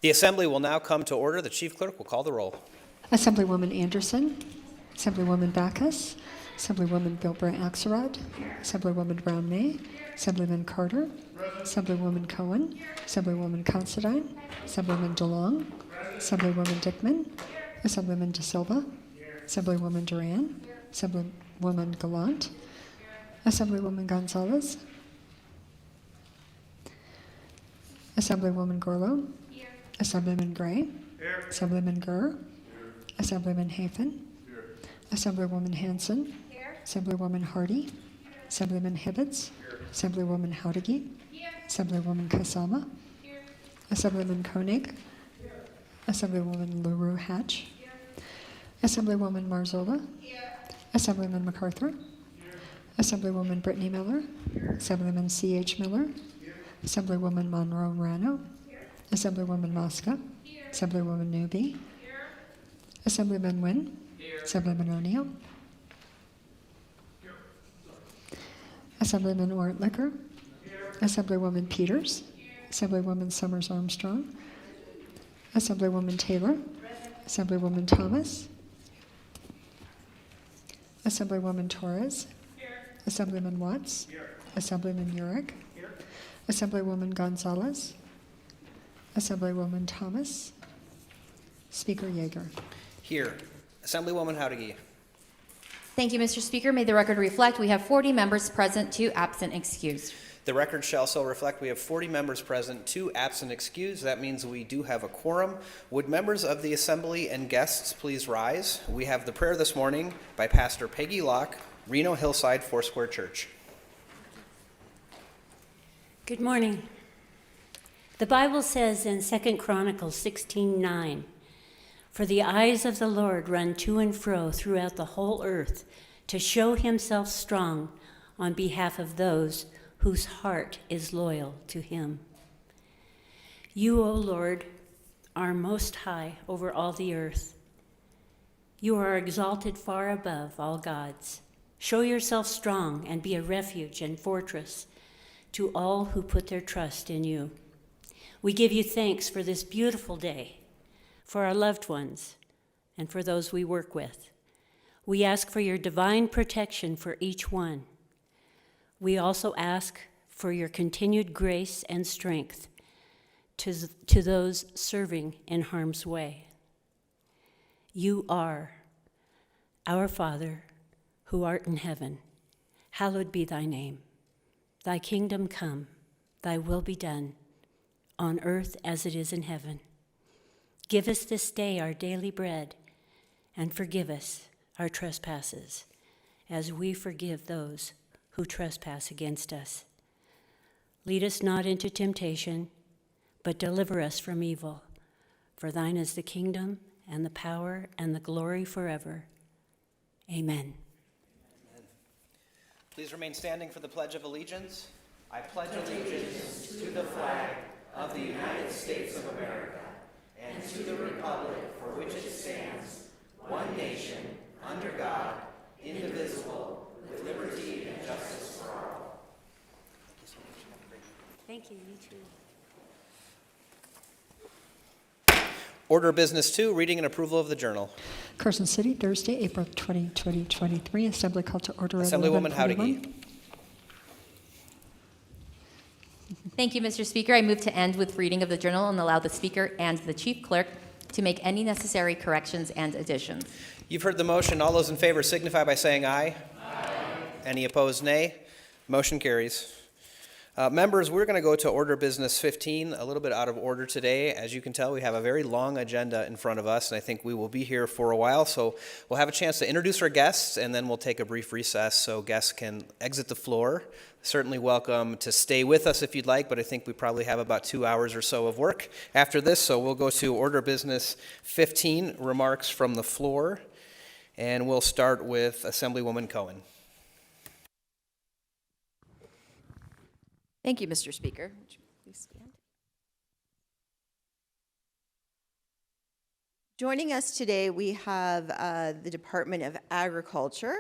The assembly will now come to order. The chief clerk will call the roll. Assemblywoman Anderson, Assemblywoman Backus, Assemblywoman Gilbert Axelrod, Assemblywoman Brown May, Assemblyman Carter, Assemblywoman Cohen, Assemblywoman Considine, Assemblyman DeLong, Assemblywoman Dickman, Assemblyman De Silva, Assemblywoman Duran, Assemblywoman Gallant, Assemblywoman Gonzalez, Assemblywoman Gorlow, Assemblyman Gray, Assemblyman Gurr, Assemblyman Hafen, Assemblywoman Hanson, Assemblywoman Hardy, Assemblyman Hibbets, Assemblywoman Howdigi, Assemblywoman Kasama, Assemblyman Koenig, Assemblywoman LaRue Hatch, Assemblywoman Marzola, Assemblyman MacArthur, Assemblywoman Brittany Miller, Assemblyman C.H. Miller, Assemblywoman Monroe Rano, Assemblywoman Mosca, Assemblywoman Newby, Assemblyman Nguyen, Assemblyman O'Neill, Assemblyman Ortlicker, Assemblywoman Peters, Assemblywoman Summers Armstrong, Assemblywoman Taylor, Assemblywoman Thomas, Assemblywoman Torres, Assemblyman Watts, Assemblyman Urick, Assemblywoman Gonzalez, Assemblywoman Thomas, Speaker Yeager. Here. Assemblywoman Howdigi. Thank you, Mr. Speaker. May the record reflect we have 40 members present, 2 absent, excused. The record shall so reflect we have 40 members present, 2 absent, excused. That means we do have a quorum. Would members of the assembly and guests please rise? We have the prayer this morning by Pastor Peggy Locke, Reno Hillside Foursquare Church. Good morning. The Bible says in 2 Chronicles 16:9, "For the eyes of the Lord run to and fro throughout the whole earth to show himself strong on behalf of those whose heart is loyal to him." You, O Lord, are most high over all the earth. You are exalted far above all gods. Show yourself strong and be a refuge and fortress to all who put their trust in you. We give you thanks for this beautiful day, for our loved ones, and for those we work with. We ask for your divine protection for each one. We also ask for your continued grace and strength to those serving in harm's way. You are our Father, who art in heaven. Hallowed be thy name. Thy kingdom come, thy will be done, on earth as it is in heaven. Give us this day our daily bread, and forgive us our trespasses, as we forgive those who trespass against us. Lead us not into temptation, but deliver us from evil. For thine is the kingdom, and the power, and the glory forever. Amen. Please remain standing for the Pledge of Allegiance. I pledge allegiance to the flag of the United States of America and to the republic for which it stands, one nation, under God, indivisible, with liberty and justice for all. Thank you, you too. Order of business 2, reading and approval of the journal. Carson City, Thursday, April 20, 2023. Assembly called to order at Assemblywoman 11:41. Howdigi. Thank you, Mr. Speaker. I move to end with reading of the journal and allow the Speaker and the Chief Clerk to make any necessary corrections and additions. You've heard the motion. All those in favor signify by saying aye. Aye. Any opposed, nay. Motion carries. Members, we're going to go to order business 15, a little bit out of order today. As you can tell, we have a very long agenda in front of us, and I think we will be here for a while. So we'll have a chance to introduce our guests, and then we'll take a brief recess so guests can exit the floor. Certainly welcome to stay with us if you'd like, but I think we probably have about 2 hours or so of work after this. So we'll go to order business 15, remarks from the floor, and we'll start with Assemblywoman Cohen. Thank you, Mr. Speaker. Would you please stand? Joining us today, we have the Department of Agriculture.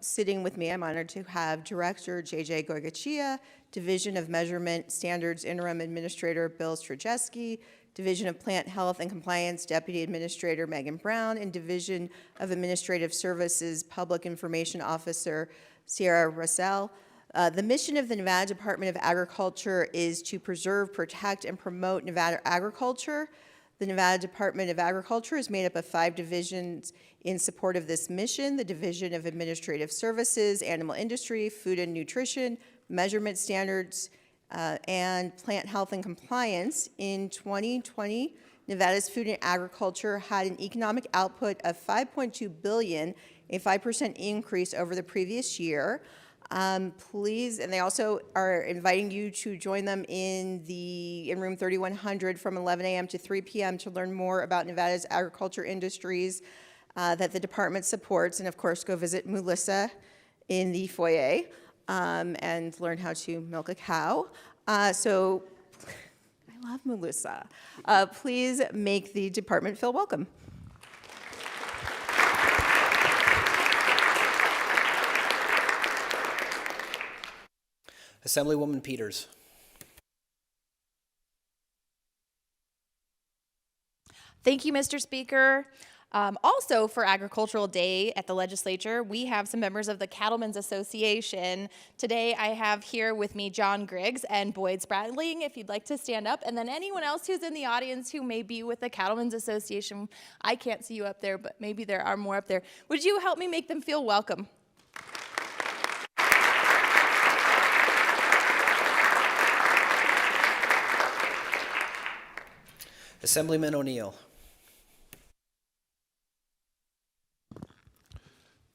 Sitting with me, I'm honored to have Director J.J. Goigachia, Division of Measurement Standards Interim Administrator Bill Strzeski, Division of Plant Health and Compliance Deputy Administrator Megan Brown, and Division of Administrative Services Public Information Officer Sierra Russell. The mission of the Nevada Department of Agriculture is to preserve, protect, and promote Nevada agriculture. The Nevada Department of Agriculture is made up of 5 divisions in support of this mission: the Division of Administrative Services, Animal Industry, Food and Nutrition, Measurement Standards, and Plant Health and Compliance. In 2020, Nevada's food and agriculture had an economic output of $5.2 billion, a 5% increase over the previous year. Please, and they also are inviting you to join them in room 3100 from 11 a.m. to 3 p.m. to learn more about Nevada's agriculture industries that the department supports, and of course go visit Melissa in the foyer and learn how to milk a cow. So I love Melissa. Please make the department feel welcome. Assemblywoman Peters. Thank you, Mr. Speaker. Also, for Agricultural Day at the Legislature, we have some members of the Cattlemen's Association. Today, I have here with me John Griggs and Boyd Spratling, if you'd like to stand up, and then anyone else who's in the audience who may be with the Cattlemen's Association. I can't see you up there, but maybe there are more up there. Would you help me make them feel welcome? Assemblyman O'Neill.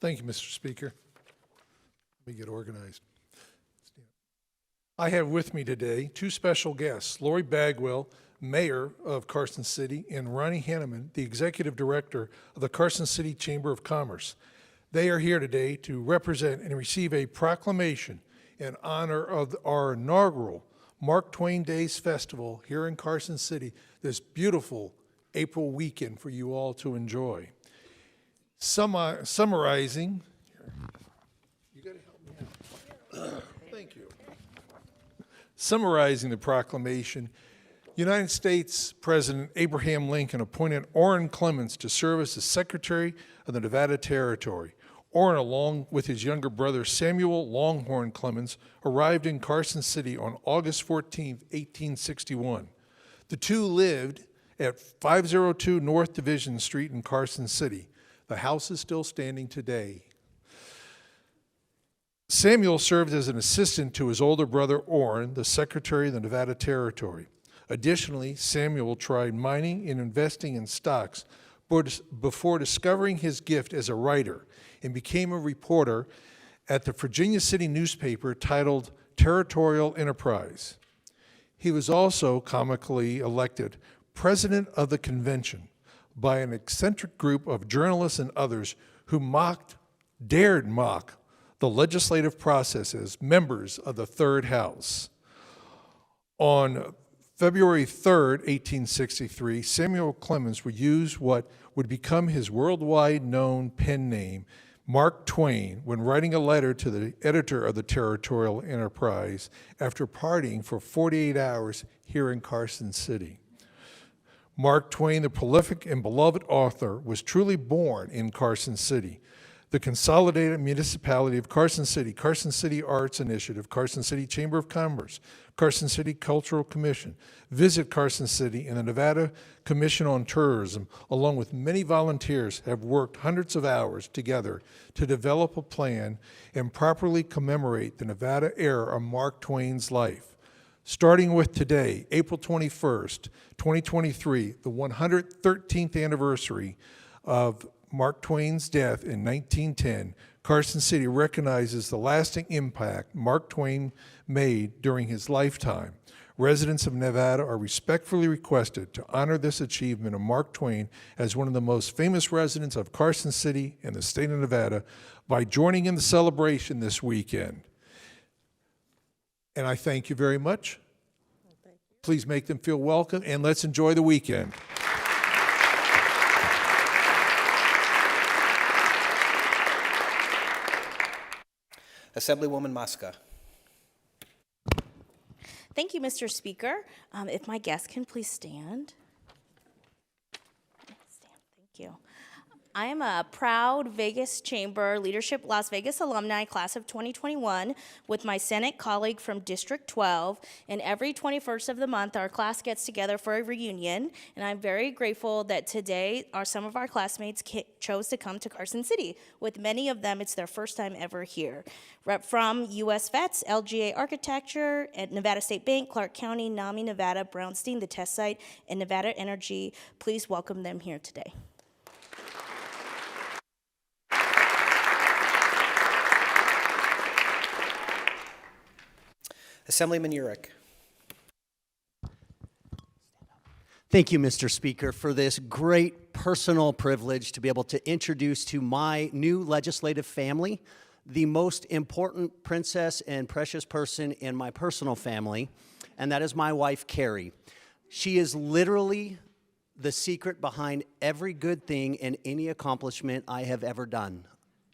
Thank you, Mr. Speaker. Let me get organized. I have with me today 2 special guests, Lori Bagwell, Mayor of Carson City, and Ronnie Hanneman, the Executive Director of the Carson City Chamber of Commerce. They are here today to represent and receive a proclamation in honor of our inaugural Mark Twain Days Festival here in Carson City, this beautiful April weekend for you all to enjoy. Summarizing, you got to help me out. Thank you. Summarizing the proclamation, United States President Abraham Lincoln appointed Orrin Clements to serve as the Secretary of the Nevada Territory. Orrin, along with his younger brother Samuel Longhorn Clements, arrived in Carson City on August 14, 1861. The two lived at 502 North Division Street in Carson City. The house is still standing today. Samuel served as an assistant to his older brother Orrin, the Secretary of the Nevada Territory. Additionally, Samuel tried mining and investing in stocks before discovering his gift as a writer and became a reporter at the Virginia City newspaper titled Territorial Enterprise. He was also comically elected president of the convention by an eccentric group of journalists and others who dared mock the legislative process as members of the Third House. On February 3rd, 1863, Samuel Clemens would use what would become his worldwide known pen name, Mark Twain, when writing a letter to the editor of the Territorial Enterprise after partying for 48 hours here in Carson City. Mark Twain, the prolific and beloved author, was truly born in Carson City. The Consolidated Municipality of Carson City Arts Initiative, Carson City Chamber of Commerce, Carson City Cultural Commission, Visit Carson City, and the Nevada Commission on Tourism, along with many volunteers, have worked hundreds of hours together to develop a plan and properly commemorate the Nevada era of Mark Twain's life. Starting with today, April 21st, 2023, the 113th anniversary of Mark Twain's death in 1910, Carson City recognizes the lasting impact Mark Twain made during his lifetime. Residents of Nevada are respectfully requested to honor this achievement of Mark Twain as one of the most famous residents of Carson City and the state of Nevada by joining in the celebration this weekend. And I thank you very much. Please make them feel welcome, and let's enjoy the weekend. Assemblywoman Mosca. Thank you, Mr. Speaker. If my guests can please stand. Thank you. I am a proud Vegas Chamber Leadership Las Vegas alumni, class of 2021, with my Senate colleague from District 12. And every 21st of the month, our class gets together for a reunion. And I'm very grateful that today some of our classmates chose to come to Carson City. With many of them, it's their first time ever here. Rep from U.S. Vets, LGA Architecture, at Nevada State Bank, Clark County, NAMI, Nevada, Brownstein, the test site, and Nevada Energy. Please welcome them here today. Assemblyman Urich. Thank you, Mr. Speaker, for this great personal privilege to be able to introduce to my new legislative family the most important princess and precious person in my personal family, and that is my wife, Carrie. She is literally the secret behind every good thing and any accomplishment I have ever done.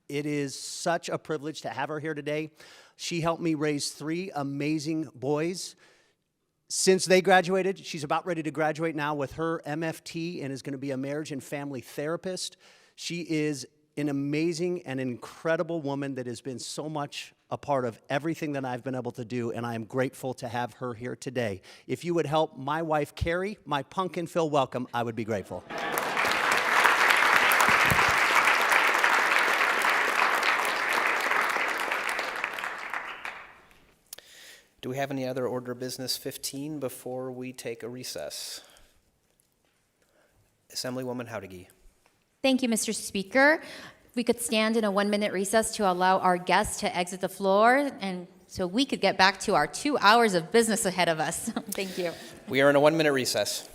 It is such a privilege to have her here today. She helped me raise 3 amazing boys. Since they graduated, she's about ready to graduate now with her MFT and is going to be a marriage and family therapist. She is an amazing and incredible woman that has been so much a part of everything that I've been able to do, and I am grateful to have her here today. If you would help my wife, Carrie, my pumpkin fill welcome, I would be grateful. Do we have any other order of business 15 before we take a recess? Assemblywoman Howdigi. Thank you, Mr. Speaker. We could stand in a 1-minute recess to allow our guests to exit the floor, and so we could get back to our 2 hours of business ahead of us. Thank you. We are in a 1-minute recess.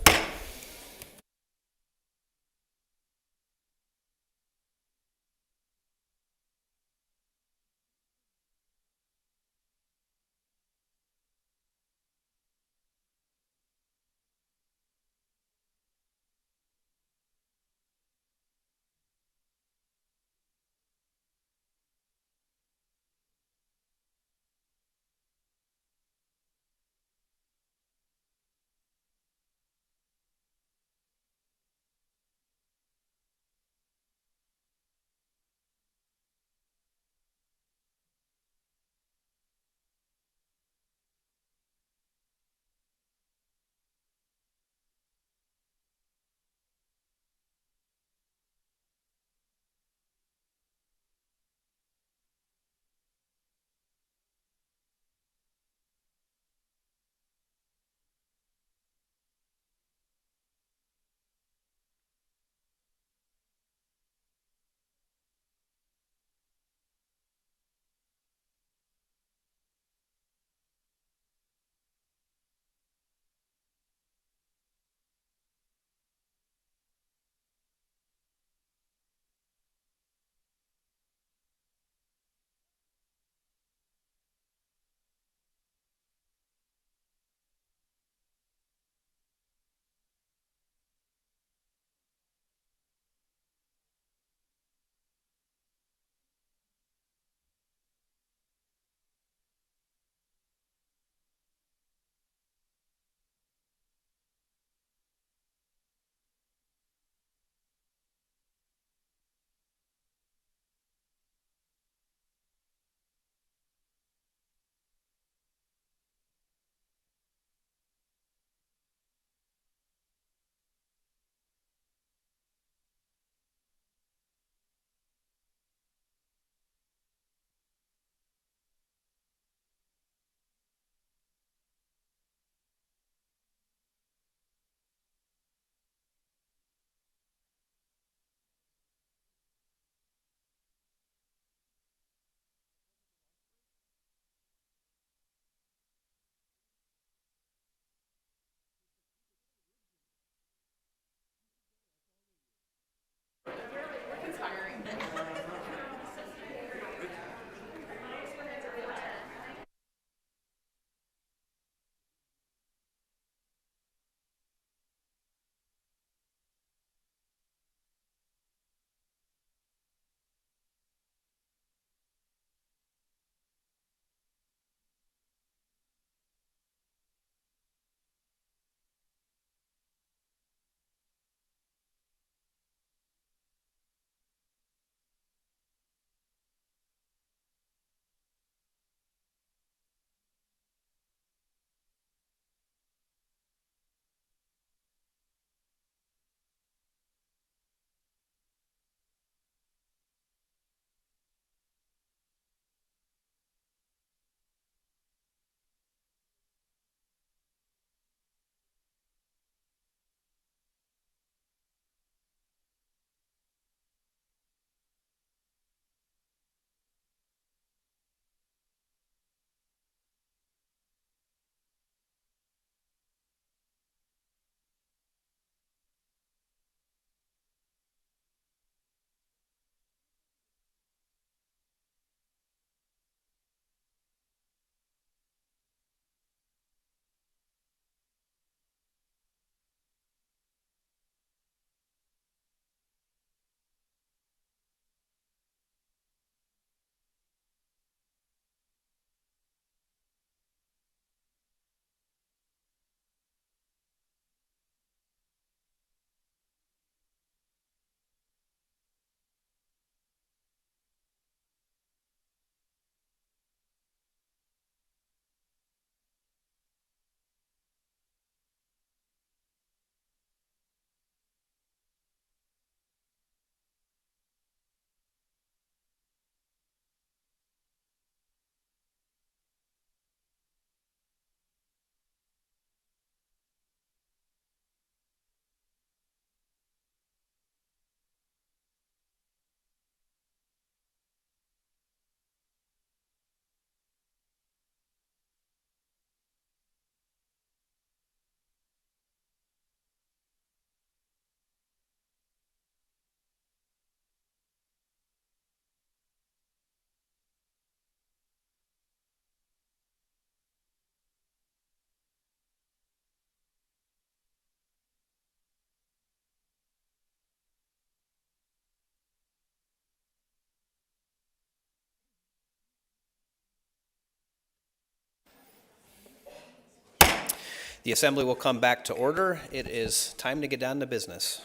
The assembly will come back to order. It is time to get down to business.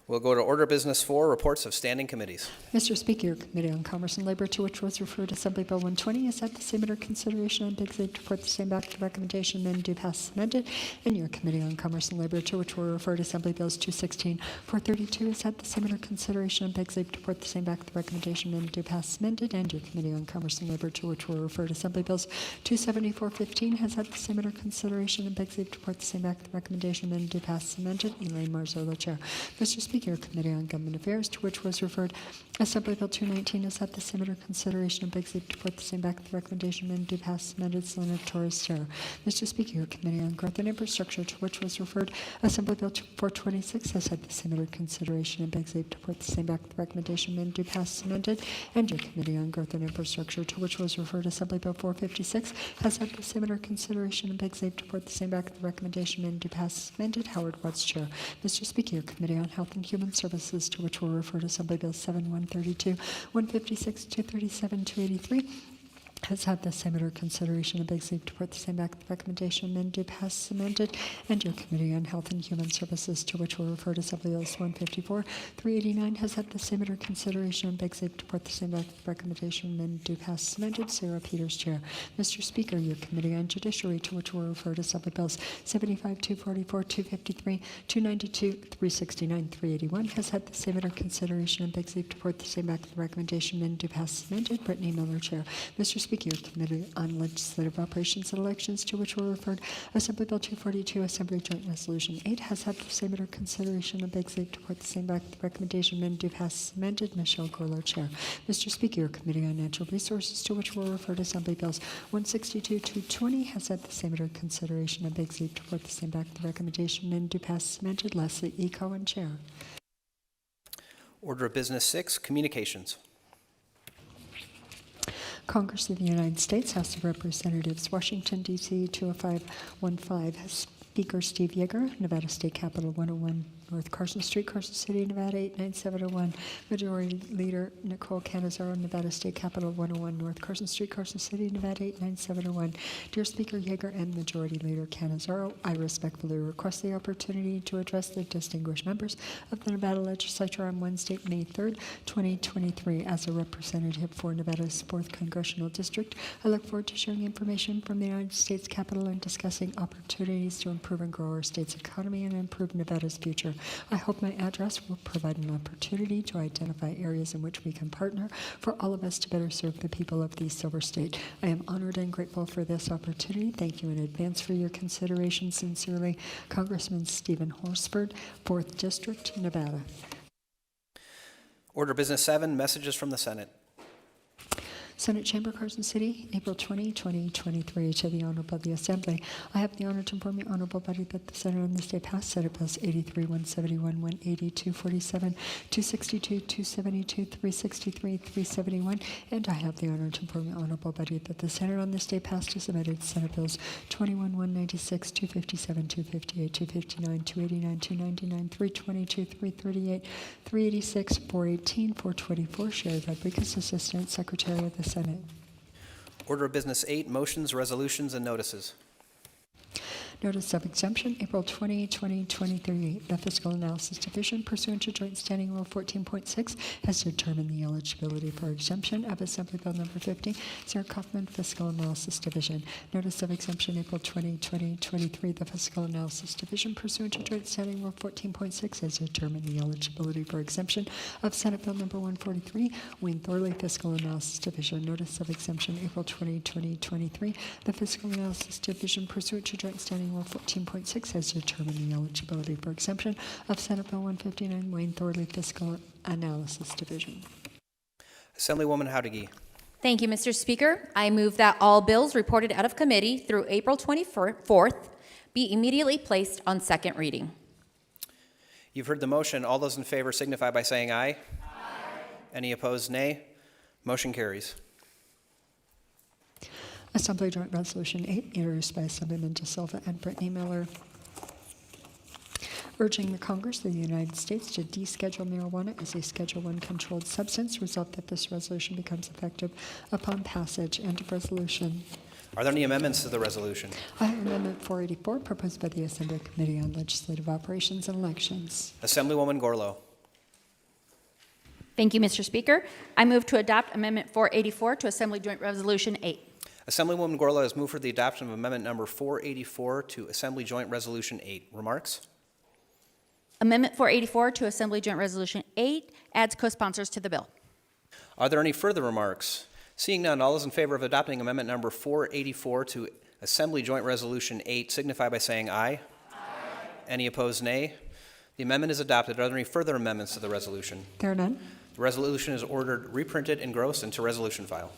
We'll go to order business 4, reports of standing committees. Mr. Speaker, your Committee on Commerce and Labor, to which was referred Assembly Bill 120, is at the same under consideration and begs leave to report the same back to recommendation and do pass as amended. And your Committee on Commerce and Labor, to which were referred Assembly Bills 216, 432, is at the same under consideration and begs leave to report the same back to recommendation and do pass as amended. And your Committee on Commerce and Labor, to which were referred Assembly Bills 270, 415, has at the same under consideration and begs leave to report the same back to recommendation and do pass as amended. Elaine Marzullo, Chair. Mr. Speaker, your Committee on Government Affairs, to which was referred Assembly Bill 219, is at the same under consideration and begs leave to report the same back to the recommendation and do pass as amended. Selena Torres, Chair. Mr. Speaker, your Committee on Growth and Infrastructure, to which was referred Assembly Bill 426, has had the same under consideration and begs leave to report the same back to the recommendation and do pass as amended. And your Committee on Growth and Infrastructure, to which was referred Assembly Bill 456, has had the same under consideration and begs leave to report the same back to the recommendation and do pass as amended. Howard Watts, Chair. Mr. Speaker, your Committee on Health and Human Services, to which were referred Assembly Bill 7, 132, 156, 237, 283, has had the same under consideration and begs leave to report the same back to the recommendation and do pass as amended. And your Committee on Health and Human Services, to which were referred Assembly Bills 154, 389, has had the same under consideration and begs leave to report the same back to the recommendation and do pass as amended. Sarah Peters, Chair. Mr. Speaker, your Committee on Judiciary, to which were referred Assembly Bills 75, 244, 253, 292, 369, 381, has had the same under consideration and begs leave to report the same back to the recommendation and do pass as amended. Brittany Miller, Chair. Mr. Speaker, your Committee on Legislative Operations and Elections, to which were referred Assembly Bill 242, Assembly Joint Resolution 8, has had the same under consideration and begs leave to report the same back to the recommendation and do pass as amended. Michelle Gorlo, Chair. Mr. Speaker, your Committee on Natural Resources, to which were referred Assembly Bills 162, 220, has had the same under consideration and begs leave to report the same back to the recommendation and do pass as amended. Leslie E. Cohen, Chair. Order of business 6, communications. Congress of the United States, House of Representatives, Washington, D.C. 20515. Speaker Steve Yeager, Nevada State Capitol 101 North Carson Street, Carson City, Nevada 89701. Majority Leader Nicole Canizaro, Nevada State Capitol 101 North Carson Street, Carson City, Nevada 89701. Dear Speaker Yeager and Majority Leader Canizaro, I respectfully request the opportunity to address the distinguished members of the Nevada Legislature on Wednesday, May 3rd, 2023. As a representative for Nevada's 4th Congressional District, I look forward to sharing information from the United States Capitol and discussing opportunities to improve and grow our state's economy and improve Nevada's future. I hope my address will provide an opportunity to identify areas in which we can partner for all of us to better serve the people of the Silver State. I am honored and grateful for this opportunity. Thank you in advance for your consideration. Sincerely, Congressman Stephen Horsford, 4th District, Nevada. Order business 7, messages from the Senate. Senate Chamber, Carson City, April 20, 2023. To the Honorable the Assembly. I have the honor to inform the Honorable Body that the Senate on this day passed Senate Bills 83, 171, 180, 247, 262, 272, 363, 371, and I have the honor to inform the Honorable Body that the Senate on this day passed as amended Senate Bills 21, 196, 257, 258, 259, 289, 299, 322, 338, 386, 418, 424. Sherry Rodriguez, Assistant Secretary of the Senate. Order of business 8, motions, resolutions, and notices. Notice of exemption, April 20, 2023. The Fiscal Analysis Division, pursuant to Joint Standing Rule 14.6, has determined the eligibility for exemption of Assembly Bill Number 50, Sarah Kaufman, Fiscal Analysis Division. Notice of exemption, April 20, 2023. The Fiscal Analysis Division, pursuant to Joint Standing Rule 14.6, has determined the eligibility for exemption of Senate Bill Number 143, Wayne Thorley, Fiscal Analysis Division. Notice of exemption, April 20, 2023. The Fiscal Analysis Division, pursuant to Joint Standing Rule 14.6, has determined the eligibility for exemption of Senate Bill 159, Wayne Thorley, Fiscal Analysis Division. Assemblywoman Howdigi. Thank you, Mr. Speaker. I move that all bills reported out of committee through April 24th be immediately placed on second reading. You've heard the motion. All those in favor signify by saying aye. Aye. Any opposed, nay. Motion carries. Assembly Joint Resolution 8, introduced by Assemblyman De Silva and Brittany Miller, urging the Congress of the United States to deschedule marijuana as a Schedule I controlled substance. Result that this resolution becomes effective upon passage. End of resolution. Are there any amendments to the resolution? I have Amendment 484 proposed by the Assembly Committee on Legislative Operations and Elections. Assemblywoman Gorlow. Thank you, Mr. Speaker. I move to adopt Amendment 484 to Assembly Joint Resolution 8. Assemblywoman Gorlow has moved for the adoption of amendment number 484 to Assembly Joint Resolution 8. Remarks? Amendment 484 to Assembly Joint Resolution 8 adds co-sponsors to the bill. Are there any further remarks? Seeing none, all those in favor of adopting amendment number 484 to Assembly Joint Resolution 8 signify by saying aye. Aye. Any opposed, nay. The amendment is adopted. Are there any further amendments to the resolution? There are none. The resolution is ordered reprinted, engrossed into resolution file.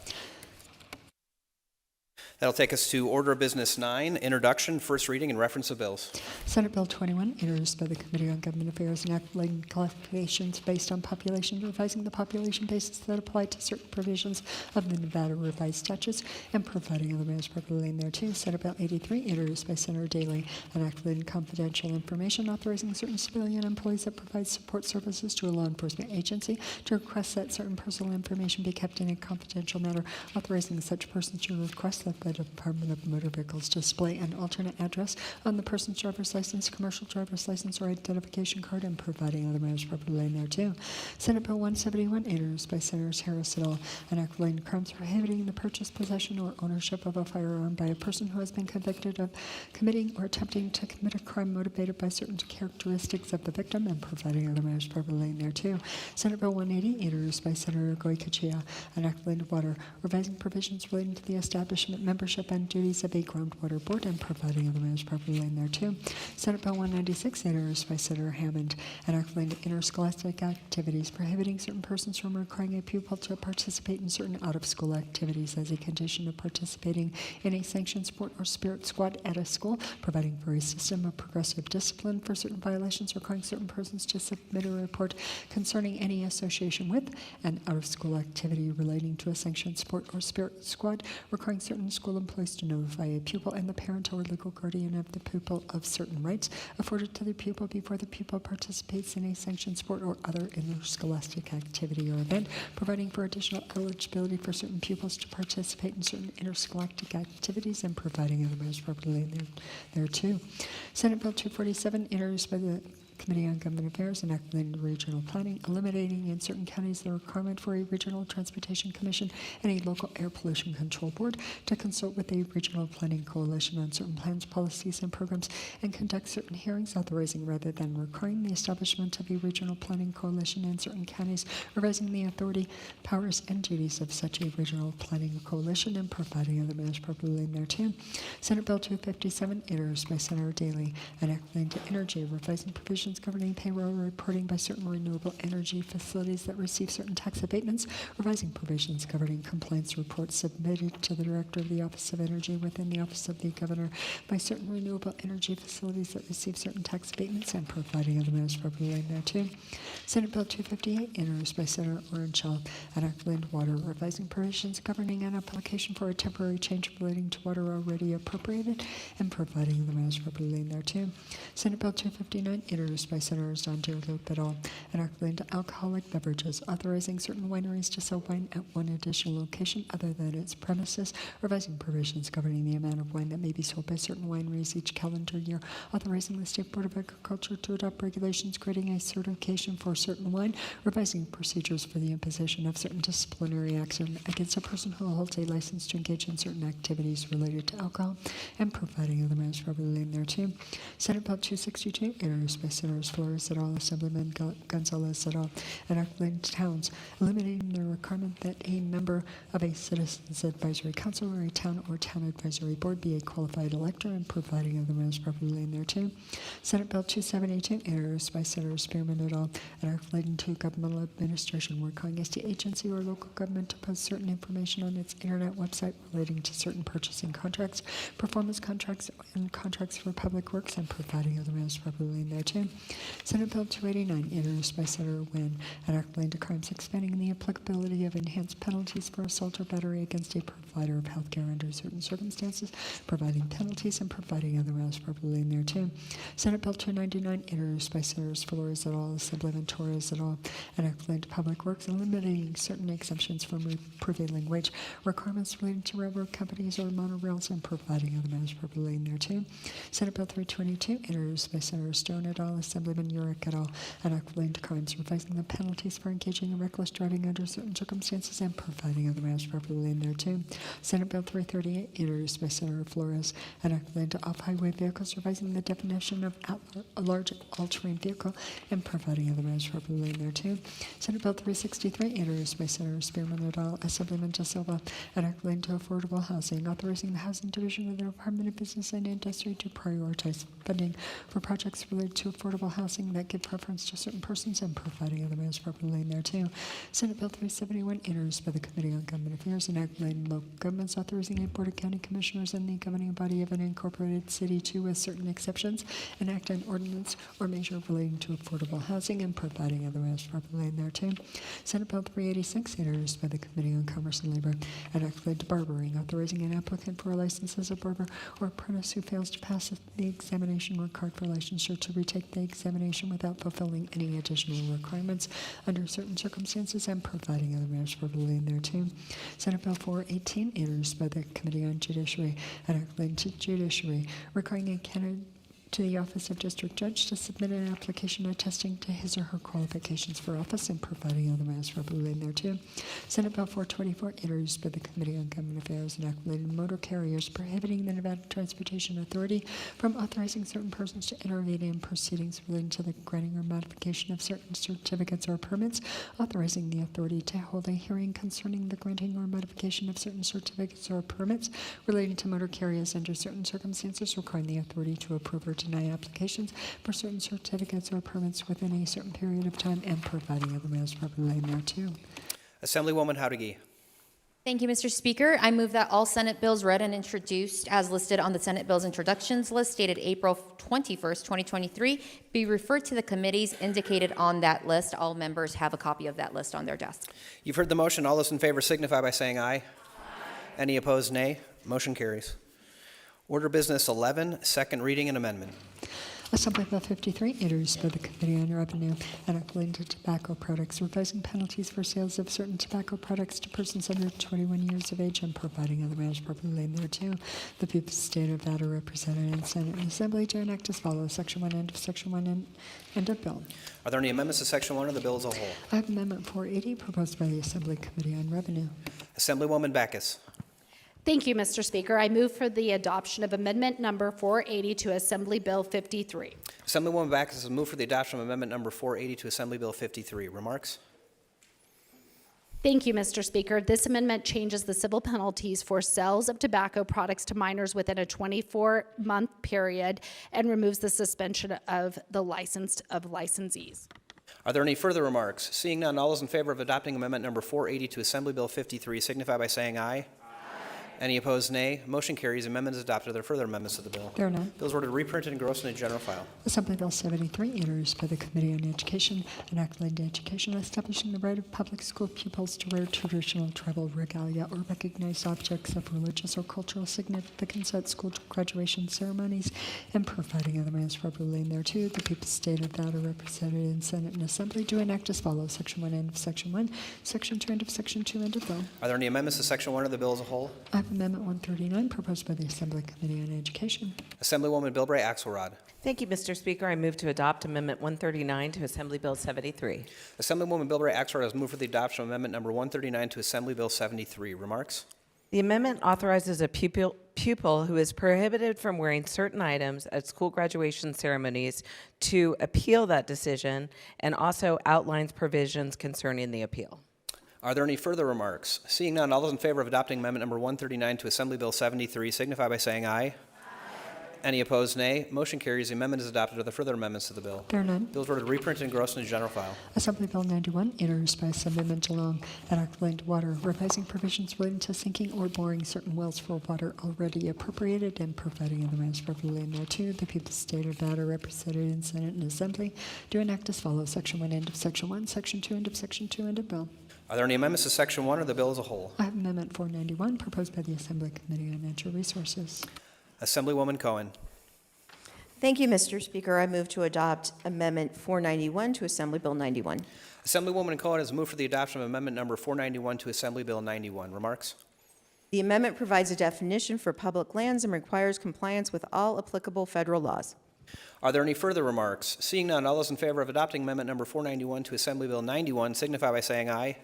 That'll take us to Order of Business 9, Introduction, First Reading, and Reference of Bills. Senate Bill 21, introduced by the Committee on Government Affairs and Acting classifications based on population, revising the population basis that apply to certain provisions of the Nevada revised statutes and providing other measures properly in thereto. Senate Bill 83, introduced by Senator Daley, and activating confidential information, authorizing certain civilian employees that provide support services to a law enforcement agency to request that certain personal information be kept in a confidential manner, authorizing such persons to request that the Department of Motor Vehicles display an alternate address on the person's driver's license, commercial driver's license, or identification card, and providing other measures properly in thereto. Senate Bill 171, introduced by Senators Harris et al., and activating crimes prohibiting the purchase, possession, or ownership of a firearm by a person who has been convicted of committing or attempting to commit a crime motivated by certain characteristics of the victim, and providing other measures properly in thereto. Senate Bill 180, introduced by Senator Goycochea, and activating water, revising provisions relating to the establishment, membership, and duties of a groundwater board, and providing other measures properly in there too. Senate Bill 196, introduced by Senator Hammond, and activating interscholastic activities, prohibiting certain persons from requiring a pupil to participate in certain out-of-school activities as a condition of participating in a sanctioned sport or spirit squad at a school, providing for a system of progressive discipline for certain violations, requiring certain persons to submit a report concerning any association with an out-of-school activity relating to a sanctioned sport or spirit squad, requiring certain school employees to notify a pupil and the parent or legal guardian of the pupil of certain rights afforded to the pupil before the pupil participates in a sanctioned sport or other interscholastic activity or event, providing for additional eligibility for certain pupils to participate in certain interscholastic activities, and providing other measures properly there too. Senate Bill 247, introduced by the Committee on Government Affairs and activating regional planning, eliminating in certain counties the requirement for a regional transportation commission and a local air pollution control board to consult with a regional planning coalition on certain plans, policies, and programs, and conduct certain hearings, authorizing rather than requiring the establishment of a regional planning coalition in certain counties, revising the authority, powers, and duties of such a regional planning coalition, and providing other measures properly in there too. Senate Bill 257, introduced by Senator Daley, and activating to energy, revising provisions governing payroll reporting by certain renewable energy facilities that receive certain tax abatements, revising provisions governing compliance reports submitted to the Director of the Office of Energy within the Office of the Governor by certain renewable energy facilities that receive certain tax abatements, and providing other measures properly in there too. Senate Bill 258, introduced by Senator Orenshaw, and activating water, revising provisions governing an application for a temporary change relating to water already appropriated, and providing the measures properly in there too. Senate Bill 259, introduced by Senators Don Diego et al., and activating to alcoholic beverages, authorizing certain wineries to sell wine at one additional location other than its premises, revising provisions governing the amount of wine that may be sold by certain wineries each calendar year, authorizing the State Board of Agriculture to adopt regulations creating a certification for certain wine, revising procedures for the imposition of certain disciplinary action against a person who holds a license to engage in certain activities related to alcohol, and providing other measures properly in there too. Senate Bill 262, introduced by Senators Flores et al., Assemblyman Gonzalez et al., and activating towns, eliminating the requirement that a member of a Citizens Advisory Council or a town advisory board be a qualified elector, and providing other measures properly in there too. Senate Bill 272, introduced by Senator Spearman et al., and activating to governmental administration requiring as the agency or local government to post certain information on its internet website relating to certain purchasing contracts, performance contracts, and contracts for public works, and providing other measures properly in there too. Senate Bill 289, introduced by Senator Wynn, an act relating to crimes expanding the applicability of enhanced penalties for assault or battery against a provider of health care under certain circumstances, providing penalties and providing other matters properly in thereto. Senate Bill 299, introduced by Senators Flores et al., Assemblyman Torres et al., an act relating to public works, eliminating certain exemptions from prevailing wage requirements relating to railroad companies or monorails and providing other matters properly in thereto. Senate Bill 322, introduced by Senator Stone et al., Assemblyman Urick et al., an act relating to crimes, revising the penalties for engaging in reckless driving under certain circumstances and providing other matters properly in thereto. Senate Bill 338, introduced by Senator Flores, an act relating to off-highway vehicles, revising the definition of a large all-terrain vehicle and providing other matters properly in thereto. Senate Bill 363, introduced by Senator Spearman et al., Assemblyman De Silva, an act relating to affordable housing, authorizing the Housing Division of the Department of Business and Industry to prioritize funding for projects related to affordable housing that give preference to certain persons and providing other matters properly in thereto. Senate Bill 371, introduced by the Committee on Government Affairs, an act relating to local governments, authorizing a Board of County Commissioners and the governing body of an incorporated city to, with certain exceptions, enact an ordinance or measure relating to affordable housing and providing other matters properly in thereto. Senate Bill 386, introduced by the Committee on Commerce and Labor, an act related to barbering, authorizing an applicant for a license as a barber or apprentice who fails to pass the examination required for licensure to retake the examination without fulfilling any additional requirements under certain circumstances and providing other matters properly in thereto. Senate Bill 418, introduced by the Committee on Judiciary, an act relating to judiciary, requiring a candidate to the office of district judge to submit an application attesting to his or her qualifications for office and providing other matters properly in thereto. Senate Bill 424, introduced by the Committee on Government Affairs, an act relating to motor carriers, prohibiting the Nevada Transportation Authority from authorizing certain persons to intervene in proceedings relating to the granting or modification of certain certificates or permits, authorizing the authority to hold a hearing concerning the granting or modification of certain certificates or permits relating to motor carriers under certain circumstances, requiring the authority to approve or deny applications for certain certificates or permits within a certain period of time and providing other matters properly in thereto. Assemblywoman Howdegi. Thank you, Mr. Speaker. I move that all Senate bills read and introduced as listed on the Senate Bills Introductions list dated April 21st, 2023 be referred to the committees indicated on that list. All members have a copy of that list on their desk. You've heard the motion. All those in favor signify by saying aye. Aye. Any opposed, nay. Motion carries. Order Business 11, second reading and amendment. Assembly Bill 53, introduced by the Committee on Revenue, an act relating to tobacco products, revising penalties for sales of certain tobacco products to persons under 21 years of age and providing other matters properly in thereto. The people of the state of Nevada represented in Senate and Assembly to enact as follows. Section 1, end of Section 1, end of bill. Are there any amendments to Section 1 of the bill as a whole? I have Amendment 480 proposed by the Assembly Committee on Revenue. Assemblywoman Backus. Thank you, Mr. Speaker. I move for the adoption of Amendment Number 480 to Assembly Bill 53. Assemblywoman Backus has moved for the adoption of Amendment Number 480 to Assembly Bill 53. Remarks? Thank you, Mr. Speaker. This amendment changes the civil penalties for sales of tobacco products to minors within a 24-month period and removes the suspension of the license of licensees. Are there any further remarks? Seeing none, all those in favor of adopting Amendment Number 480 to Assembly Bill 53 signify by saying aye. Any opposed, nay. Motion carries. Amendment is adopted. Are there further amendments to the bill? There are none. Bills ordered reprinted and engrossed in the general file. Assembly Bill 73, introduced by the Committee on Education, an act relating to education establishing the right of public school pupils to wear traditional tribal regalia or recognized objects of religious or cultural significance at school graduation ceremonies and providing other matters properly in thereto. The people of the state of Nevada represented in Senate and Assembly to enact as follows. Section 1, end of Section 1, Section 2, end of Section 2, end of bill. Are there any amendments to Section 1 of the bill as a whole? I have Amendment 139 proposed by the Assembly Committee on Education. Assemblywoman Bilbray Axelrod. Thank you, Mr. Speaker. I move to adopt Amendment 139 to Assembly Bill 73. Assemblywoman Bilbray Axelrod has moved for the adoption of Amendment Number 139 to Assembly Bill 73. Remarks? The amendment authorizes a pupil who is prohibited from wearing certain items at school graduation ceremonies to appeal that decision and also outlines provisions concerning the appeal. Are there any further remarks? Seeing none, all those in favor of adopting Amendment Number 139 to Assembly Bill 73 signify by saying aye. Aye. Any opposed, nay. Motion carries. The amendment is adopted. Are there further amendments to the bill? There are none. Bill is ordered reprinted and engrossed into general file. Assembly Bill 91, introduced by Assemblyman DeLong, an act relating to water, revising provisions relating to sinking or boring certain wells for water already appropriated and providing in the manner appropriately thereto. The people of the state of Nevada, represented in Senate and Assembly, do enact as follows. Section 1, end of Section 1, Section 2, end of Section 2, end of bill. Are there any amendments to Section 1 or the bill as a whole? I have Amendment 491, proposed by the Assembly Committee on Natural Resources. Assemblywoman Cohen. Thank you, Mr. Speaker. I move to adopt Amendment 491 to Assembly Bill 91. Assemblywoman Cohen has moved for the adoption of Amendment number 491 to Assembly Bill 91. Remarks? The amendment provides a definition for public lands and requires compliance with all applicable federal laws. Are there any further remarks? Seeing none, all those in favor of adopting Amendment number 491 to Assembly Bill 91 signify by saying aye.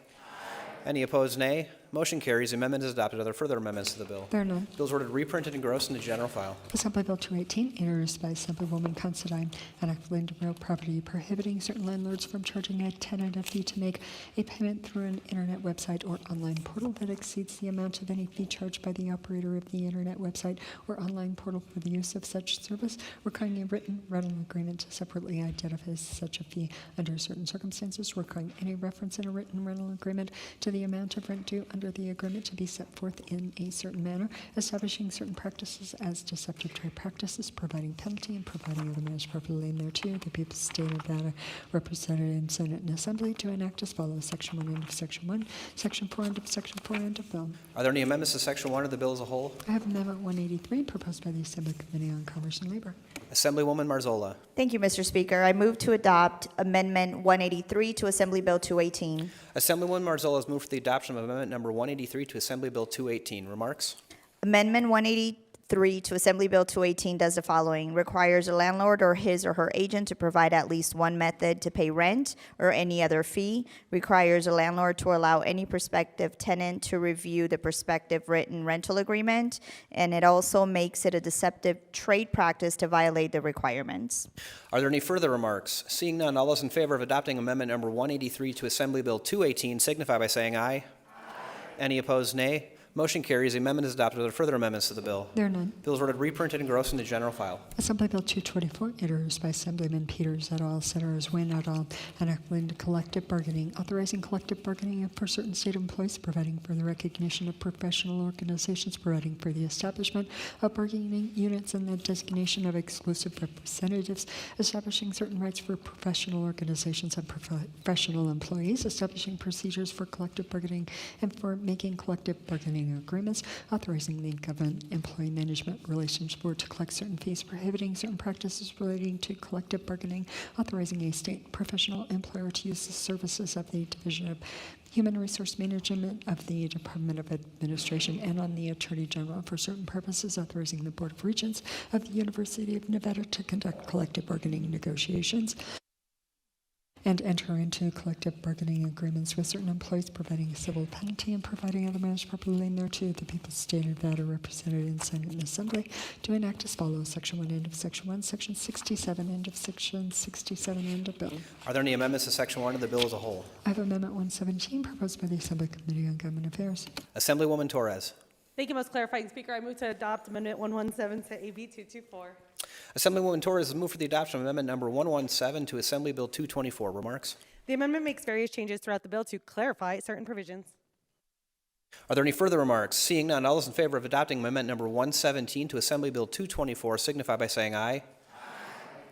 Any opposed, nay. Motion carries. The amendment is adopted. Are there further amendments to the bill? There are none. Bill is ordered reprinted and engrossed into general file. Assembly Bill 218, introduced by Assemblywoman Considine, an act relating to real property prohibiting certain landlords from charging a tenant a fee to make a payment through an internet website or online portal that exceeds the amount of any fee charged by the operator of the internet website or online portal for the use of such service, requiring a written rental agreement to separately identify such a fee under certain circumstances, requiring any reference in a written rental agreement to the amount of rent due under the agreement to be set forth in a certain manner, establishing certain practices as deceptive trade practices, providing penalty, and providing other measures appropriately thereto. The people of the state of Nevada, represented in Senate and Assembly, to enact as follows. Section 1, end of Section 1, Section 4, end of Section 4, end of bill. Are there any amendments to Section 1 of the bill as a whole? I have Amendment 183, proposed by the Assembly Committee on Commerce and Labor. Assemblywoman Marzola. Thank you, Mr. Speaker. I move to adopt Amendment 183 to Assembly Bill 218. Assemblywoman Marzola has moved for the adoption of Amendment number 183 to Assembly Bill 218. Remarks? Amendment 183 to Assembly Bill 218 does the following. Requires a landlord or his or her agent to provide at least one method to pay rent or any other fee. Requires a landlord to allow any prospective tenant to review the prospective written rental agreement. And it also makes it a deceptive trade practice to violate the requirements. Are there any further remarks? Seeing none, all those in favor of adopting Amendment number 183 to Assembly Bill 218 signify by saying aye. Any opposed, nay. Motion carries. The amendment is adopted. Are there further amendments to the bill? There are none. Bill is ordered reprinted and engrossed into general file. Assembly Bill 224, introduced by Assemblyman Peters et al., Senators Wynn et al., an act relating to collective bargaining, authorizing collective bargaining for certain state employees, providing for the recognition of professional organizations, providing for the establishment of bargaining units and the designation of exclusive representatives, establishing certain rights for professional organizations and professional employees, establishing procedures for collective bargaining and for making collective bargaining agreements, authorizing the Government Employee Management Relations Board to collect certain fees, prohibiting certain practices relating to collective bargaining, authorizing a state professional employer to use the services of the Division of Human Resource Management of the Department of Administration and on the Attorney General for certain purposes, authorizing the Board of Regents of the University of Nevada to conduct collective bargaining negotiations and enter into collective bargaining agreements with certain employees, providing a civil penalty and providing other measures properly thereto. The people of the state of Nevada, represented in Senate and Assembly, to enact as follows. Section 1, end of Section 1, Section 67, end of Section 67, end of bill. Are there any amendments to Section 1 of the bill as a whole? I have Amendment 117, proposed by the Assembly Committee on Government Affairs. Assemblywoman Torres. Thank you, most clarifying Speaker. I move to adopt Amendment 117 to AB 224. Assemblywoman Torres has moved for the adoption of Amendment number 117 to Assembly Bill 224. Remarks? The amendment makes various changes throughout the bill to clarify certain provisions. Are there any further remarks? Seeing none, all those in favor of adopting Amendment number 117 to Assembly Bill 224 signify by saying aye.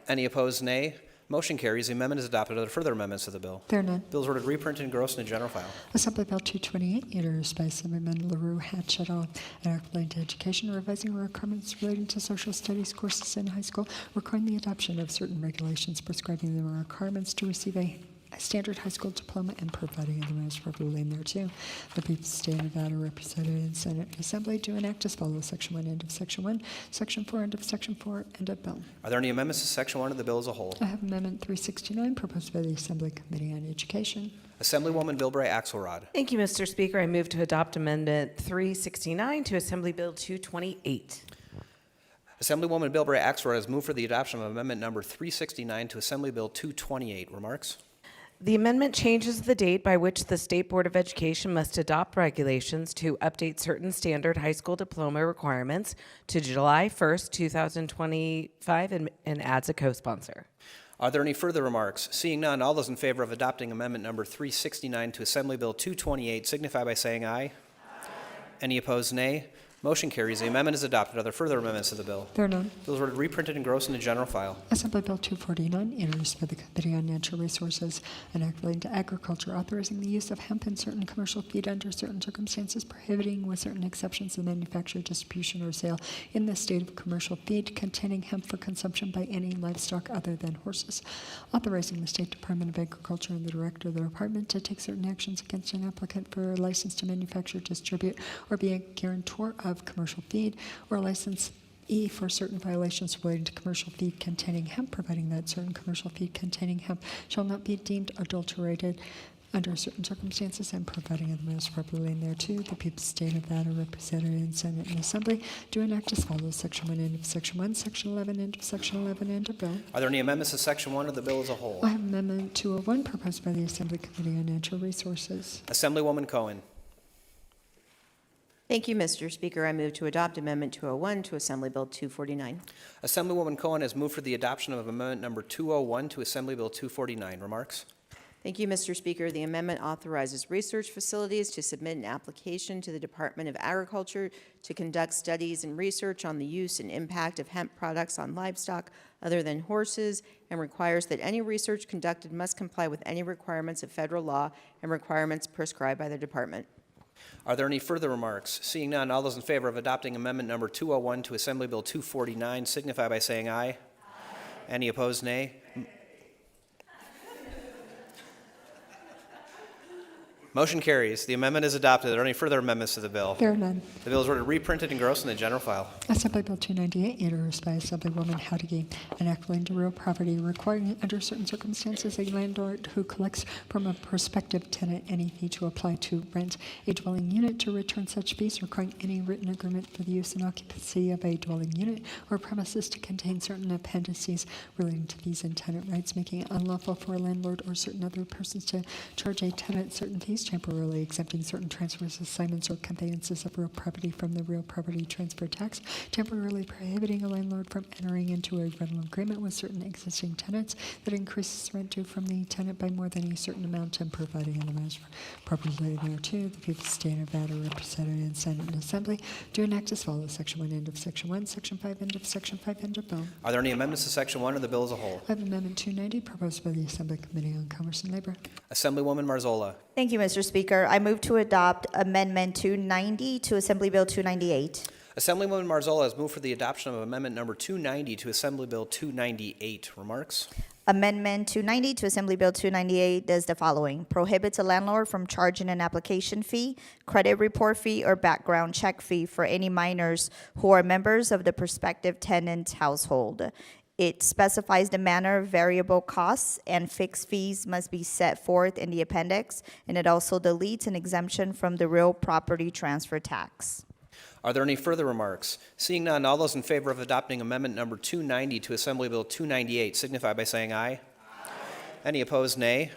Any opposed, nay. Motion carries. The amendment is adopted. Are there further amendments to the bill? There are none. Bill is ordered reprinted and engrossed in the general file. Assembly Bill 228, introduced by Assemblyman LaRue Hatch et al., an act relating to education, revising requirements relating to social studies courses in high school, requiring the adoption of certain regulations prescribing the requirements to receive a standard high school diploma and providing other measures appropriately thereto. The people of the state of Nevada, represented in Senate and Assembly, to enact as follows. Section 1, end of Section 1, Section 4, end of Section 4, end of bill. Are there any amendments to Section 1 of the bill as a whole? I have Amendment 369, proposed by the Assembly Committee on Education. Assemblywoman Bilbray Axelrod. Thank you, Mr. Speaker. I move to adopt Amendment 369 to Assembly Bill 228. Assemblywoman Bilbray Axelrod has moved for the adoption of Amendment number 369 to Assembly Bill 228. Remarks? The amendment changes the date by which the State Board of Education must adopt regulations to update certain standard high school diploma requirements to July 1st, 2025, and adds a co-sponsor. Are there any further remarks? Seeing none, all those in favor of adopting amendment number 369 to Assembly Bill 228 signify by saying aye. Any opposed, nay. Motion carries. The amendment is adopted. Are there further amendments to the bill? There are none. Bills were reprinted and grossed into general file. Assembly Bill 249, introduced by the Committee on Natural Resources and relating to agriculture, authorizing the use of hemp in certain commercial feed under certain circumstances, prohibiting with certain exceptions the manufacture, distribution, or sale in the state of commercial feed containing hemp for consumption by any livestock other than horses, authorizing the State Department of Agriculture and the Director of the Department to take certain actions against an applicant for a license to manufacture, distribute, or be a guarantor of commercial feed, or license E for certain violations relating to commercial feed containing hemp, providing that certain commercial feed containing hemp shall not be deemed adulterated under certain circumstances, and providing in the most proper lane thereto. The people's state of Nevada, represented in Senate and Assembly, do enact as follows: Section 1, end of Section 1, Section 11, end of Section 11, end of bill. Are there any amendments to Section 1 of the bill as a whole? I have Amendment 201, proposed by the Assembly Committee on Natural Resources. Assemblywoman Cohen. Thank you, Mr. Speaker. I move to adopt Amendment 201 to Assembly Bill 249. Assemblywoman Cohen has moved for the adoption of amendment number 201 to Assembly Bill 249. Remarks? Thank you, Mr. Speaker. The amendment authorizes research facilities to submit an application to the Department of Agriculture to conduct studies and research on the use and impact of hemp products on livestock other than horses, and requires that any research conducted must comply with any requirements of federal law and requirements prescribed by the department. Are there any further remarks? Seeing none, all those in favor of adopting amendment number 201 to Assembly Bill 249 signify by saying aye. Aye. Any opposed, nay. Motion carries. The amendment is adopted. Are there any further amendments to the bill? There are none. The bill is ordered reprinted and grossed in the general file. Assembly Bill 298, introduced by Assemblywoman Howdy, an act relating to real property, requiring under certain circumstances a landlord who collects from a prospective tenant any fee to apply to rent a dwelling unit to return such fees, requiring any written agreement for the use and occupancy of a dwelling unit or premises to contain certain appendices relating to fees and tenant rights, making it unlawful for a landlord or certain other persons to charge a tenant certain fees, temporarily exempting certain transfers, assignments, or conveyances of real property from the real property transfer tax, temporarily prohibiting a landlord from entering into a rental agreement with certain existing tenants that increases rent due from the tenant by more than a certain amount, and providing in the most proper way thereto. The people's state of Nevada, represented in Senate and Assembly, do enact as follows: Section 1, end of Section 1, Section 5, end of Section 5, end of bill. Are there any amendments to Section 1 of the bill as a whole? I have Amendment 290, proposed by the Assembly Committee on Commerce and Labor. Assemblywoman Marzola. Thank you, Mr. Speaker. I move to adopt Amendment 290 to Assembly Bill 298. Assemblywoman Marzola has moved for the adoption of amendment number 290 to Assembly Bill 298. Remarks? Amendment 290 to Assembly Bill 298 does the following: prohibits a landlord from charging an application fee, credit report fee, or background check fee for any minors who are members of the prospective tenant's household. It specifies the manner, variable costs, and fixed fees must be set forth in the appendix, and it also deletes an exemption from the real property transfer tax. Are there any further remarks? Seeing none, all those in favor of adopting amendment number 290 to Assembly Bill 298 signify by saying aye. Aye. Any opposed, nay.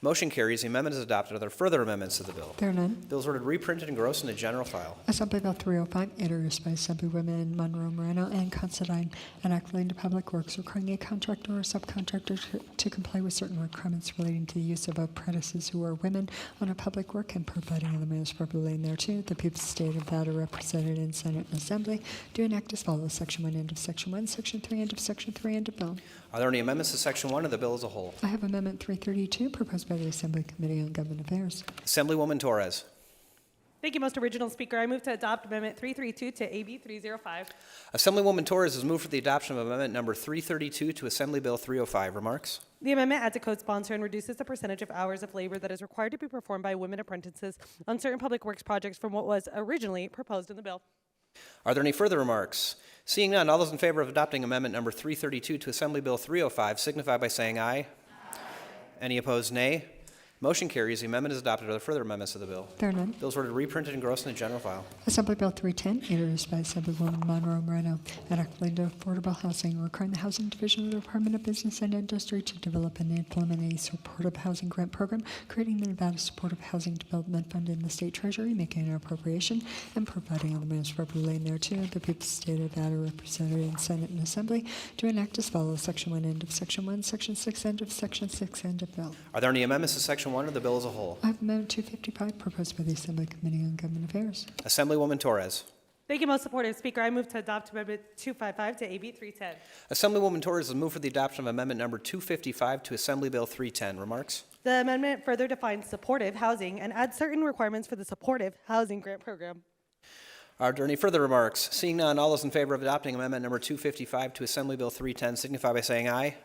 Motion carries. The amendment is adopted. Are there further amendments to the bill? There are none. Bills ordered reprinted and grossed in the general file. Assembly Bill 305, introduced by Assemblywomen Monroe Moreno and Considine, an act relating to public works, requiring a contractor or subcontractor to comply with certain requirements relating to the use of apprentices who are women on a public work, and providing in the manner properly thereto. The people's state of Nevada, represented in Senate and Assembly, do enact as follows: Section 1, end of Section 1, Section 3, end of Section 3, end of bill. Are there any amendments to Section 1 of the bill as a whole? I have Amendment 332, proposed by the Assembly Committee on Government Affairs. Assemblywoman Torres. Thank you, Most Original Speaker. I move to adopt Amendment 332 to AB 305. Assemblywoman Torres has moved for the adoption of amendment number 332 to Assembly Bill 305. Remarks? The amendment adds a co-sponsor and reduces the percentage of hours of labor that is required to be performed by women apprentices on certain public works projects from what was originally proposed in the bill. Are there any further remarks? Seeing none, all those in favor of adopting amendment number 332 to Assembly Bill 305 signify by saying aye. Aye. Any opposed, nay. Motion carries. The amendment is adopted. Are there further amendments to the bill? There are none. Bills ordered reprinted and engrossed in the general file. Assembly Bill 310, introduced by Assemblywoman Monroe Moreno, enacting into affordable housing, requiring the Housing Division of the Department of Business and Industry to develop and implement a supportive housing grant program, creating the Nevada Supportive Housing Development Fund in the State Treasury, making an appropriation, and providing other measures appropriately thereto. The people of the state of Nevada, represented in Senate and Assembly, to enact as follows: Section 1, end of Section 1, Section 6, end of Section 6, end of bill. Are there any amendments to Section 1 of the bill as a whole? I have Amendment 255, proposed by the Assembly Committee on Government Affairs. Assemblywoman Torres. Thank you, most supportive Speaker. I move to adopt Amendment 255 to AB 310. Assemblywoman Torres has moved for the adoption of amendment number 255 to Assembly Bill 310. Remarks? The amendment further defines supportive housing and adds certain requirements for the supportive housing grant program. Are there any further remarks? Seeing none, all those in favor of adopting amendment number 255 to Assembly Bill 310 signify by saying aye. Aye.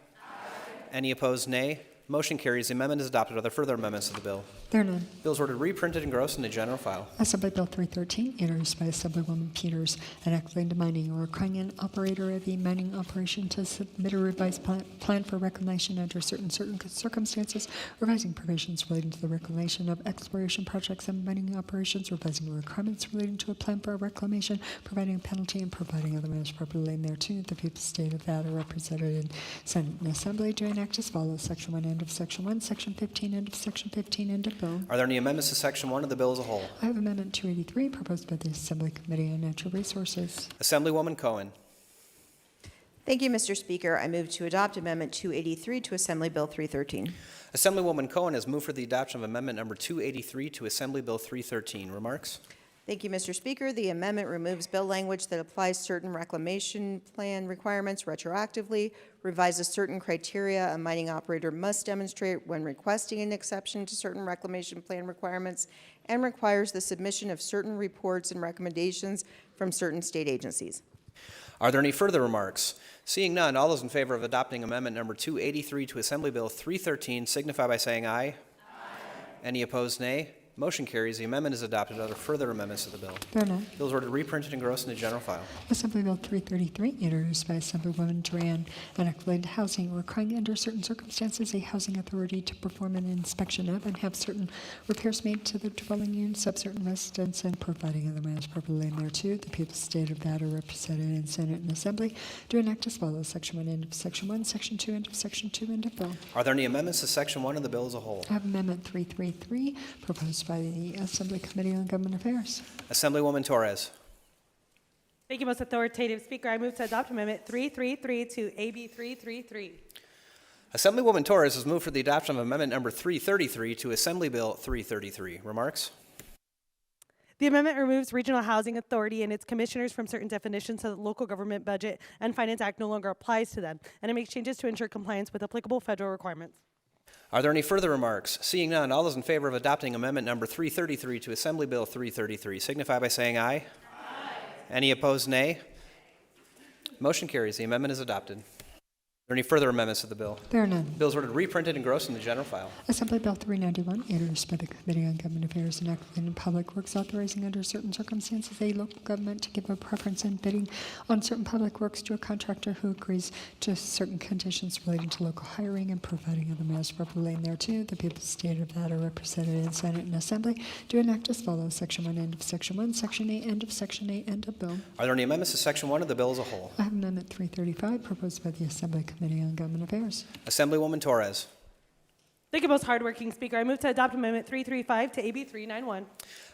Any opposed, nay. Motion carries. The amendment is adopted. Are there further amendments to the bill? There are none. Bills ordered reprinted and engrossed in the general file. Assembly Bill 313, introduced by Assemblywoman Peters, enacting into mining, requiring an operator of a mining operation to submit a revised plan for reclamation under certain circumstances, revising provisions relating to the reclamation of exploration projects and mining operations, revising requirements relating to a plan for reclamation, providing a penalty, and providing other measures appropriately thereto. The people of the state of Nevada, represented in Senate and Assembly, to enact as follows: Section 1, end of Section 1, Section 15, end of Section 15, end of bill. Are there any amendments to Section 1 of the bill as a whole? I have Amendment 283, proposed by the Assembly Committee on Natural Resources. Assemblywoman Cohen. Thank you, Mr. Speaker. I move to adopt Amendment 283 to Assembly Bill 313. Assemblywoman Cohen has moved for the adoption of amendment number 283 to Assembly Bill 313. Remarks? Thank you, Mr. Speaker. The amendment removes bill language that applies certain reclamation plan requirements retroactively, revises certain criteria a mining operator must demonstrate when requesting an exception to certain reclamation plan requirements, and requires the submission of certain reports and recommendations from certain state agencies. Are there any further remarks? Seeing none, all those in favor of adopting amendment number 283 to Assembly Bill 313 signify by saying aye. Aye. Any opposed, nay. Motion carries. The amendment is adopted. Are there further amendments to the bill? There are none. Bills ordered reprinted and engrossed in the general file. Assembly Bill 333, introduced by Assemblywoman Duran, enacted into housing, requiring under certain circumstances a housing authority to perform an inspection of and have certain repairs made to the dwelling units of certain residents and providing other measures appropriately thereto. The people of the state of Nevada, represented in Senate and Assembly, do enact as follows: Section 1, end of Section 1, Section 2, end of Section 2, end of bill. Are there any amendments to Section 1 of the bill as a whole? I have Amendment 333, proposed by the Assembly Committee on Government Affairs. Assemblywoman Torres. Thank you, most authoritative Speaker. I move to adopt Amendment 333 to AB 333. Assemblywoman Torres has moved for the adoption of amendment number 333 to Assembly Bill 333. Remarks? The amendment removes Regional Housing Authority and its commissioners from certain definitions so that local government budget and finance act no longer applies to them, and it makes changes to ensure compliance with applicable federal requirements. Are there any further remarks? Seeing none, all those in favor of adopting amendment number 333 to Assembly Bill 333 signify by saying aye. Aye. Any opposed, nay. Motion carries. The amendment is adopted. Are there any further amendments to the bill? There are none. Bills ordered reprinted and engrossed in the general file. Assembly Bill 391, introduced by the Committee on Government Affairs, enacted in Public Works, authorizing under certain circumstances a local government to give a preference in bidding on certain public works to a contractor who agrees to certain conditions relating to local hiring and providing other measures appropriately thereto. The people of the state of Nevada, represented in Senate and Assembly, do enact as follows: Section 1, end of Section 1, Section 8, end of Section 8, end of bill. Are there any amendments to Section 1 of the bill as a whole? I have Amendment 335, proposed by the Assembly Committee on Government Affairs. Assemblywoman Torres. Thank you, most hardworking Speaker. I move to adopt Amendment 335 to AB 391.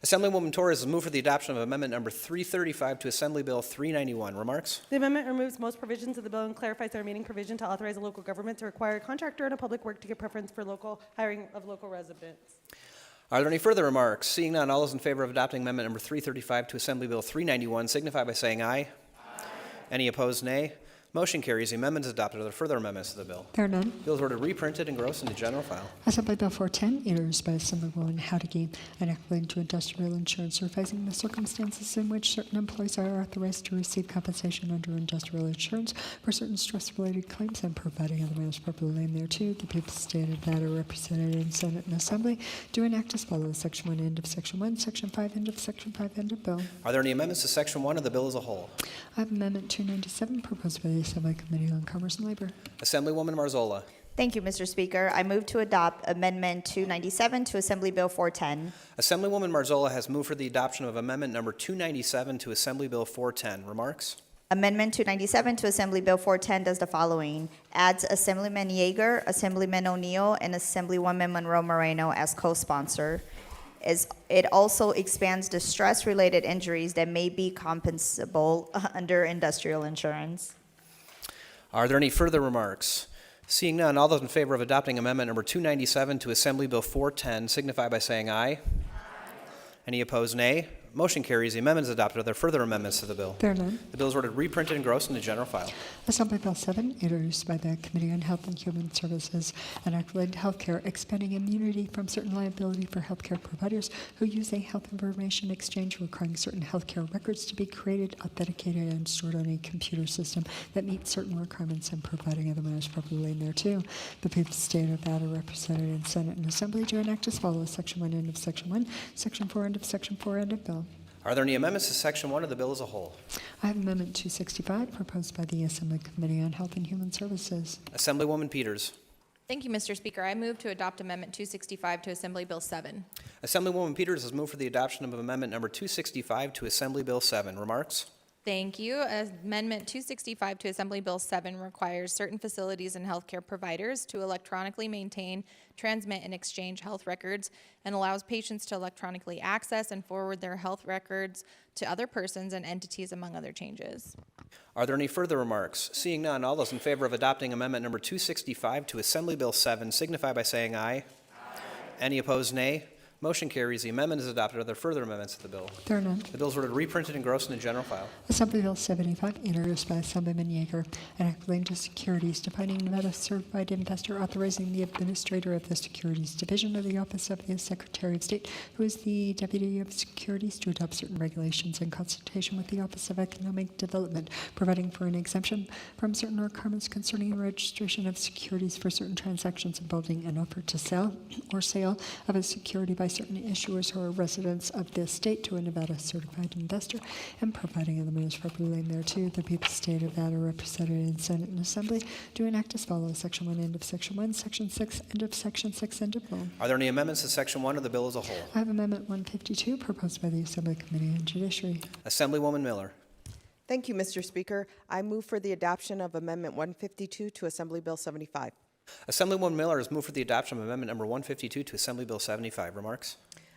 Assemblywoman Torres has moved for the adoption of amendment number 335 to Assembly Bill 391. Remarks? The amendment removes most provisions of the bill and clarifies the remaining provision to authorize a local government to require a contractor in a public work to give preference for local hiring of local residents. Are there any further remarks? Seeing none, all those in favor of adopting amendment number 335 to Assembly Bill 391 signify by saying aye. Aye. Any opposed, nay. Motion carries. The amendment is adopted. Are there further amendments to the bill? There are none. Bills ordered reprinted and engrossed in the general file. Assembly Bill 410, introduced by Assemblywoman Howdeggy, enacted into industrial insurance, revising the circumstances in which certain employees are authorized to receive compensation under industrial insurance for certain stress-related claims and providing other measures appropriately thereto. The people of the state of Nevada, represented in Senate and Assembly, do enact as follows: Section 1, end of Section 1, Section 5, end of Section 5, end of bill. Are there any amendments to Section 1 of the bill as a whole? I have Amendment 297, proposed by the Assembly Committee on Commerce and Labor. Assemblywoman Marzola. Thank you, Mr. Speaker. I move to adopt Amendment 297 to Assembly Bill 410. Assemblywoman Marzola has moved for the adoption of Amendment number 297 to Assembly Bill 410. Remarks? Amendment 297 to Assembly Bill 410 does the following. Adds Assemblyman Yeager, Assemblyman O'Neill, and Assemblywoman Monroe Moreno as co-sponsor. It also expands distress-related injuries that may be compensable under industrial insurance. Are there any further remarks? Seeing none, all those in favor of adopting Amendment number 297 to Assembly Bill 410 signify by saying aye. Any opposed, nay. Motion carries. The amendment is adopted. Are there further amendments to the bill? There are none. The bill is ordered reprinted and engrossed in the general file. Assembly Bill 7, introduced by the Committee on Health and Human Services, and Act related to healthcare, expanding immunity from certain liability for healthcare providers who use a health information exchange, requiring certain healthcare records to be created, authenticated, and stored on a computer system that meets certain requirements, and providing other matters properly thereto. The people's state of Nevada, represented in Senate and Assembly, to enact as follows: Section 1, end of Section 1, Section 4, end of Section 4, end of bill. Are there any amendments to Section 1 of the bill as a whole? I have Amendment 265, proposed by the Assembly Committee on Health and Human Services. Assemblywoman Peters. Thank you, Mr. Speaker. I move to adopt Amendment 265 to Assembly Bill 7. Assemblywoman Peters has moved for the adoption of Amendment number 265 to Assembly Bill 7. Remarks? Thank you. Amendment 265 to Assembly Bill 7 requires certain facilities and healthcare providers to electronically maintain, transmit, and exchange health records, and allows patients to electronically access and forward their health records to other persons and entities, among other changes. Are there any further remarks? Seeing none, all those in favor of adopting Amendment number 265 to Assembly Bill 7 signify by saying aye. Any opposed, nay. Motion carries. The amendment is adopted. Are there further amendments to the bill? There are none. The bill is ordered reprinted and engrossed in the general file. Assembly Bill 75, introduced by Assemblyman Yeager, and Act relating to securities, defining Nevada certified investor, authorizing the administrator of the Securities Division of the Office of the Secretary of State, who is the Deputy of Securities, to adopt certain regulations in consultation with the Office of Economic Development, providing for an exemption from certain requirements concerning the registration of securities for certain transactions involving an offer to sell or sale of a security by certain issuers who are residents of this state to a Nevada certified investor, and providing other matters properly thereto. The people's state of Nevada, represented in Senate and Assembly, do enact as follows: Section 1, end of Section 1, Section 6, end of Section 6, end of bill. Are there any amendments to Section 1 of the bill as a whole? I have Amendment 152, proposed by the Assembly Committee on Judiciary. Assemblywoman Miller. Thank you, Mr. Speaker. I move for the adoption of Amendment 152 to Assembly Bill 75. Assemblywoman Miller has moved for the adoption of Amendment number 152 to Assembly Bill 75. Remarks?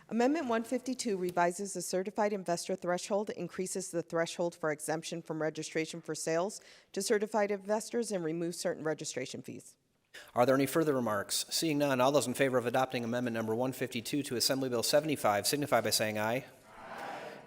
Amendment 152 revises the certified investor threshold, increases the threshold for exemption from registration for sales to certified investors, and removes certain registration fees. Are there any further remarks? Seeing none, all those in favor of adopting Amendment number 152 to Assembly Bill 75 signify by saying aye.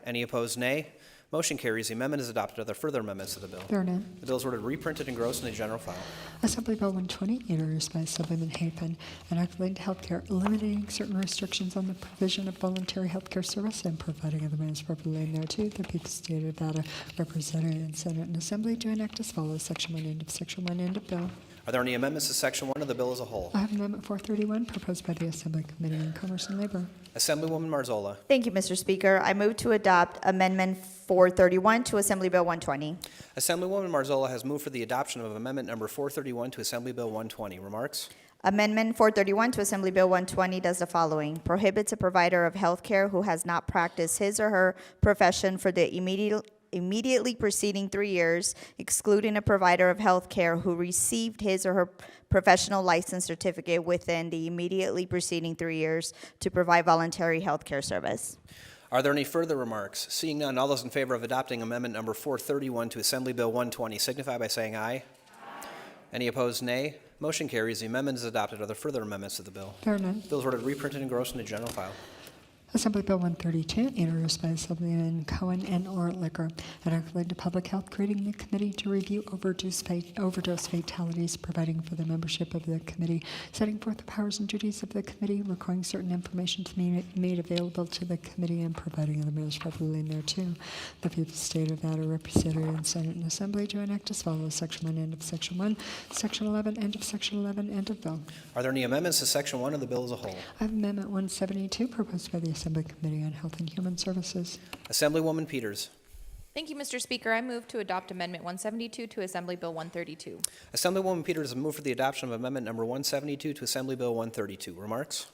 Any opposed, nay. Motion carries. The amendment is adopted. Are there further amendments to the bill? There are none. The bill is ordered reprinted and engrossed in the general file. Assembly Bill 120, introduced by Assemblyman Hafen, and Act relating to healthcare, eliminating certain restrictions on the provision of voluntary healthcare service and providing other matters properly thereto. The people's state of Nevada, represented in Senate and Assembly, do enact as follows: Section 1, end of Section 1, end of bill. Are there any amendments to Section 1 of the bill as a whole? I have Amendment 431, proposed by the Assembly Committee on Commerce and Labor. Assemblywoman Marzola. Thank you, Mr. Speaker. I move to adopt Amendment 431 to Assembly Bill 120. Assemblywoman Marzola has moved for the adoption of Amendment number 431 to Assembly Bill 120. Remarks? Amendment 431 to Assembly Bill 120 does the following. Prohibits a provider of health care who has not practiced his or her profession for the immediately preceding 3 years, excluding a provider of health care who received his or her professional license certificate within the immediately preceding 3 years to provide voluntary health care service. Are there any further remarks? Seeing none, all those in favor of adopting Amendment number 431 to Assembly Bill 120 signify by saying aye. Any opposed, nay. Motion carries. The amendment is adopted. Are there further amendments to the bill? There are none. The bill is ordered reprinted and engrossed in the general file. Assembly Bill 132, introduced by Assemblyman Cohen and or Liquor, and Act relating to public health, creating the committee to review overdose fatalities, providing for the membership of the committee, setting forth the powers and duties of the committee, requiring certain information to be made available to the committee, and providing other matters properly thereto. The people's state of Nevada, represented in Senate and Assembly, do enact as follows: Section 1, end of Section 1, Section 11, end of Section 11, end of bill. Are there any amendments to Section 1 of the bill as a whole? I have Amendment 172, proposed by the Assembly Committee on Health and Human Services. Assemblywoman Peters. Thank you, Mr. Speaker. I move to adopt Amendment 172 to Assembly Bill 132. Assemblywoman Peters has moved for the adoption of Amendment number 172 to Assembly Bill 132. Remarks?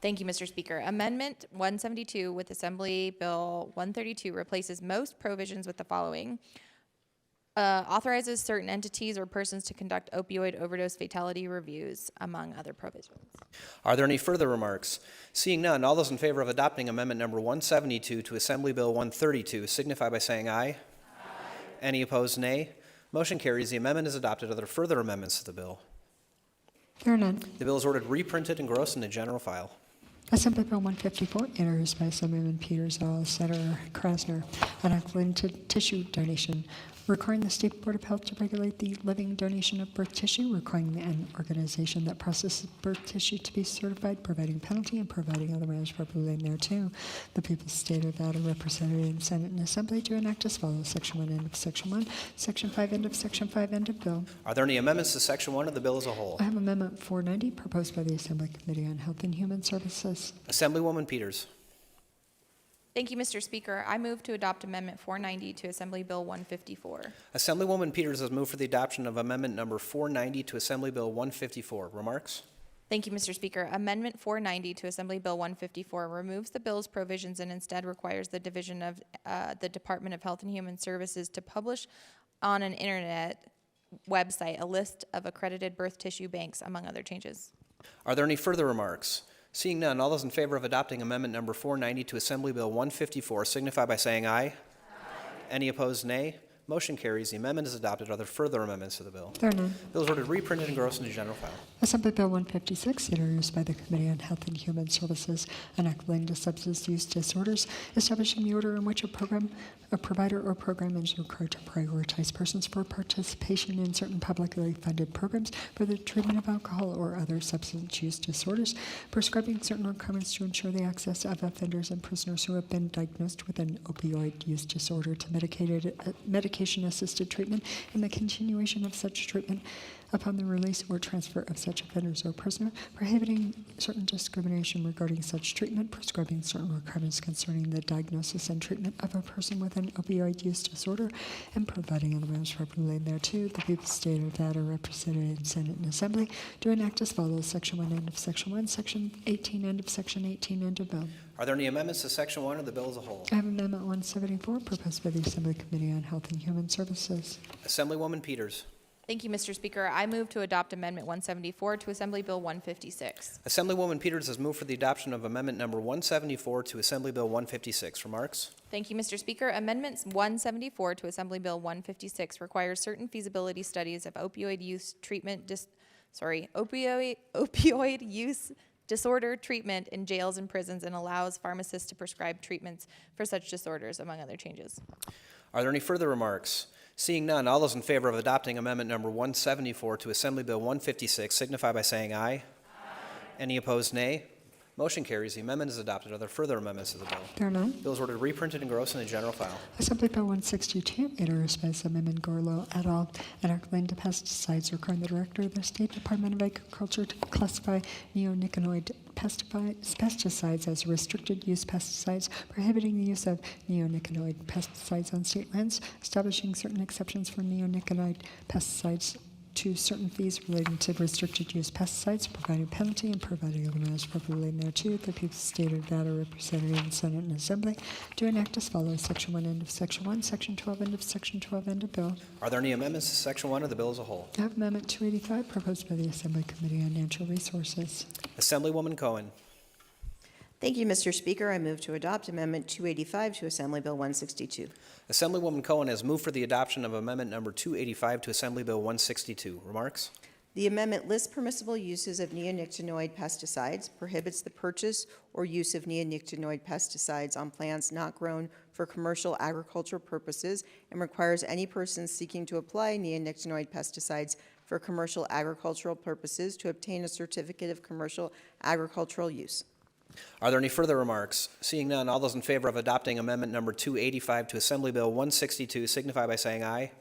Thank you, Mr. Speaker. Amendment 172 with Assembly Bill 132 replaces most provisions with the following. Authorizes certain entities or persons to conduct opioid overdose fatality reviews, among other provisions. Are there any further remarks? Seeing none, all those in favor of adopting Amendment number 172 to Assembly Bill 132 signify by saying aye. Any opposed, nay. Motion carries. The amendment is adopted. Are there further amendments to the bill? There are none. The bill is ordered reprinted and engrossed in the general file. Assembly Bill 154, introduced by Assemblyman Peters, Senator Krasner, an equivalent to tissue donation, requiring the State Board of Health to regulate the living donation of birth tissue, requiring an organization that processes birth tissue to be certified, providing penalty, and providing other matters properly thereto. The people's state of Nevada, represented in Senate and Assembly, to enact as follows: Section 1, end of Section 1, Section 5, end of Section 5, end of bill. Are there any amendments to Section 1 of the bill as a whole? I have Amendment 490, proposed by the Assembly Committee on Health and Human Services. Assemblywoman Peters. Thank you, Mr. Speaker. I move to adopt Amendment 490 to Assembly Bill 154. Assemblywoman Peters has moved for the adoption of Amendment number 490 to Assembly Bill 154. Remarks? Thank you, Mr. Speaker. Amendment 490 to Assembly Bill 154 removes the bill's provisions and instead requires the Division of the Department of Health and Human Services to publish on an internet website a list of accredited birth tissue banks, among other changes. Are there any further remarks? Seeing none, all those in favor of adopting Amendment number 490 to Assembly Bill 154 signify by saying aye. Any opposed, nay. Motion carries. The amendment is adopted. Are there further amendments to the bill? There are none. Bill is ordered reprinted and engrossed in the general file. Assembly Bill 156, introduced by the Committee on Health and Human Services, enacting to substance use disorders, establishing the order in which a provider or program is required to prioritize persons for participation in certain publicly funded programs for the treatment of alcohol or other substance use disorders, prescribing certain requirements to ensure the access of offenders and prisoners who have been diagnosed with an opioid use disorder to medication-assisted treatment, and the continuation of such treatment upon the release or transfer of such offenders or prisoner, prohibiting certain discrimination regarding such treatment, prescribing certain requirements concerning the diagnosis and treatment of a person with an opioid use disorder, and providing other matters properly thereto. The people's state of Nevada, represented in Senate and Assembly, do enact as follows: Section 1, end of Section 1, Section 18, end of Section 18, end of bill. Are there any amendments to Section 1 of the bill as a whole? I have Amendment 174, proposed by the Assembly Committee on Health and Human Services. Assemblywoman Peters. Thank you, Mr. Speaker. I move to adopt Amendment 174 to Assembly Bill 156. Assemblywoman Peters has moved for the adoption of Amendment number 174 to Assembly Bill 156. Remarks? Thank you, Mr. Speaker. Amendments 174 to Assembly Bill 156 requires certain feasibility studies of opioid use disorder treatment in jails and prisons, and allows pharmacists to prescribe treatments for such disorders, among other changes. Are there any further remarks? Seeing none, all those in favor of adopting Amendment number 174 to Assembly Bill 156 signify by saying aye. Any opposed, nay. Motion carries. The amendment is adopted. Are there further amendments to the bill? There are none. Bill is ordered reprinted and engrossed in the general file. Assembly Bill 162, introduced by Assemblyman Gorlow et al., enacting to pesticides, requiring the Director of the State Department of Agriculture to classify neonicotinoid pesticides as restricted use pesticides, prohibiting the use of neonicotinoid pesticides on state lands, establishing certain exceptions for neonicotinoid pesticides to certain fees relating to restricted use pesticides, providing penalty, and providing other matters appropriately thereto. The people's state of Nevada, represented in Senate and Assembly, do enact as follows: Section 1, end of Section 1, Section 12, end of Section 12, end of bill. Are there any amendments to Section 1 of the bill as a whole? I have Amendment 285, proposed by the Assembly Committee on Natural Resources. Assemblywoman Cohen. Thank you, Mr. Speaker. I move to adopt Amendment 285 to Assembly Bill 162. Assemblywoman Cohen has moved for the adoption of Amendment number 285 to Assembly Bill 162. Remarks? The amendment lists permissible uses of neonicotinoid pesticides, prohibits the purchase or use of neonicotinoid pesticides on plants not grown for commercial agricultural purposes, and requires any person seeking to apply neonicotinoid pesticides for commercial agricultural purposes to obtain a certificate of commercial agricultural use. Are there any further remarks? Seeing none, all those in favor of adopting Amendment number 285 to Assembly Bill 162 signify by saying aye.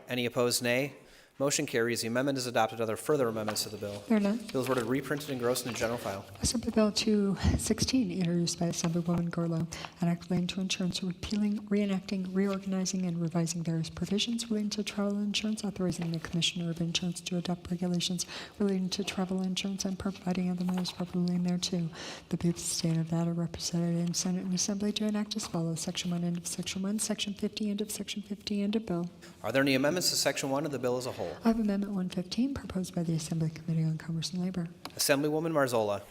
Any opposed, nay. Motion carries. The amendment is adopted. Are there further amendments to the bill? There are none. Bill is ordered reprinted and engrossed in the general file. Assembly Bill 216, introduced by Assemblywoman Gorlow, an act relating to insurance, repealing, reenacting, reorganizing, and revising various provisions relating to travel insurance, authorizing the Commissioner of Insurance to adopt regulations relating to travel insurance and providing other matters properly thereto. The people of the state of Nevada, represented in Senate and Assembly, to enact as follows: Section 1, end of Section 1, Section 50, end of Section 50, end of bill. Are there any amendments to Section 1 of the bill as a whole? I have Amendment 115, proposed by the Assembly Committee on Commerce and Labor. Assemblywoman Marzola.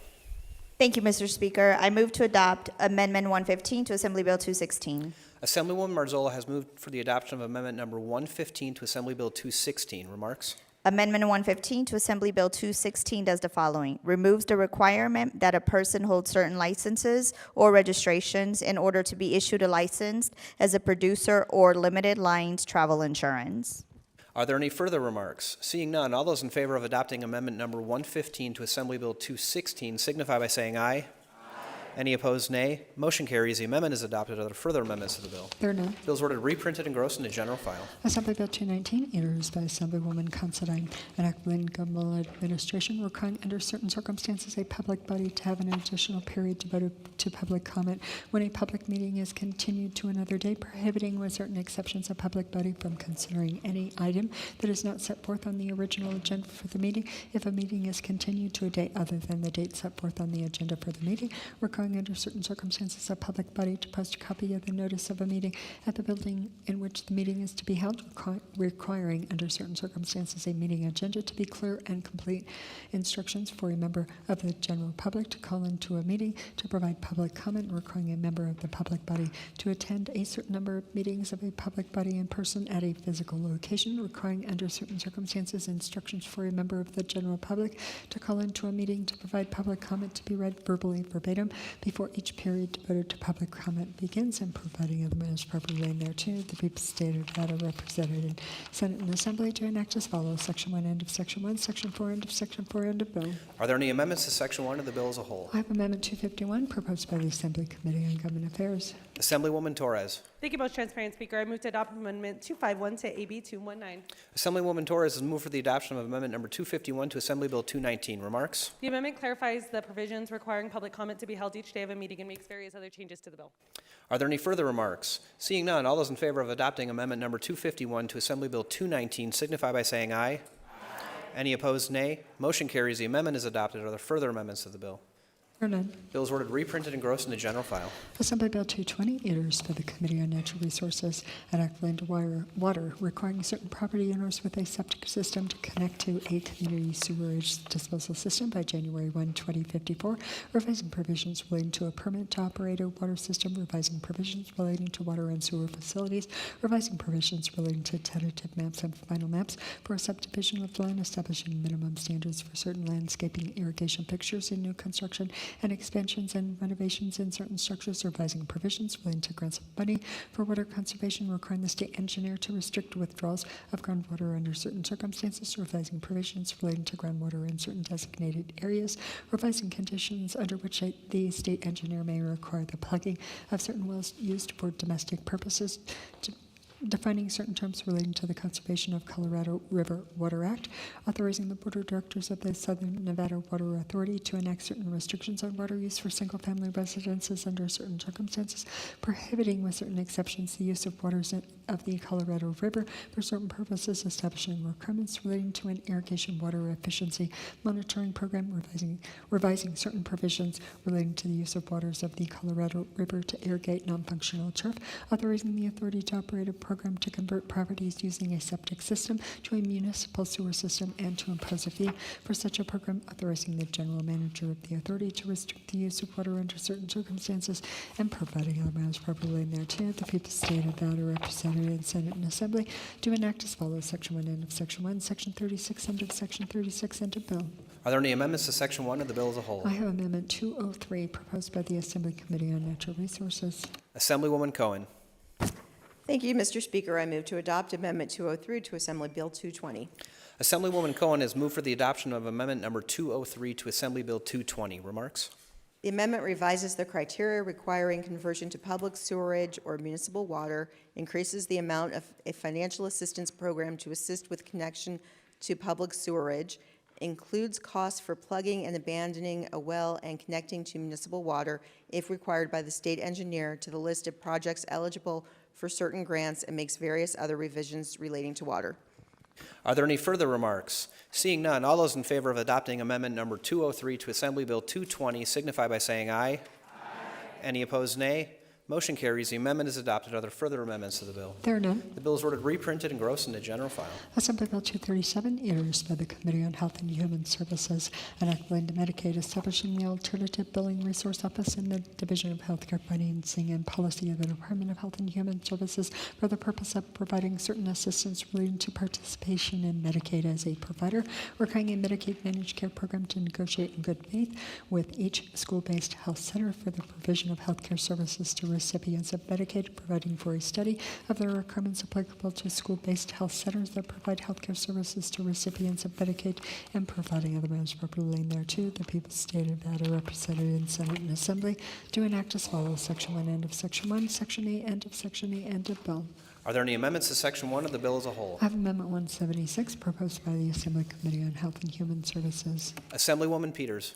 Thank you, Mr. Speaker. I move to adopt Amendment 115 to Assembly Bill 216. Assemblywoman Marzola has moved for the adoption of Amendment number 115 to Assembly Bill 216. Remarks? Amendment 115 to Assembly Bill 216 does the following. Removes the requirement that a person hold certain licenses or registrations in order to be issued a license as a producer or limited lines travel insurance. Are there any further remarks? Seeing none, all those in favor of adopting Amendment number 115 to Assembly Bill 216 signify by saying aye. Any opposed, nay. Motion carries. The amendment is adopted. Are there further amendments to the bill? There are none. Bill is ordered reprinted and engrossed in the general file. Assembly Bill 219, introduced by Assemblywoman Considine, an act relating to governmental administration, requiring under certain circumstances a public body to have an additional period devoted to public comment when a public meeting is continued to another day, prohibiting with certain exceptions a public body from considering any item that is not set forth on the original agenda for the meeting if a meeting is continued to a date other than the date set forth on the agenda for the meeting, requiring under certain circumstances a public body to post a copy of the notice of a meeting at the building in which the meeting is to be held, requiring under certain circumstances a meeting agenda to be clear and complete, instructions for a member of the general public to call into a meeting to provide public comment, requiring a member of the public body to attend a certain number of meetings of a public body in person at a physical location, requiring under certain circumstances instructions for a member of the general public to call into a meeting to provide public comment to be read verbally verbatim before each period devoted to public comment begins, and providing other matters properly in thereto. The people of the state of Nevada, represented in Senate and Assembly, to enact as follows: Section 1, end of Section 1, Section 4, end of Section 4, end of bill. Are there any amendments to Section 1 of the bill as a whole? I have Amendment 251, proposed by the Assembly Committee on Government Affairs. Assemblywoman Torres. Thank you, most transparent Speaker. I move to adopt Amendment 251 to AB 219. Assemblywoman Torres has moved for the adoption of Amendment number 251 to Assembly Bill 219. Remarks? The amendment clarifies the provisions requiring public comment to be held each day of a meeting and makes various other changes to the bill. Are there any further remarks? Seeing none, all those in favor of adopting Amendment number 251 to Assembly Bill 219 signify by saying aye. Any opposed, nay. Motion carries. The amendment is adopted. Are there further amendments to the bill? There are none. Bill is ordered reprinted and engrossed in the general file. Assembly Bill 220, introduced by the Committee on Natural Resources, an act relating to water, requiring certain property owners with a septic system to connect to a community sewerage disposal system by January 1, 2054, revising provisions relating to a permit to operate a water system, revising provisions relating to water and sewer facilities, revising provisions relating to tentative maps and final maps for a subdivision of land, establishing minimum standards for certain landscaping irrigation fixtures in new construction, and expansions and renovations in certain structures, revising provisions relating to grants of money for water conservation, requiring the state engineer to restrict withdrawals of groundwater under certain circumstances, revising provisions relating to groundwater in certain designated areas, revising conditions under which the state engineer may require the plugging of certain wells used for domestic purposes, defining certain terms relating to the Conservation of Colorado River Water Act, authorizing the Board of Directors of the Southern Nevada Water Authority to enact certain restrictions on water use for single-family residences under certain circumstances, prohibiting with certain exceptions the use of waters of the Colorado River for certain purposes, establishing requirements relating to an irrigation water efficiency monitoring program, revising certain provisions relating to the use of waters of the Colorado River to irrigate non-functional turf, authorizing the authority to operate a program to convert properties using a septic system to a municipal sewer system and to impose a fee for such a program, authorizing the general manager of the authority to restrict the use of water under certain circumstances, and providing other matters properly in thereto. The people of the state of Nevada, represented in Senate and Assembly, to enact as follows: Section 1, end of Section 1, Section 36, end of Section 36, end of bill. Are there any amendments to Section 1 of the bill as a whole? I have Amendment 203, proposed by the Assembly Committee on Natural Resources. Assemblywoman Cohen. Thank you, Mr. Speaker. I move to adopt Amendment 203 to Assembly Bill 220. Assemblywoman Cohen has moved for the adoption of Amendment number 203 to Assembly Bill 220. Remarks? The amendment revises the criteria requiring conversion to public sewerage or municipal water, increases the amount of a financial assistance program to assist with connection to public sewerage, includes costs for plugging and abandoning a well and connecting to municipal water if required by the state engineer to the list of projects eligible for certain grants, and makes various other revisions relating to water. Are there any further remarks? Seeing none, all those in favor of adopting amendment number 203 to Assembly Bill 220 signify by saying aye. Aye. Any opposed, nay. Motion carries. The amendment is adopted. Are there further amendments to the bill? There are none. The bill is ordered reprinted and grossed into general file. Assembly Bill 237, introduced by the Committee on Health and Human Services, enacted into Medicaid, establishing the Alternative Billing Resource Office in the Division of Healthcare Financing and Policy of the Department of Health and Human Services for the purpose of providing certain assistance relating to participation in Medicaid as a provider, requiring a Medicaid managed care program to negotiate in good faith with each school-based health center for the provision of healthcare services to recipients of Medicaid, providing for a study of the requirements applicable to school-based health centers that provide healthcare services to recipients of Medicaid, and providing other measures appropriately thereto. The people of the state of Nevada, represented in Senate and Assembly, do enact as follows: Section 1, end of Section 1, Section 8, end of Section 8, end of bill. Are there any amendments to Section 1 of the bill as a whole? I have Amendment 176, proposed by the Assembly Committee on Health and Human Services. Assemblywoman Peters.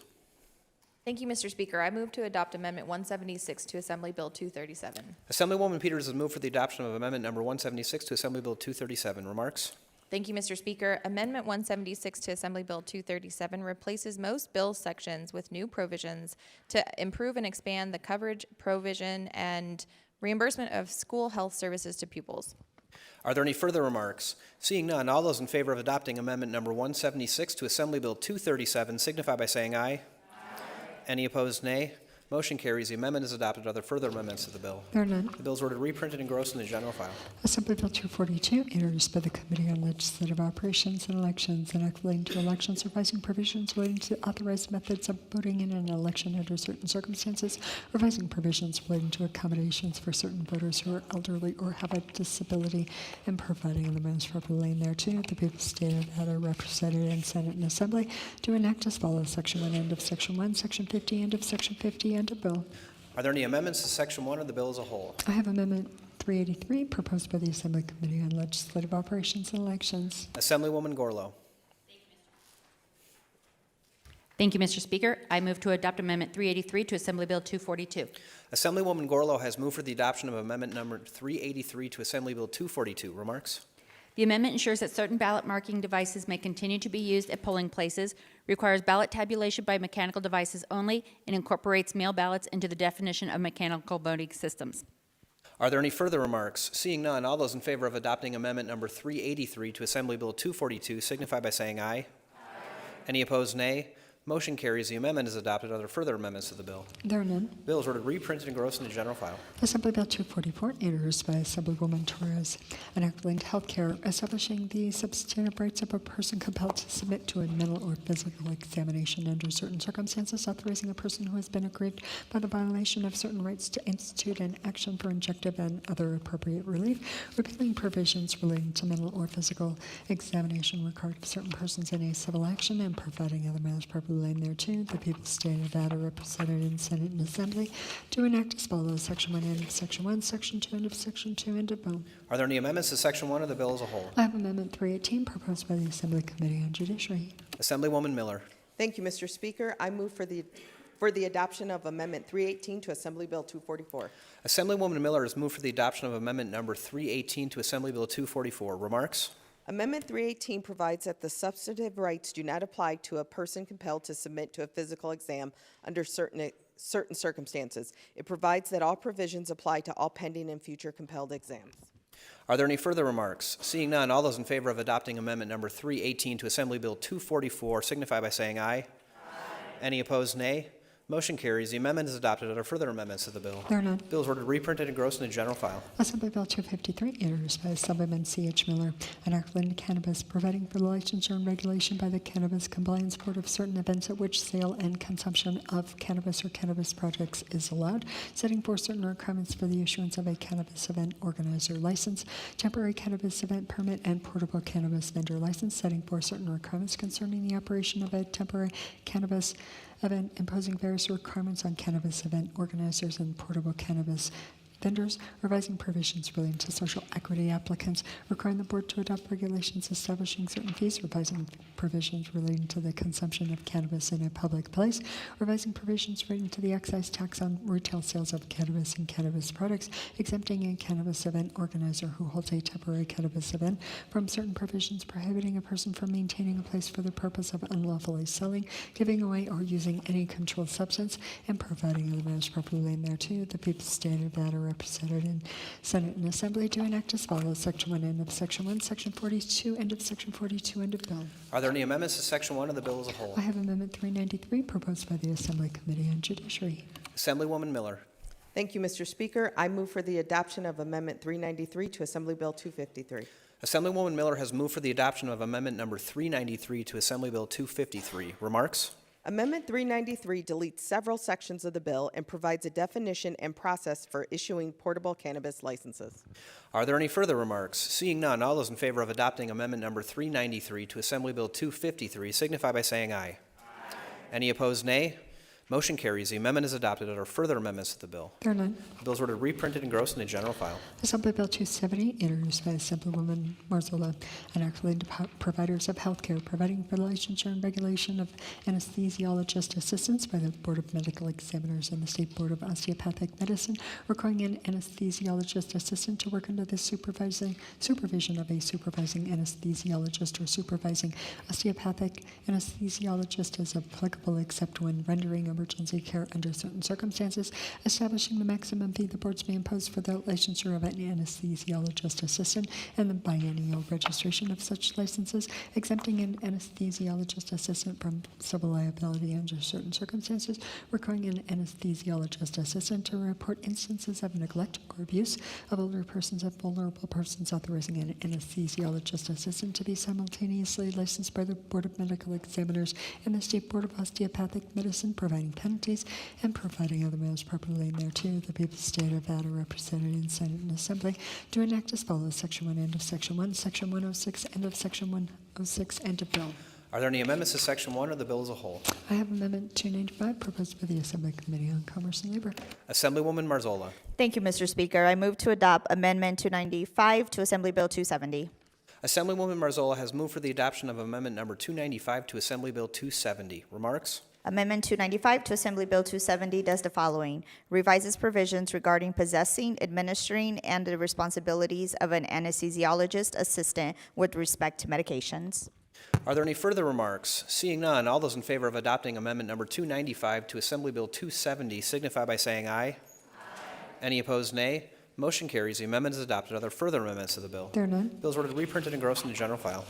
Thank you, Mr. Speaker. I move to adopt Amendment 176 to Assembly Bill 237. Assemblywoman Peters has moved for the adoption of amendment number 176 to Assembly Bill 237. Remarks? Thank you, Mr. Speaker. Amendment 176 to Assembly Bill 237 replaces most bill sections with new provisions to improve and expand the coverage, provision, and reimbursement of school health services to pupils. Are there any further remarks? Seeing none, all those in favor of adopting amendment number 176 to Assembly Bill 237 signify by saying aye. Any opposed, nay. Motion carries. The amendment is adopted. Are there further amendments to the bill? There are none. The bill is ordered reprinted and grossed in the general file. Assembly Bill 242, introduced by the Committee on Legislative Operations and Elections, enacted relating to elections, revising provisions relating to authorized methods of voting in an election under certain circumstances, revising provisions relating to accommodations for certain voters who are elderly or have a disability, and providing other measures appropriately thereto. The people of the state of Nevada, represented in Senate and Assembly, do enact as follows: Section 1, end of Section 1, Section 50, end of Section 50, end of bill. Are there any amendments to Section 1 of the bill as a whole? I have Amendment 383, proposed by the Assembly Committee on Legislative Operations and Elections. Assemblywoman Gorlow. Thank you, Mr. Speaker. I move to adopt Amendment 383 to Assembly Bill 242. Assemblywoman Gorlow has moved for the adoption of amendment number 383 to Assembly Bill 242. Remarks? The amendment ensures that certain ballot marking devices may continue to be used at polling places, requires ballot tabulation by mechanical devices only, and incorporates mail ballots into the definition of mechanical voting systems. Are there any further remarks? Seeing none, all those in favor of adopting amendment number 383 to Assembly Bill 242 signify by saying aye. Aye. Any opposed, nay. Motion carries. The amendment is adopted. Are there further amendments to the bill? There are none. The bill is ordered reprinted and grossed into general file. Assembly Bill 244, introduced by Assemblywoman Torres, enacted relating to health care, establishing the substantive rights of a person compelled to submit to a mental or physical examination under certain circumstances, authorizing a person who has been aggrieved by the violation of certain rights to institute an action for injunctive and other appropriate relief, repealing provisions relating to mental or physical examination required of certain persons in a civil action, and providing other matters appropriately thereto. The people of the state of Nevada, represented in Senate and Assembly, do enact as follows: Section 1, end of Section 1, Section 2, end of Section 2, end of bill. Are there any amendments to Section 1 of the bill as a whole? I have Amendment 318, proposed by the Assembly Committee on Judiciary. Assemblywoman Miller. Thank you, Mr. Speaker. I move for the adoption of Amendment 318 to Assembly Bill 244. Assemblywoman Miller has moved for the adoption of amendment number 318 to Assembly Bill 244. Remarks? Amendment 318 provides that the substantive rights do not apply to a person compelled to submit to a physical exam under certain circumstances. It provides that all provisions apply to all pending and future compelled exams. Are there any further remarks? Seeing none, all those in favor of adopting amendment number 318 to Assembly Bill 244 signify by saying aye. Aye. Any opposed, nay. Motion carries. The amendment is adopted. Are there further amendments to the bill? There are none. The bill is ordered reprinted and grossed in the general file. Assembly Bill 253, introduced by Assemblyman C.H. Miller, enacted relating to cannabis, providing for the licensure and regulation by the Cannabis Compliance Board of certain events at which sale and consumption of cannabis or cannabis projects is allowed, setting forth certain requirements for the issuance of a cannabis event organizer license, temporary cannabis event permit, and portable cannabis vendor license, setting forth certain requirements concerning the operation of a temporary cannabis event, imposing various requirements on cannabis event organizers and portable cannabis vendors, revising provisions relating to social equity applicants, requiring the board to adopt regulations establishing certain fees, revising provisions relating to the consumption of cannabis in a public place, revising provisions relating to the excise tax on retail sales of cannabis and cannabis products, exempting a cannabis event organizer who holds a temporary cannabis event from certain provisions, prohibiting a person from maintaining a place for the purpose of unlawfully selling, giving away, or using any controlled substance, and providing other matters properly named thereto. The people's state of Nevada represented in Senate and Assembly to enact as follows. Section 1, end of Section 1, Section 42, end of Section 42, end of bill. Are there any amendments to Section 1 of the bill as a whole? I have Amendment 393 proposed by the Assembly Committee on Judiciary. Assemblywoman Miller. Thank you, Mr. Speaker. I move for the adoption of Amendment 393 to Assembly Bill 253. Assemblywoman Miller has moved for the adoption of Amendment number 393 to Assembly Bill 253. Remarks? Amendment 393 deletes several sections of the bill and provides a definition and process for issuing portable cannabis licenses. Are there any further remarks? Seeing none, all those in favor of adopting Amendment number 393 to Assembly Bill 253 signify by saying aye. Any opposed, nay? Motion carries. The amendment is adopted. Are there further amendments to the bill? There are none. The bill is ordered reprinted and engrossed in the general file. Assembly Bill 270, introduced by Assemblywoman Marzola, an act relating to providers of health care, providing for the licensure and regulation of anesthesiologist assistants by the Board of Medical Examiners and the State Board of Osteopathic Medicine, requiring an anesthesiologist assistant to work under the supervision of a supervising anesthesiologist or supervising osteopathic anesthesiologist as applicable, except when rendering emergency care under certain circumstances, establishing the maximum fee the boards may impose for the licensure of an anesthesiologist assistant and the biennial registration of such licenses, exempting an anesthesiologist assistant from civil liability under certain circumstances, requiring an anesthesiologist assistant to report instances of neglect or abuse of older persons and vulnerable persons, authorizing an anesthesiologist assistant to be simultaneously licensed by the Board of Medical Examiners and the State Board of Osteopathic Medicine, providing penalties and providing other matters properly thereto. The people's state of Nevada represented in Senate and Assembly to enact as follows. Section 1, end of Section 1, Section 106, end of Section 106, end of bill. Are there any amendments to Section 1 of the bill as a whole? I have Amendment 295 proposed by the Assembly Committee on Commerce and Labor. Assemblywoman Marzola. Thank you, Mr. Speaker. I move to adopt Amendment 295 to Assembly Bill 270. Assemblywoman Marzola has moved for the adoption of Amendment number 295 to Assembly Bill 270. Remarks? Amendment 295 to Assembly Bill 270 does the following. Revises provisions regarding possessing, administering, and the responsibilities of an anesthesiologist assistant with respect to medications. Are there any further remarks? Seeing none, all those in favor of adopting Amendment number 295 to Assembly Bill 270 signify by saying aye. Any opposed, nay? Motion carries. The amendment is adopted. Are there further amendments to the bill? There are none. Bill is ordered reprinted and engrossed in the general file.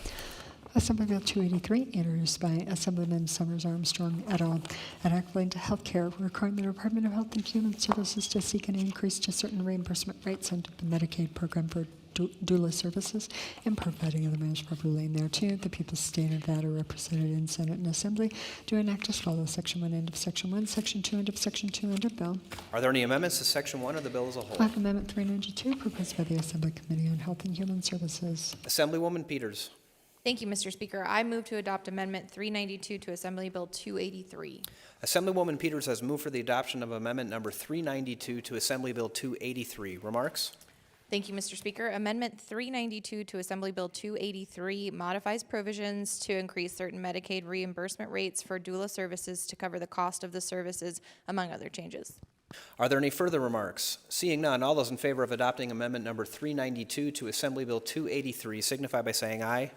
Assembly Bill 283, introduced by Assemblyman Summers Armstrong et al., an act relating to health care, requiring the Department of Health and Human Services to seek an increase to certain reimbursement rates under the Medicaid program for doula services and providing other matters properly thereto. The people's state of Nevada represented in Senate and Assembly to enact as follows. Section 1, end of Section 1, Section 2, end of Section 2, end of bill. Are there any amendments to Section 1 of the bill as a whole? I have Amendment 392 proposed by the Assembly Committee on Health and Human Services. Assemblywoman Peters. Thank you, Mr. Speaker. I move to adopt Amendment 392 to Assembly Bill 283. Assemblywoman Peters has moved for the adoption of Amendment number 392 to Assembly Bill 283. Remarks? Thank you, Mr. Speaker. Amendment 392 to Assembly Bill 283 modifies provisions to increase certain Medicaid reimbursement rates for doula services to cover the cost of the services, among other changes. Are there any further remarks? Seeing none, all those in favor of adopting Amendment number 392 to Assembly Bill 283 signify by saying aye.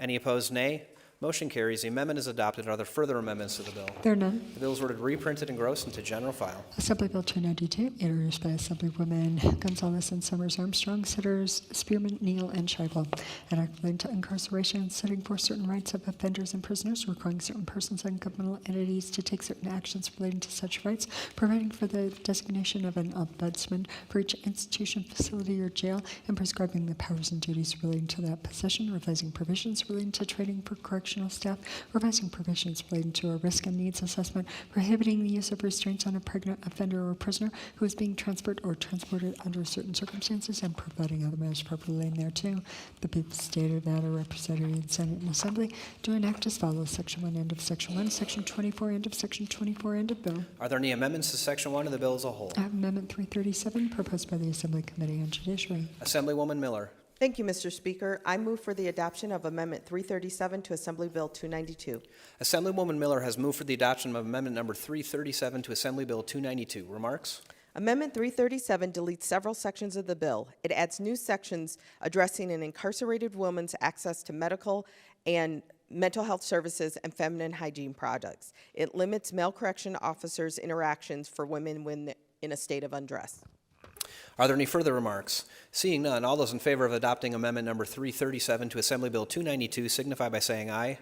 Any opposed, nay? Motion carries. The amendment is adopted. Are there further amendments to the bill? There are none. The bill is ordered reprinted and engrossed into general file. Assembly Bill 292, introduced by Assemblywoman Gonzalez and Summers Armstrong, Senators Spearman, Neal, and Scheibel, an act relating to incarceration and setting forth certain rights of offenders and prisoners, requiring certain persons and governmental entities to take certain actions relating to such rights, providing for the designation of an ombudsman for each institution, facility, or jail, and prescribing the powers and duties relating to that position, revising provisions relating to training for correctional correctional staff, revising provisions relating to a risk and needs assessment, prohibiting the use of restraints on a pregnant offender or prisoner who is being transferred or transported under certain circumstances, and providing other measures properly in thereto. The people of the state of Nevada, represented in Senate and Assembly, do enact as follows. Section 1, end of Section 1, Section 24, end of Section 24, end of bill. Are there any amendments to Section 1 of the bill as a whole? I have Amendment 337 proposed by the Assembly Committee on Judiciary. Assemblywoman Miller. Thank you, Mr. Speaker. I move for the adoption of Amendment 337 to Assembly Bill 292. Assemblywoman Miller has moved for the adoption of Amendment number 337 to Assembly Bill 292. Remarks? Amendment 337 deletes several sections of the bill. It adds new sections addressing an incarcerated woman's access to medical and mental health services and feminine hygiene products. It limits male correction officers' interactions for women when in a state of undress. Are there any further remarks? Seeing none, all those in favor of adopting Amendment number 337 to Assembly Bill 292 signify by saying aye.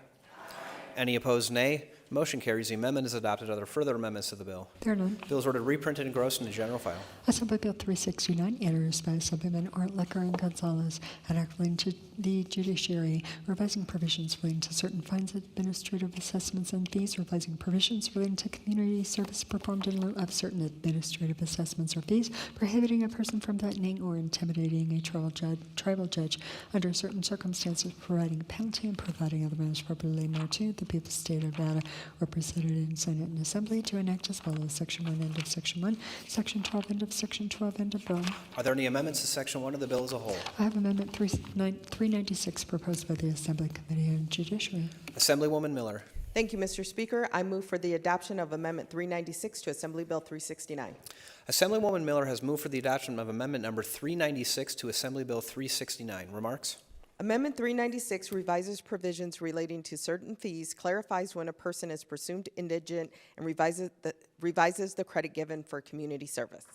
Any opposed, nay. Motion carries. The amendment is adopted. Are there further amendments to the bill? There are none. Bill is ordered reprinted and engrossed in the general file. Assembly Bill 369, introduced by Assemblyman Art Licker and Gonzalez, and act relating to the judiciary, revising provisions relating to certain fines, administrative assessments, and fees, revising provisions relating to community service performed in lieu of certain administrative assessments or fees, prohibiting a person from threatening or intimidating a tribal judge under certain circumstances, providing a penalty, and providing other measures properly thereto. The people of the state of Nevada, represented in Senate and Assembly, to enact as follows. Section 1, end of Section 1, Section 12, end of Section 12, end of bill. Are there any amendments to Section 1 of the bill as a whole? I have Amendment 396 proposed by the Assembly Committee on Judiciary. Assemblywoman Miller. Thank you, Mr. Speaker. I move for the adoption of Amendment 396 to Assembly Bill 369. Assemblywoman Miller has moved for the adoption of Amendment number 396 to Assembly Bill 369. Remarks? Amendment 396 revises provisions relating to certain fees, clarifies when a person is presumed indigent, and revises the credit given for community service.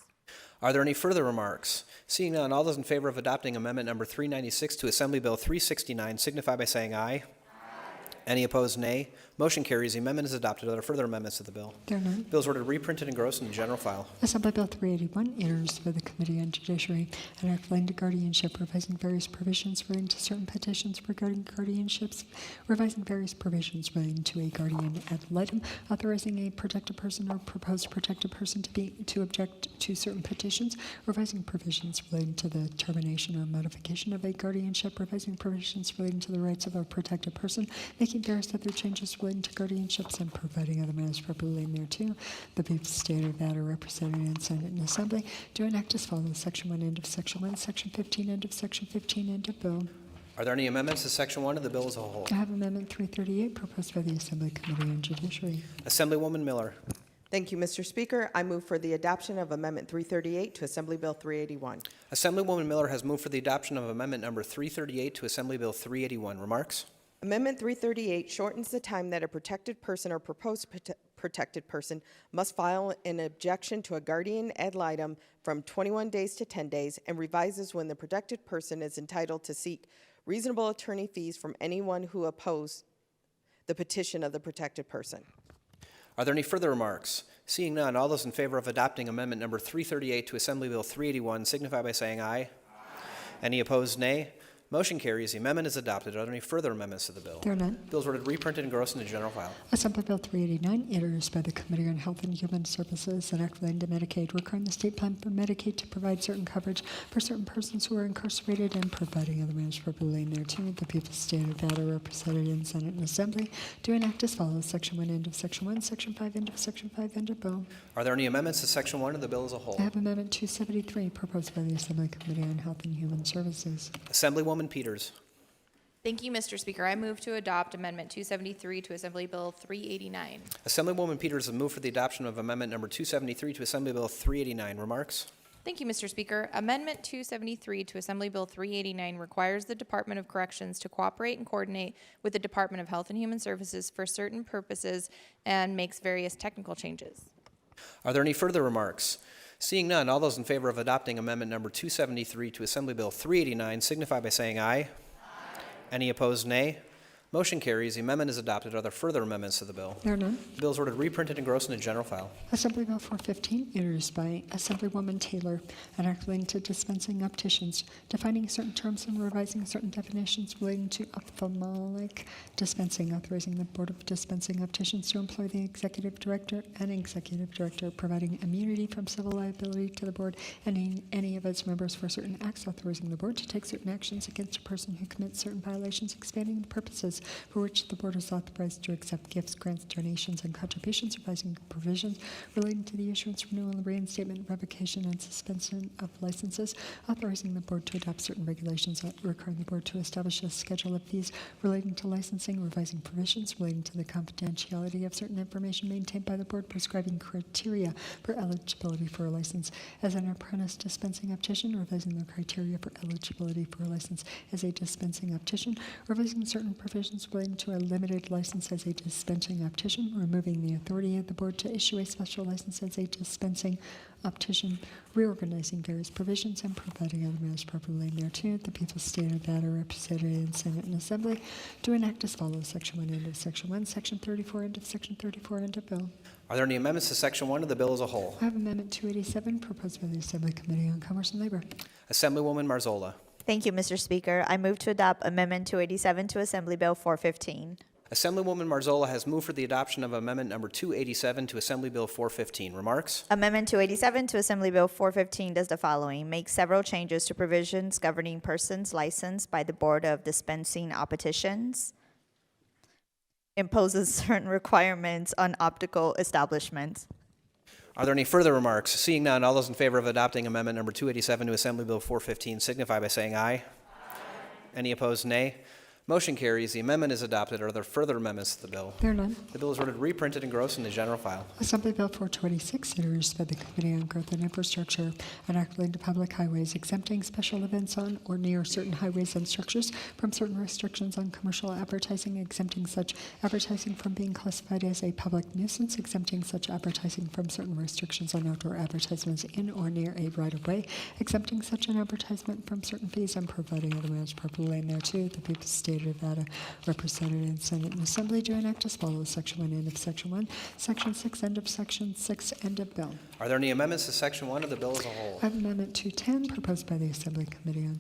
Are there any further remarks? Seeing none, all those in favor of adopting Amendment number 396 to Assembly Bill 369 signify by saying aye. Any opposed, nay. Motion carries. The amendment is adopted. Are there further amendments to the bill? There are none. Bill is ordered reprinted and engrossed in the general file. Assembly Bill 381, introduced by the Committee on Judiciary, and act relating to guardianship, revising various provisions relating to certain petitions regarding guardianships, revising various provisions relating to a guardian ad litem, authorizing a protected person or proposed protected person to object to certain petitions, revising provisions relating to the termination or modification of a guardianship, revising provisions relating to the rights of a protected person, making various other changes relating to guardianships, and providing other matters properly in thereto. The people of the state of Nevada, represented in Senate and Assembly, do enact as follows. Section 1, end of Section 1, Section 15, end of Section 15, end of bill. Are there any amendments to Section 1 of the bill as a whole? I have Amendment 338 proposed by the Assembly Committee on Judiciary. Assemblywoman Miller. Thank you, Mr. Speaker. I move for the adoption of Amendment 338 to Assembly Bill 381. Assemblywoman Miller has moved for the adoption of Amendment number 338 to Assembly Bill 381. Remarks? Amendment 338 shortens the time that a protected person or proposed protected person must file an objection to a guardian ad litem from 21 days to 10 days, and revises when the protected person is entitled to seek reasonable attorney fees from anyone who oppose the petition of the protected person. Are there any further remarks? Seeing none, all those in favor of adopting Amendment number 338 to Assembly Bill 381 signify by saying aye. Any opposed, nay. Motion carries. The amendment is adopted. Are there any further amendments to the bill? There are none. Bill is ordered reprinted and engrossed in the general file. Assembly Bill 389, introduced by the Committee on Health and Human Services, and act relating to Medicaid, requiring the state plan for Medicaid to provide certain coverage for certain persons who are incarcerated, and providing other measures for relating thereto. The people of the state of Nevada, represented in Senate and Assembly, do enact as follows. Section 1, end of Section 1, Section 5, end of Section 5, end of bill. Are there any amendments to Section 1 of the bill as a whole? I have Amendment 273 proposed by the Assembly Committee on Health and Human Services. Assemblywoman Peters. Thank you, Mr. Speaker. I move to adopt Amendment 273 to Assembly Bill 389. Assemblywoman Peters has moved for the adoption of Amendment number 273 to Assembly Bill 389. Remarks? Thank you, Mr. Speaker. Amendment 273 to Assembly Bill 389 requires the Department of Corrections to cooperate and coordinate with the Department of Health and Human Services for certain purposes, and makes various technical changes. Are there any further remarks? Seeing none, all those in favor of adopting Amendment number 273 to Assembly Bill 389 signify by saying aye. Any opposed, nay. Motion carries. The amendment is adopted. Are there further amendments to the bill? There are none. The bill is ordered reprinted and grossed into general file. Assembly Bill 415, introduced by Assemblywoman Taylor, an act relating to dispensing opticians, defining certain terms and revising certain definitions relating to ophthalmic dispensing, authorizing the Board of Dispensing Opticians to employ the Executive Director and Executive Director, providing immunity from civil liability to the Board and any of its members for certain acts, authorizing the Board to take certain actions against a person who commits certain violations, expanding the purposes for which the Board is authorized to accept gifts, grants, donations, and contributions, revising provisions relating to the issuance, renewal, reinstatement, revocation, and suspension of licenses, authorizing the Board to adopt certain regulations, requiring the Board to establish a schedule of fees relating to licensing, revising provisions relating to the confidentiality of certain information maintained by the Board, prescribing criteria for eligibility for a license as an apprentice dispensing optician, revising the criteria for eligibility for a license as a dispensing optician, revising certain provisions relating to a limited license as a dispensing optician, removing the authority of the Board to issue a special license as a dispensing optician, reorganizing various provisions, and providing other matters properly laid thereto. The people's state of Nevada, represented in Senate and Assembly, to enact as follows: Section 1, end of Section 1, Section 34, end of Section 34, end of bill. Are there any amendments to Section 1 of the bill as a whole? I have Amendment 287, proposed by the Assembly Committee on Commerce and Labor. Assemblywoman Marzola. Thank you, Mr. Speaker. I move to adopt Amendment 287 to Assembly Bill 415. Assemblywoman Marzola has moved for the adoption of Amendment number 287 to Assembly Bill 415. Remarks? Amendment 287 to Assembly Bill 415 does the following: make several changes to provisions governing persons licensed by the Board of Dispensing Opticians, imposes certain requirements on optical establishments. Are there any further remarks? Seeing none, all those in favor of adopting Amendment number 287 to Assembly Bill 415 signify by saying aye. Any opposed, nay. Motion carries. The amendment is adopted. Are there further amendments to the bill? There are none. The bill is ordered reprinted and grossed in the general file. Assembly Bill 426, introduced by the Committee on Growth and Infrastructure, an act relating to public highways, exempting special events on or near certain highways and structures from certain restrictions on commercial advertising, exempting such advertising from being classified as a public nuisance, exempting such advertising from certain restrictions on outdoor advertisements in or near a right-of-way, exempting such an advertisement from certain fees, and providing other matters properly laid thereto. The people's state of Nevada, represented in Senate and Assembly, to enact as follows: Section 1, end of Section 1, Section 6, end of Section 6, end of bill. Are there any amendments to Section 1 of the bill as a whole? I have Amendment 210, proposed by the Assembly Committee on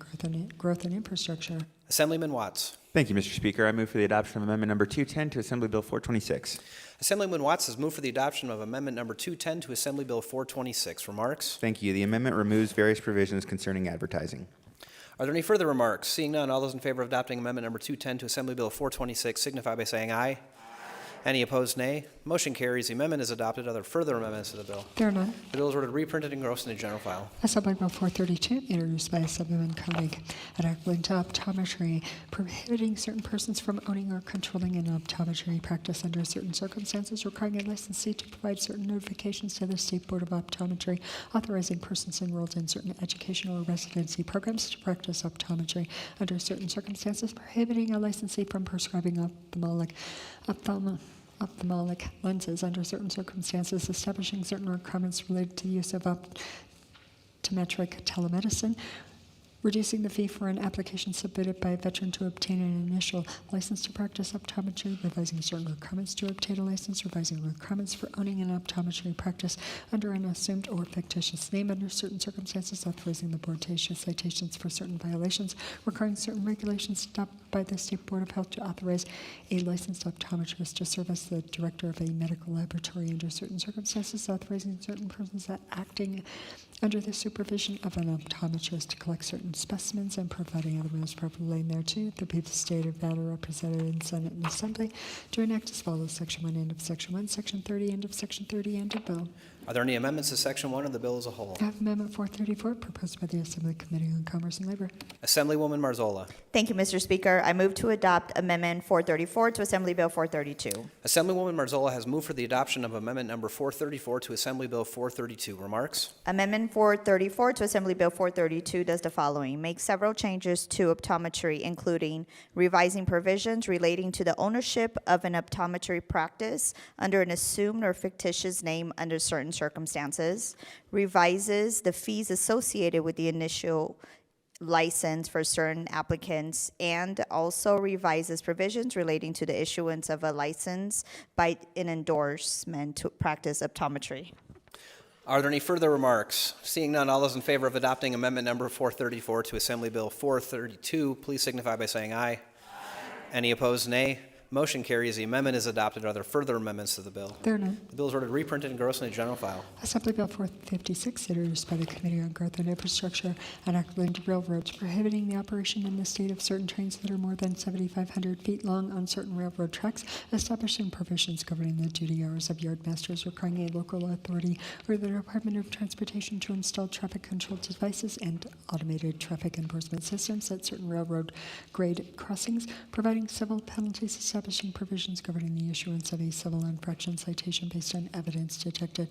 Growth and Infrastructure. Assemblyman Watts. Thank you, Mr. Speaker. I move for the adoption of Amendment number 210 to Assembly Bill 426. Assemblyman Watts has moved for the adoption of Amendment number 210 to Assembly Bill 426. Remarks? Thank you. The amendment removes various provisions concerning advertising. Are there any further remarks? Seeing none, all those in favor of adopting Amendment number 210 to Assembly Bill 426 signify by saying aye. Any opposed, nay. Motion carries. The amendment is adopted. Are there further amendments to the bill? There are none. The bill is ordered reprinted and grossed in the general file. Assembly Bill 432, introduced by Assemblyman Koenig, an act relating to optometry, prohibiting certain persons from owning or controlling an optometry practice under certain circumstances, requiring a licensee to provide certain notifications to the State Board of Optometry, authorizing persons enrolled in certain educational or residency programs to practice optometry under certain circumstances, prohibiting a licensee from prescribing ophthalmic lenses under certain circumstances, establishing certain requirements related to the use of optometric telemedicine, reducing the fee for an application submitted by a veteran to obtain an initial license to practice optometry, revising certain requirements to obtain a license, revising requirements for owning an optometry practice under an assumed or fictitious name under certain circumstances, authorizing the Board to issue citations for certain violations, requiring certain regulations adopted by the State Board of Health to authorize a licensed optometrist to serve as the director of a medical laboratory under certain circumstances, authorizing certain persons that acting under the supervision of an optometrist to collect certain specimens, and providing other matters properly laid thereto. The people's state of Nevada, represented in Senate and Assembly, to enact as follows: Section 1, end of Section 1, Section 30, end of Section 30, end of bill. Are there any amendments to Section 1 of the bill as a whole? I have Amendment 434, proposed by the Assembly Committee on Commerce and Labor. Assemblywoman Marzola. Thank you, Mr. Speaker. I move to adopt Amendment 434 to Assembly Bill 432. Assemblywoman Marzola has moved for the adoption of Amendment number 434 to Assembly Bill 432. Remarks? Amendment 434 to Assembly Bill 432 does the following: make several changes to optometry, including revising provisions relating to the ownership of an optometry practice under an assumed or fictitious name under certain circumstances, revises the fees associated with the initial license for certain applicants, and also revises provisions relating to the issuance of a license by an endorsement to practice optometry. Are there any further remarks? Seeing none, all those in favor of adopting amendment number 434 to Assembly Bill 432, please signify by saying aye. Any opposed, nay. Motion carries. The amendment is adopted. Are there further amendments to the bill? There are none. The bill is ordered reprinted and engrossed in the general file. Assembly Bill 456, introduced by the Committee on Growth and Infrastructure, an act relating to railroads prohibiting the operation in the state of certain trains that are more than 7,500 feet long on certain railroad tracks, establishing provisions governing the duty hours of yardmasters, requiring a local authority or the Department of Transportation to install traffic control devices and automated traffic enforcement systems at certain railroad grade crossings, providing civil penalties, establishing provisions governing the issuance of a civil infraction citation based on evidence detected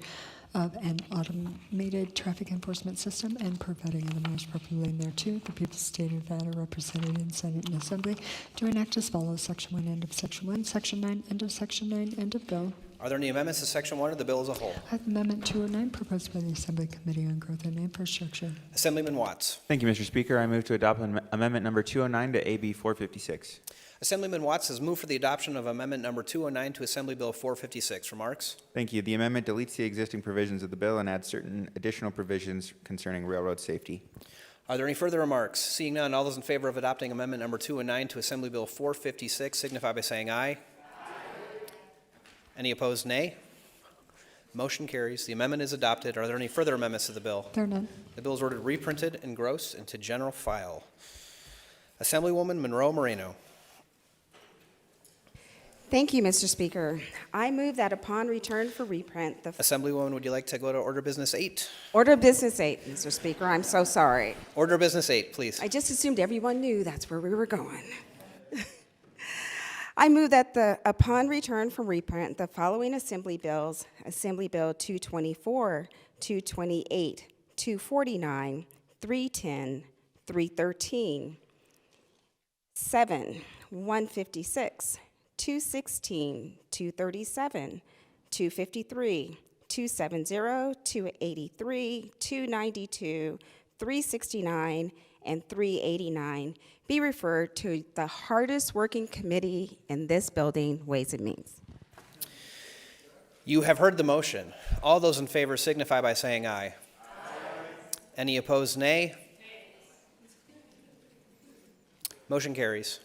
of an automated traffic enforcement system, and providing in the most proper lane thereto. The people stated that are represented in Senate and Assembly to enact as follows: Section 1, end of Section 1, Section 9, end of Section 9, end of bill. Are there any amendments to Section 1 of the bill as a whole? Amendment 209, proposed by the Assembly Committee on Growth and Infrastructure. Assemblyman Watts. Thank you, Mr. Speaker. I move to adopt amendment number 209 to AB 456. Assemblyman Watts has moved for the adoption of amendment number 209 to Assembly Bill 456. Remarks? Thank you. The amendment deletes the existing provisions of the bill and adds certain additional provisions concerning railroad safety. Are there any further remarks? Seeing none, all those in favor of adopting amendment number 209 to Assembly Bill 456 signify by saying aye. Any opposed, nay. Motion carries. The amendment is adopted. Are there any further amendments to the bill? There are none. The bill is ordered reprinted, engrossed into general file. Assemblywoman Monroe Moreno. Thank you, Mr. Speaker. I move that upon return for reprint, the Assemblywoman, would you like to go to Order Business 8? Order of Business 8, Mr. Speaker. I'm so sorry. Order Business 8, please. I just assumed everyone knew that's where we were going. I move that upon return from reprint, the following Assembly bills: Assembly Bill 224, 228, 249, 310, 313, 7, 156, 216, 237, 253, 270, 283, 292, 369, and 389 be referred to the hardest working committee in this building, Ways and Means. You have heard the motion. All those in favor signify by saying aye. Any opposed, nay? Motion carries.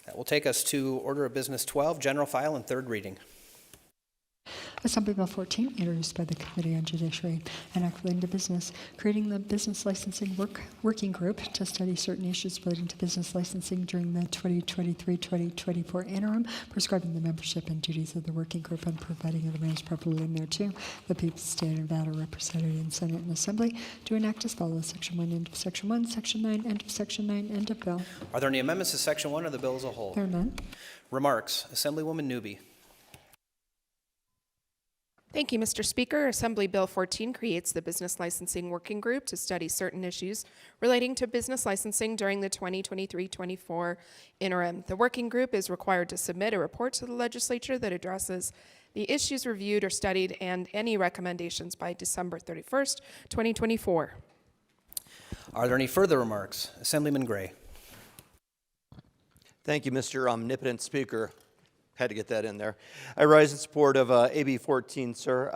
That will take us to Order of Business 12, General File and Third Reading. Assembly Bill 14, introduced by the Committee on Judiciary, an act relating to business, creating the Business Licensing Working Group to study certain issues relating to business licensing during the 2023-2024 interim, prescribing the membership and duties of the working group and providing the most proper lane thereto. The people of the state of Nevada represented in Senate and Assembly to enact as follows: Section 1, end of Section 1, Section 9, end of Section 9, end of bill. Are there any amendments to Section 1 of the bill as a whole? There are none. Remarks. Assemblywoman Newby. Thank you, Mr. Speaker. Assembly Bill 14 creates the Business Licensing Working Group to study certain issues relating to business licensing during the 2023-24 interim. The working group is required to submit a report to the legislature that addresses the issues reviewed or studied and any recommendations by December 31st, 2024. Are there any further remarks? Assemblyman Gray. Thank you, Mr. Omnipotent Speaker. Had to get that in there. I rise in support of AB 14, sir.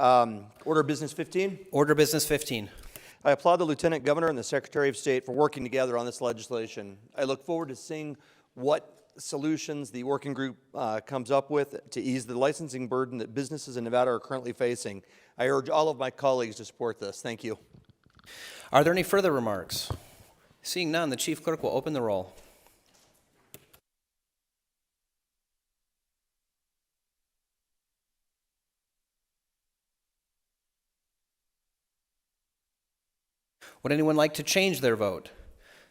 Order of Business 15. Order Business 15. I applaud the Lieutenant Governor and the Secretary of State for working together on this legislation. I look forward to seeing what solutions the working group comes up with to ease the licensing burden that businesses in Nevada are currently facing. I urge all of my colleagues to support this. Thank you. Are there any further remarks? Seeing none, the Chief Clerk will open the roll. Would anyone like to change their vote?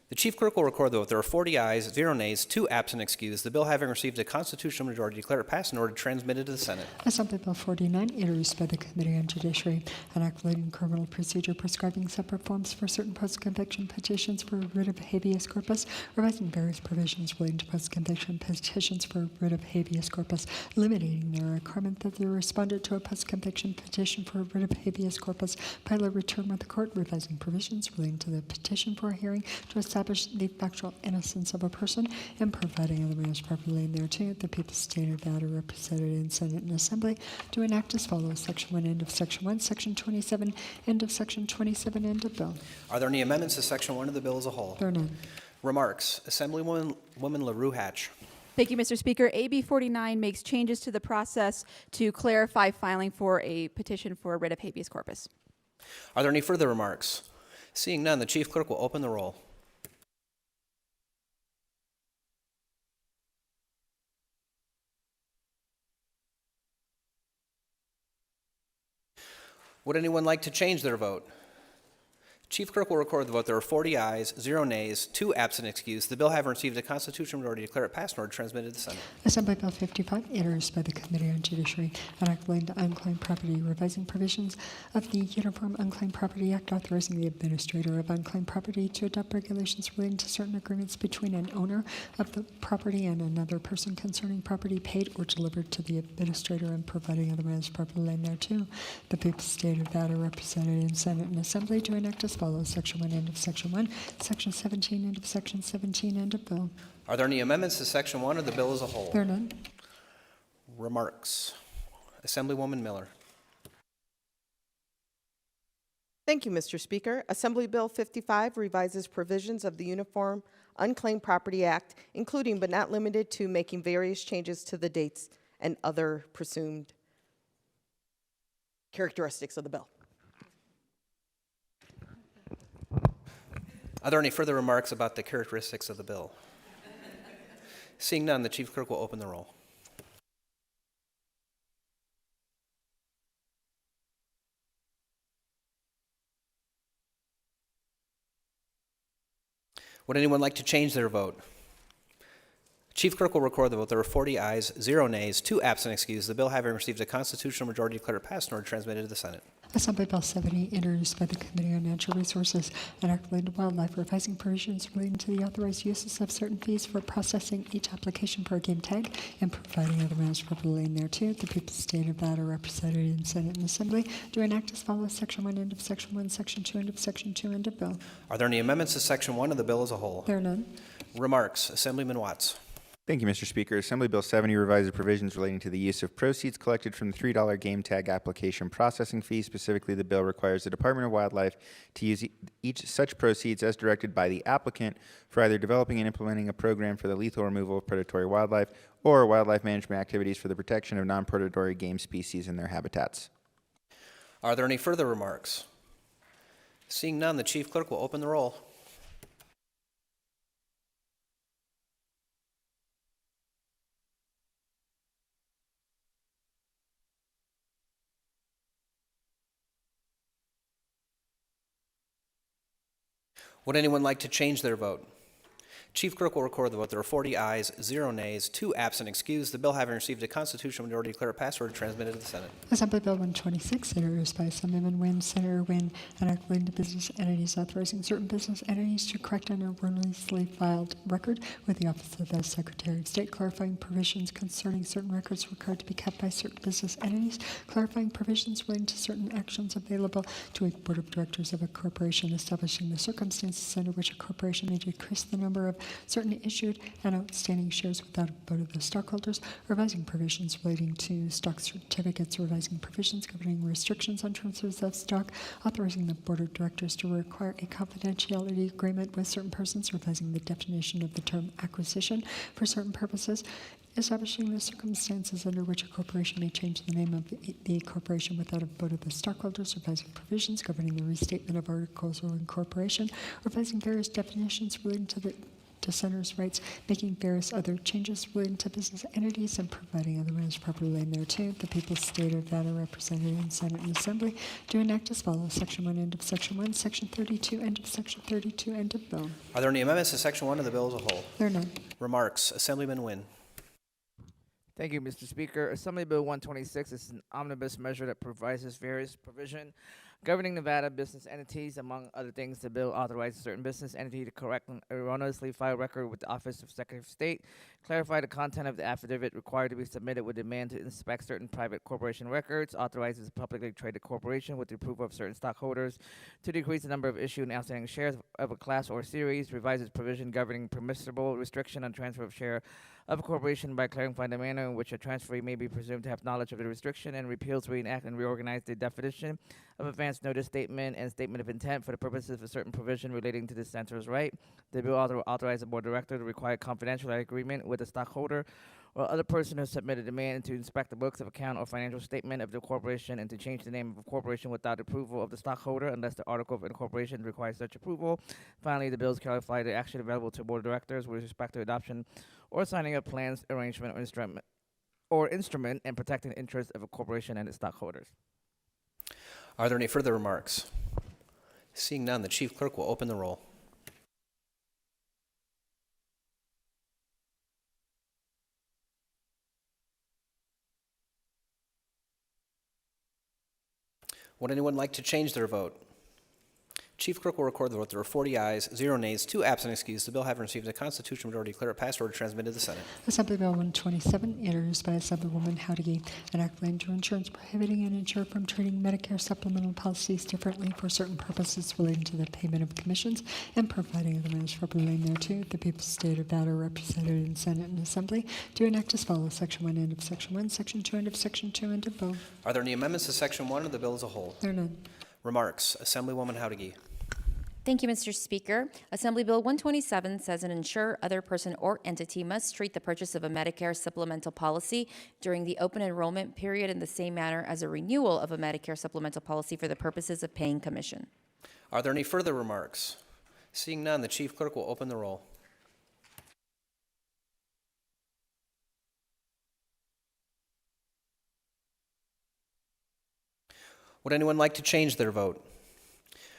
The chief clerk will record the vote. There are 40 ayes, 0 nays, 2 absent excused. The bill having received a constitutional majority, declare it passed and ordered transmitted to the Senate. Assembly Bill 49, introduced by the Committee on Judiciary, an act relating criminal procedure prescribing separate forms for certain post-conviction petitions for writ of habeas corpus, revising various provisions relating to post-conviction petitions for writ of habeas corpus, eliminating the requirement that the respondent to a post-conviction petition for writ of habeas corpus file a return with the court, revising provisions relating to the petition for a hearing to establish the factual innocence of a person, and providing other matters properly in thereto. The people's state of Nevada represented in Senate and Assembly to enact as follows: Section 1, end of Section 1, Section 27, end of Section 27, end of bill. Are there any amendments to Section 1 of the bill as a whole? There are none. Remarks. Assemblywoman LaRue Hatch. Thank you, Mr. Speaker. AB 49 makes changes to the process to clarify filing for a petition for a writ of habeas corpus. Are there any further remarks? Seeing none, the chief clerk will open the roll. Would anyone like to change their vote? Chief clerk will record the vote. There are 40 ayes, 0 nays, 2 absent excused. The bill having received a constitutional majority, declare it passed and ordered transmitted to the Senate. Assembly Bill 55, introduced by the Committee on Judiciary, an act relating to unclaimed property, revising provisions of the Uniform Unclaimed Property Act, authorizing the administrator of unclaimed property to adopt regulations relating to certain agreements between an owner of the property and another person concerning property paid or delivered to the administrator, and providing other matters properly in thereto. The people's state of Nevada represented in Senate and Assembly to enact as follows: Section 1, end of Section 1, Section 17, end of Section 17, end of bill. Are there any amendments to Section 1 of the bill as a whole? There are none. Remarks. Assemblywoman Miller. Thank you, Mr. Speaker. Assembly Bill 55 revises provisions of the Uniform Unclaimed Property Act, including but not limited to making various changes to the dates and other presumed characteristics of the bill. Are there any further remarks about the characteristics of the bill? Seeing none, the chief clerk will open the roll. Would anyone like to change their vote? Chief clerk will record the vote. There were 40 ayes, 0 nays, 2 absent excused. The bill having received a constitutional majority, declared it passed and ordered transmitted to the Senate. Assembly Bill 70, introduced by the Committee on Natural Resources, an act relating to wildlife, revising provisions relating to the authorized uses of certain fees for processing each application for a game tag, and providing other matters properly in thereto. The people's state of Nevada represented in Senate and Assembly to enact as follows: Section 1, end of Section 1, Section 2, end of Section 2, end of bill. Are there any amendments to Section 1 of the bill as a whole? There are none. Remarks. Assemblyman Watts. Thank you, Mr. Speaker. Assembly Bill 70 revises provisions relating to the use of proceeds collected from the $3 game tag application processing fee. Specifically, the bill requires the Department of Wildlife to use each such proceeds as directed by the applicant for either developing and implementing a program for the lethal removal of predatory wildlife or wildlife management activities for the protection of non-predatory game species and their habitats. Are there any further remarks? Seeing none, the chief clerk will open the roll. Would anyone like to change their vote? Chief clerk will record the vote. There are 40 ayes, 0 nays, 2 absent excused. The bill having received a constitutional majority, declare it passed or transmitted to the Senate. Assembly Bill 126, introduced by Assemblyman Wynn, Senator Wynn, an act relating to business entities, authorizing certain business entities to correct an erroneously filed record with the Office of the Secretary of State, clarifying provisions concerning certain records required to be kept by certain business entities, clarifying provisions relating to certain actions available to a board of directors of a corporation, establishing the circumstances under which a corporation may decrease the number of certain issued and outstanding shares without a vote of the stockholders, revising provisions relating to stock certificates, revising provisions governing restrictions on transfers of stock, authorizing the board of directors to require a confidentiality agreement with certain persons, revising the definition of the term acquisition for certain purposes, establishing the circumstances under which a corporation may change the name of the corporation without a vote of the stockholders, revising provisions governing the restatement of articles of incorporation, revising various definitions relating to the dissenters' rights, making various other changes relating to business entities, and providing other matters properly relating thereto. The people's state of Nevada represented in Senate and Assembly do enact as follows. Section 1, end of Section 1. Section 32, end of Section 32, end of bill. Are there any amendments to Section 1 of the bill as a whole? There are none. Remarks. Assemblyman Wynn. Thank you, Mr. Speaker. Assembly Bill 126 is an omnibus measure that provides various provision governing Nevada business entities. Among other things, the bill authorizes certain business entity to correct an erroneously filed record with the Office of Secretary of State, clarify the content of the affidavit required to be submitted with demand to inspect certain private corporation records, authorizes a publicly traded corporation with the approval of certain stockholders to decrease the number of issued and outstanding shares of a class or series, revises provision governing permissible restriction on transfer of share of a corporation by clarifying the manner in which a transferee may be presumed to have knowledge of the restriction, and repeals, reenact, and reorganize the definition of advance notice statement and statement of intent for the purposes of a certain provision relating to the dissenter's right. The bill authorizes the board director to require confidentiality agreement with the stockholder or other person who submitted a demand to inspect the books of account or financial statement of the corporation and to change the name of a corporation without approval of the stockholder unless the article of incorporation requires such approval. Finally, the bills clarify the action available to board of directors with respect to adoption or signing of plans, arrangement, or instrument and protecting the interests of a corporation and its stockholders. Are there any further remarks? Seeing none, the chief clerk will open the roll. Would anyone like to change their vote? Chief clerk will record the vote. There were 40 ayes, 0 nays, 2 absent excused. The bill having received a constitutional majority, declare it passed. Order transmitted to the Senate. Assembly Bill 127, introduced by Assemblywoman Howdy, an act relating to insurance prohibiting an insurer from treating Medicare supplemental policies differently for certain purposes relating to the payment of commissions and providing other matters properly relating thereto. The people's state of Nevada represented in Senate and Assembly do enact as follows. Section 1, end of Section 1. Section 2, end of Section 2, end of bill. Are there any amendments to Section 1 of the bill as a whole? There are none. Remarks. Assemblywoman Howdy. Thank you, Mr. Speaker. Assembly Bill 127 says an insurer, other person, or entity must treat the purchase of a Medicare supplemental policy during the open enrollment period in the same manner as a renewal of a Medicare supplemental policy for the purposes of paying commission. Are there any further remarks? Seeing none, the chief clerk will open the roll. Would anyone like to change their vote?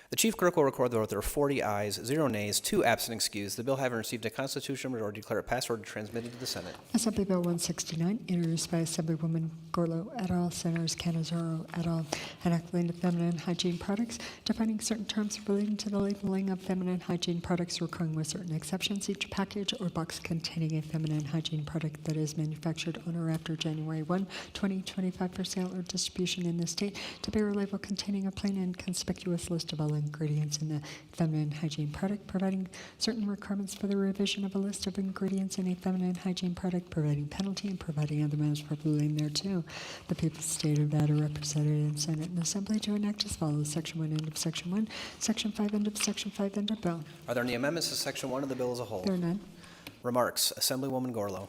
The chief clerk will record the vote. There are 40 ayes, 0 nays, 2 absent excused. The bill having received a constitutional majority, declare it passed. Order transmitted to the Senate. Assembly Bill 169, introduced by Assemblywoman Gorlo et al., Senators Canizaro et al., an act relating to feminine hygiene products, defining certain terms relating to the labeling of feminine hygiene products, recurring with certain exceptions. Each package or box containing a feminine hygiene product that is manufactured on or after January 1, 2025 for sale or distribution in the state to bear a label containing a plain and conspicuous list of all ingredients in the feminine hygiene product, providing certain requirements for the revision of a list of ingredients in a feminine hygiene product, providing penalty, and providing other matters properly relating thereto. The people's state of Nevada represented in Senate and Assembly to enact as follows. Section 1, end of Section 1. Section 5, end of Section 5, end of bill. Are there any amendments to Section 1 of the bill as a whole? There are none. Remarks. Assemblywoman Gorlo.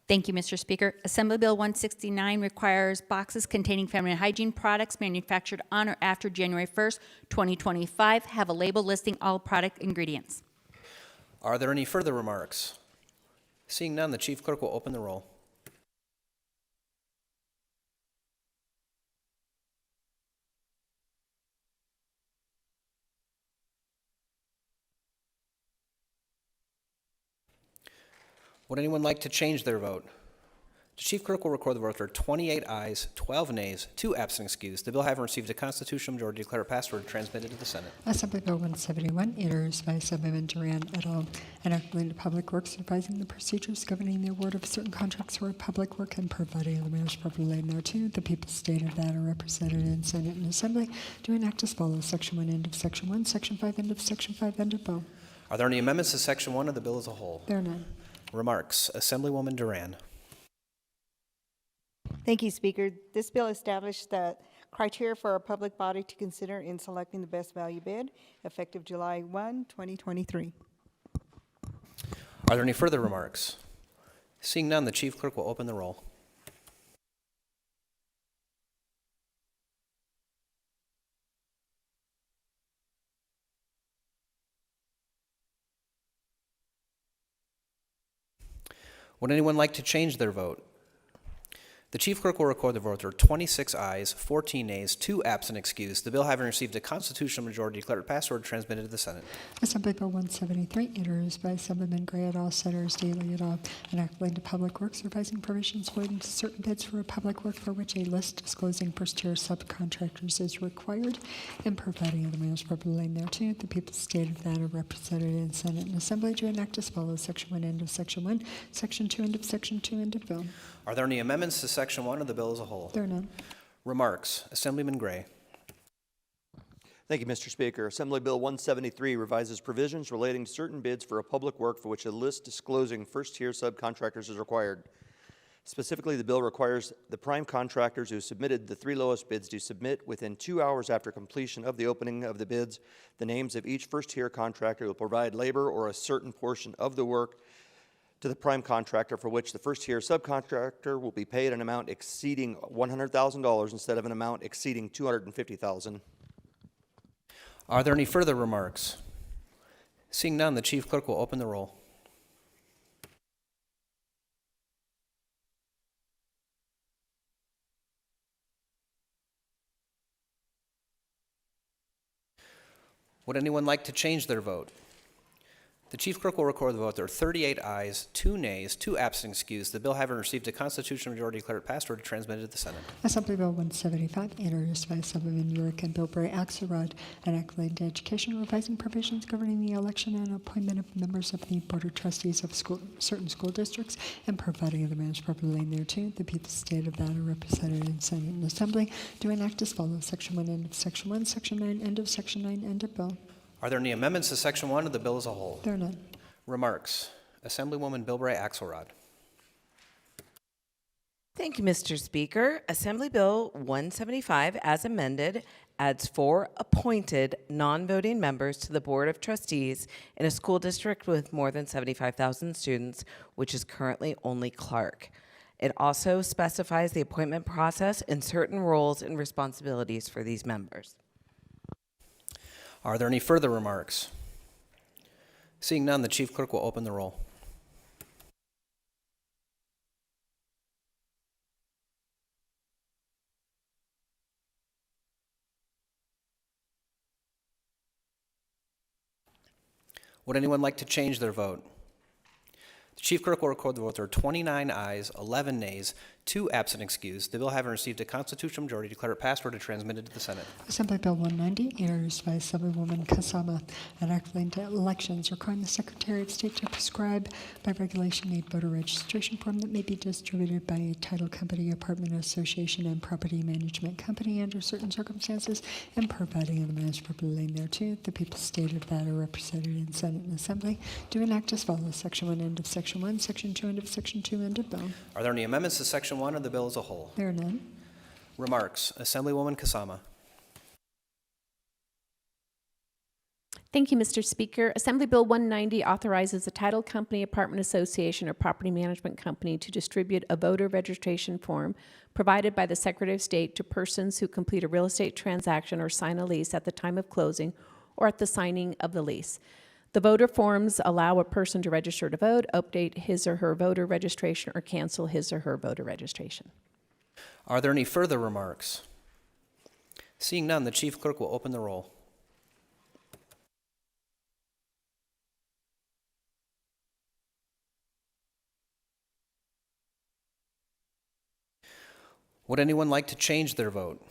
Thank you, Mr. Speaker. Assembly Bill 169 requires boxes containing feminine hygiene products manufactured on or after January 1st, 2025 have a label listing all product ingredients. Are there any further remarks? Seeing none, the chief clerk will open the roll. Would anyone like to change their vote? The chief clerk will record the vote. There are 28 ayes, 12 nays, 2 absent excused. The bill having received a constitutional majority, declare it passed. Order transmitted to the Senate. Assembly Bill 171, introduced by Assemblyman Duran et al., an act relating to public works, advising the procedures governing the award of certain contracts for public work and providing other matters properly relating thereto. The people's state of Nevada represented in Senate and Assembly do enact as follows. Section 1, end of Section 1. Section 5, end of Section 5, end of bill. Are there any amendments to Section 1 of the bill as a whole? There are none. Remarks. Assemblywoman Duran. Thank you, Speaker. This bill established the criteria for a public body to consider in selecting the best value bid, effective July 1, 2023. Are there any further remarks? Seeing none, the chief clerk will open the roll. Would anyone like to change their vote? The chief clerk will record the vote. There are 26 ayes, 14 nays, 2 absent excused. The bill having received a constitutional majority declared passed or transmitted to the Senate. Assembly Bill 173, introduced by Assemblyman Gray et al., Senators Daly et al., enacting to public works, revising provisions relating to certain bids for a public work for which a list disclosing first-tier subcontractors is required, and providing other matters properly relating thereto. The people of the state of Nevada represented in Senate and Assembly to enact as follows: Section 1, end of Section 1, Section 2, end of Section 2, end of bill. Are there any amendments to Section 1 of the bill as a whole? There are none. Remarks. Assemblyman Gray. Thank you, Mr. Speaker. Assembly Bill 173 revises provisions relating to certain bids for a public work for which a list disclosing first-tier subcontractors is required. Specifically, the bill requires the prime contractors who submitted the 3 lowest bids to submit within 2 hours after completion of the opening of the bids the names of each first-tier contractor who will provide labor or a certain portion of the work to the prime contractor for which the first-tier subcontractor will be paid an amount exceeding $100,000 instead of an amount exceeding $250,000. Are there any further remarks? Seeing none, the chief clerk will open the roll. Would anyone like to change their vote? The chief clerk will record the vote. There are 38 ayes, 2 nays, 2 absent excused. The bill having received a constitutional majority declared passed or transmitted to the Senate. Assembly Bill 175, introduced by Assemblyman Urick and Bilbray Axelrod, enacting to education, revising provisions governing the election and appointment of members of the Board of Trustees of certain school districts, and providing other matters properly relating thereto. The people of the state of Nevada represented in Senate and Assembly do enact as follows: Section 1, end of Section 1, Section 9, end of Section 9, end of bill. Are there any amendments to Section 1 of the bill as a whole? There are none. Remarks. Assemblywoman Bilbray Axelrod. Thank you, Mr. Speaker. Assembly Bill 175, as amended, adds 4 appointed non-voting members to the Board of Trustees in a school district with more than 75,000 students, which is currently only clerk. It also specifies the appointment process and certain roles and responsibilities for these members. Are there any further remarks? Seeing none, the chief clerk will open the roll. Would anyone like to change their vote? The chief clerk will record the vote. There are 29 ayes, 11 nays, 2 absent excused. The bill having received a constitutional majority declared it passed or transmitted to the Senate. Assembly Bill 190, introduced by Assemblywoman Kasama, enacting to elections, requiring the Secretary of State to prescribe by regulation a voter registration form that may be distributed by a title company, apartment association, and property management company under certain circumstances, and providing other matters properly relating thereto. The people stated that are represented in Senate and Assembly do enact as follows: Section 1, end of Section 1, Section 2, end of Section 2, end of bill. Are there any amendments to Section 1 of the bill as a whole? There are none. Remarks. Assemblywoman Kasama. Thank you, Mr. Speaker. Assembly Bill 190 authorizes a title company, apartment association, or property management company to distribute a voter registration form provided by the Secretary of State to persons who complete a real estate transaction or sign a lease at the time of closing or at the signing of the lease. The voter forms allow a person to register to vote, update his or her voter registration, or cancel his or her voter registration. Are there any further remarks? Seeing none, the chief clerk will open the roll. Would anyone like to change their vote?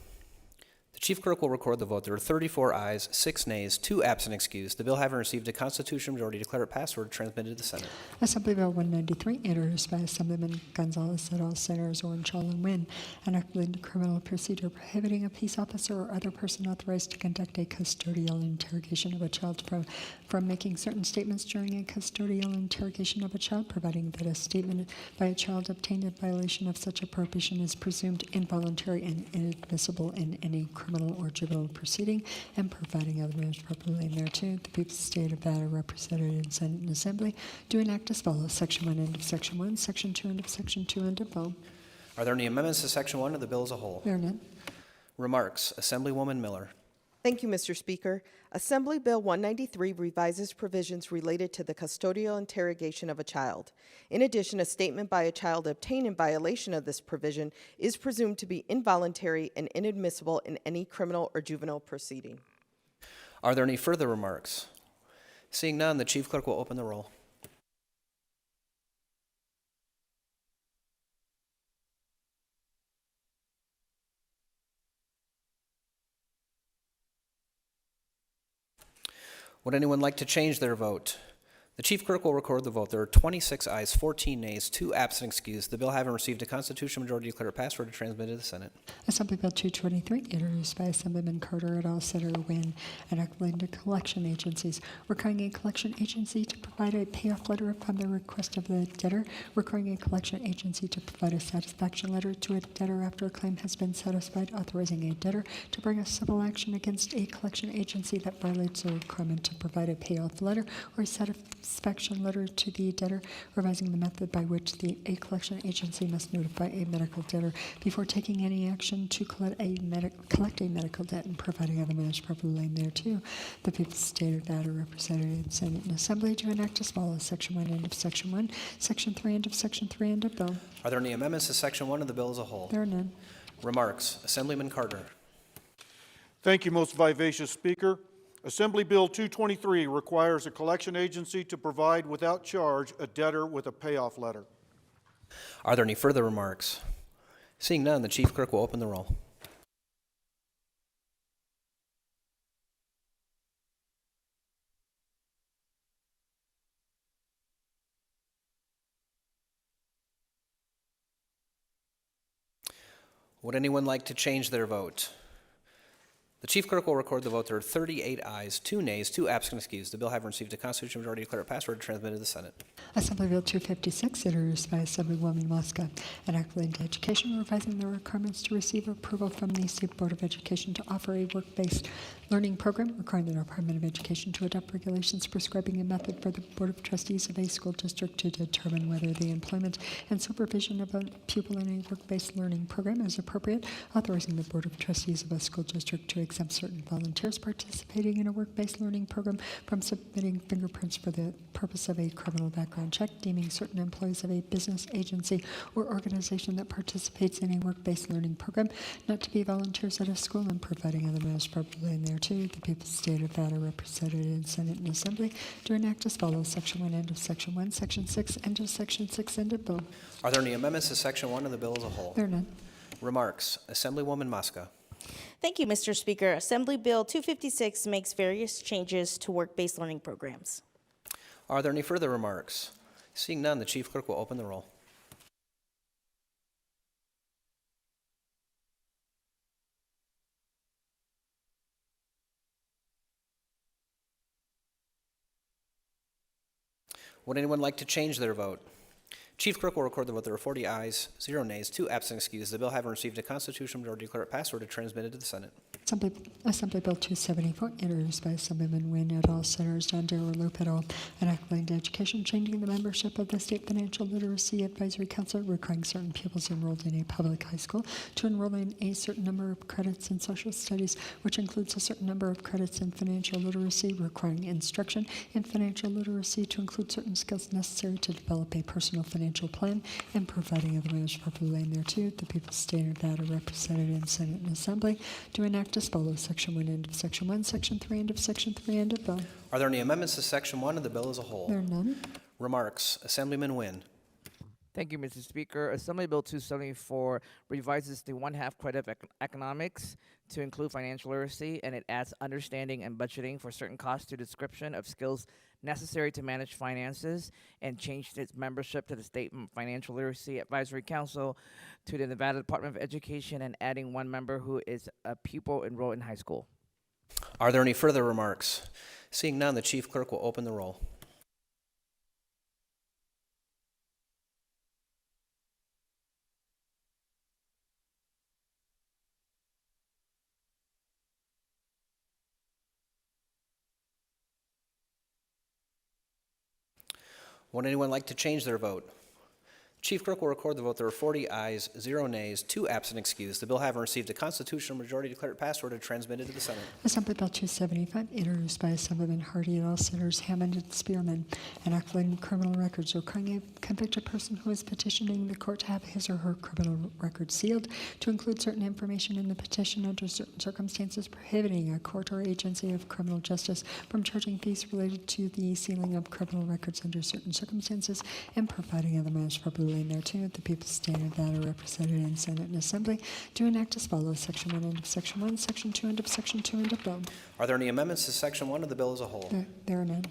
The chief clerk will record the vote. There are 34 ayes, 6 nays, 2 absent excused. The bill having received a constitutional majority declared it passed or transmitted to the Senate. Assembly Bill 193, introduced by Assemblyman Gonzalez et al., Senators Orenthal and Wynn, enacting the criminal procedure prohibiting a peace officer or other person authorized to conduct a custodial interrogation of a child from making certain statements during a custodial interrogation of a child, providing that a statement by a child obtained in violation of such a prohibition is presumed involuntary and inadmissible in any criminal or juvenile proceeding, and providing other matters properly thereto. The people of the state of Nevada represented in Senate and Assembly do enact as follows: Section 1, end of Section 1, Section 2, end of Section 2, end of bill. Are there any amendments to Section 1 of the bill as a whole? There are none. Remarks. Assemblywoman Miller. Thank you, Mr. Speaker. Assembly Bill 193 revises provisions related to the custodial interrogation of a child. In addition, a statement by a child obtained in violation of this provision is presumed to be involuntary and inadmissible in any criminal or juvenile proceeding. Are there any further remarks? Seeing none, the chief clerk will open the roll. Would anyone like to change their vote? The chief clerk will record the vote. There are 26 ayes, 14 nays, 2 absent excused. The bill having received a constitutional majority declared passed, order transmitted to the Senate. Assembly Bill 223, introduced by Assemblyman Carter et al., Senator Wynn, enacting to collection agencies, requiring a collection agency to provide a payoff letter upon the request of the debtor, requiring a collection agency to provide a satisfaction letter to a debtor after a claim has been satisfied, authorizing a debtor to bring a civil action against a collection agency that violates the requirement to provide a payoff letter or a satisfaction letter to the debtor, revising the method by which a collection agency must notify a medical debtor before taking any action to collect a medical debt and providing other measures properly thereto. The people's state of Nevada represented in Senate and Assembly to enact as follows: Section 1, end of Section 1, Section 3, end of Section 3, end of bill. Are there any amendments to Section 1 of the bill as a whole? There are none. Remarks. Assemblyman Carter. Thank you, most vivacious Speaker. Assembly Bill 223 requires a collection agency to provide without charge a debtor with a payoff letter. Are there any further remarks? Seeing none, the chief clerk will open the roll. Would anyone like to change their vote? The chief clerk will record the vote. There are 38 ayes, 2 nays, 2 absent excused. The bill having received a constitutional majority declared passed, order transmitted to the Senate. Assembly Bill 256, introduced by Assemblywoman Mosca, enacted into education, revising the requirements to receive approval from the State Board of Education to offer a work-based learning program, requiring the Department of Education to adopt regulations prescribing a method for the Board of Trustees of a school district to determine whether the employment and supervision of a pupil in a work-based learning program is appropriate, authorizing the Board of Trustees of a school district to exempt certain volunteers participating in a work-based learning program from submitting fingerprints for the purpose of a criminal background check, deeming certain employees of a business, agency, or organization that participates in a work-based learning program not to be volunteers at a school, and providing other measures properly in thereto. The people's state of Nevada represented in Senate and Assembly to enact as follows: Section 1, end of Section 1, Section 6, end of Section 6, end of bill. Are there any amendments to Section 1 of the bill as a whole? There are none. Remarks. Assemblywoman Mosca. Thank you, Mr. Speaker. Assembly Bill 256 makes various changes to work-based learning programs. Are there any further remarks? Seeing none, the chief clerk will open the roll. Would anyone like to change their vote? Chief clerk will record the vote. There are 40 ayes, 0 nays, 2 absent excused. The bill having received a constitutional majority declared passed, order transmitted to the Senate. Assembly Bill 274, introduced by Assemblyman Wynn et al., Senators John Darrow, Loop et al., enacting into education, changing the membership of the State Financial Literacy Advisory Council, requiring certain pupils enrolled in a public high school to enroll in a certain number of credits in social studies, which includes a certain number of credits in financial literacy, requiring instruction in financial literacy to include certain skills necessary to develop a personal financial plan, and providing other measures properly in thereto. The people's state of Nevada represented in Senate and Assembly to enact as follows: Section 1, end of Section 1, Section 3, end of Section 3, end of bill. Are there any amendments to Section 1 of the bill as a whole? There are none. Remarks. Assemblyman Wynn. Thank you, Mr. Speaker. Assembly Bill 274 revises the one-half credit of economics to include financial literacy, and it adds understanding and budgeting for certain costs to description of skills necessary to manage finances, and changed its membership to the State Financial Literacy Advisory Council to the Nevada Department of Education, and adding 1 member who is a pupil enrolled in high school. Are there any further remarks? Seeing none, the chief clerk will open the roll. Would anyone like to change their vote? Chief Clerk will record the vote. There are 40 ayes, 0 nays, 2 absent excused. The bill having received a constitutional majority declared passed, ordered transmitted to the Senate. Assembly Bill 275, introduced by Assemblyman Hardy and all senators Hammond and Spearman, enacting criminal records requiring a convicted person who is petitioning the court to have his or her criminal record sealed to include certain information in the petition under certain circumstances, prohibiting a court or agency of criminal justice from charging fees related to the sealing of criminal records under certain circumstances, and providing other matters properly in thereto. The people stated that are represented in Senate and Assembly to enact as follows: Section 1, end of Section 1, Section 2, end of Section 2, end of bill. Are there any amendments to Section 1 of the bill as a whole? There are none.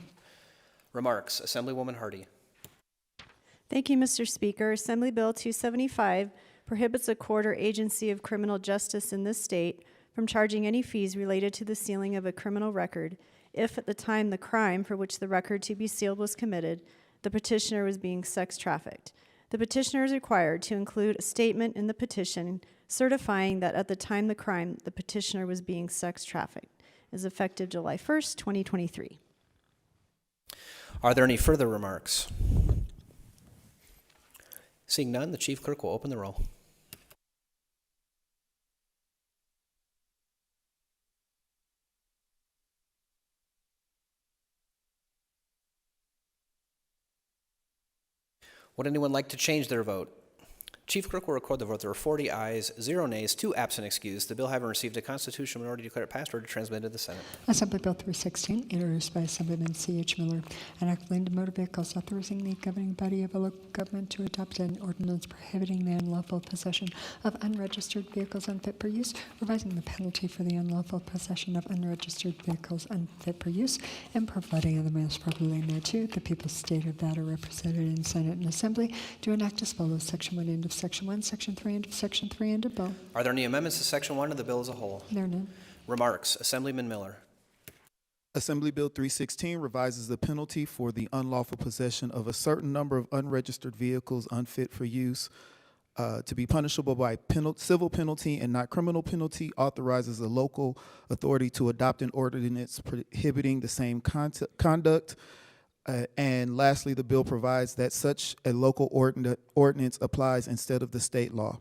Remarks. Assemblywoman Hardy. Thank you, Mr. Speaker. Assembly Bill 275 prohibits a court or agency of criminal justice in this state from charging any fees related to the sealing of a criminal record if at the time the crime for which the record to be sealed was committed, the petitioner was being sex trafficked. The petitioner is required to include a statement in the petition certifying that at the time the crime, the petitioner was being sex trafficked. Is effective July 1st, 2023. Are there any further remarks? Seeing none, the Chief Clerk will open the roll. Would anyone like to change their vote? Chief Clerk will record the vote. There are 40 ayes, 0 nays, 2 absent excused. The bill having received a constitutional majority declared passed, ordered transmitted to the Senate. Assembly Bill 316, introduced by Assemblyman C.H. Miller, enacting motor vehicles, authorizing the governing body of a local government to adopt an ordinance prohibiting the unlawful possession of unregistered vehicles unfit for use, revising the penalty for the unlawful possession of unregistered vehicles unfit for use, and providing other matters properly thereto. The people stated that are represented in Senate and Assembly to enact as follows: Section 1, end of Section 1, Section 3, end of Section 3, end of bill. Are there any amendments to Section 1 of the bill as a whole? There are none. Remarks. Assemblyman Miller. Assembly Bill 316 revises the penalty for the unlawful possession of a certain number of unregistered vehicles unfit for use to be punishable by civil penalty and not criminal penalty, authorizes a local authority to adopt an ordinance prohibiting the same conduct. And lastly, the bill provides that such a local ordinance applies instead of the state law.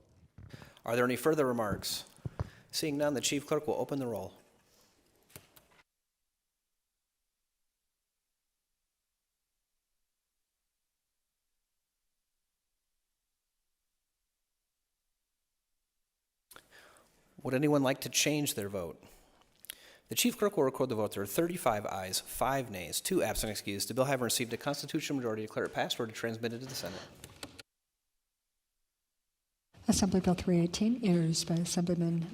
Are there any further remarks? Seeing none, the Chief Clerk will open the roll. Would anyone like to change their vote? The Chief Clerk will record the vote. There are 35 ayes, 5 nays, 2 absent excused. The bill having received a constitutional majority declared passed, ordered transmitted to the Senate. Assembly Bill 318, introduced by Assemblyman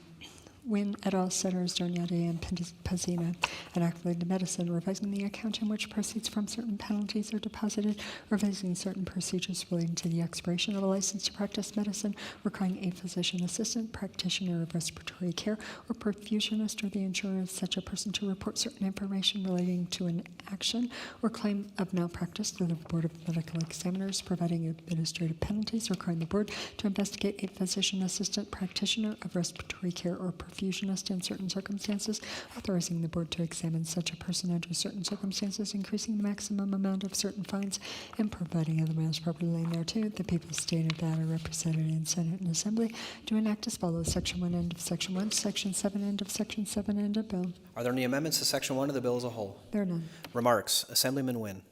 Wynn et al., Senators Dornati and Pazina, enacting the medicine, revising the account in which proceeds from certain penalties are deposited, revising certain procedures relating to the expiration of a license to practice medicine, requiring a physician assistant, practitioner of respiratory care, or perfusionist, or the insurer of such a person to report certain information relating to an action or claim of malpractice to the Board of Medical Examiners, providing administrative penalties, requiring the board to investigate a physician assistant, practitioner of respiratory care, or perfusionist in certain circumstances, authorizing the board to examine such a person under certain circumstances, increasing the maximum amount of certain fines, and providing other matters properly thereto. The people stated that are represented in Senate and Assembly to enact as follows: Section 1, end of Section 1, Section 7, end of Section 7, end of bill. Are there any amendments to Section 1 of the bill as a whole? There are none. Remarks. Assemblyman Wynn.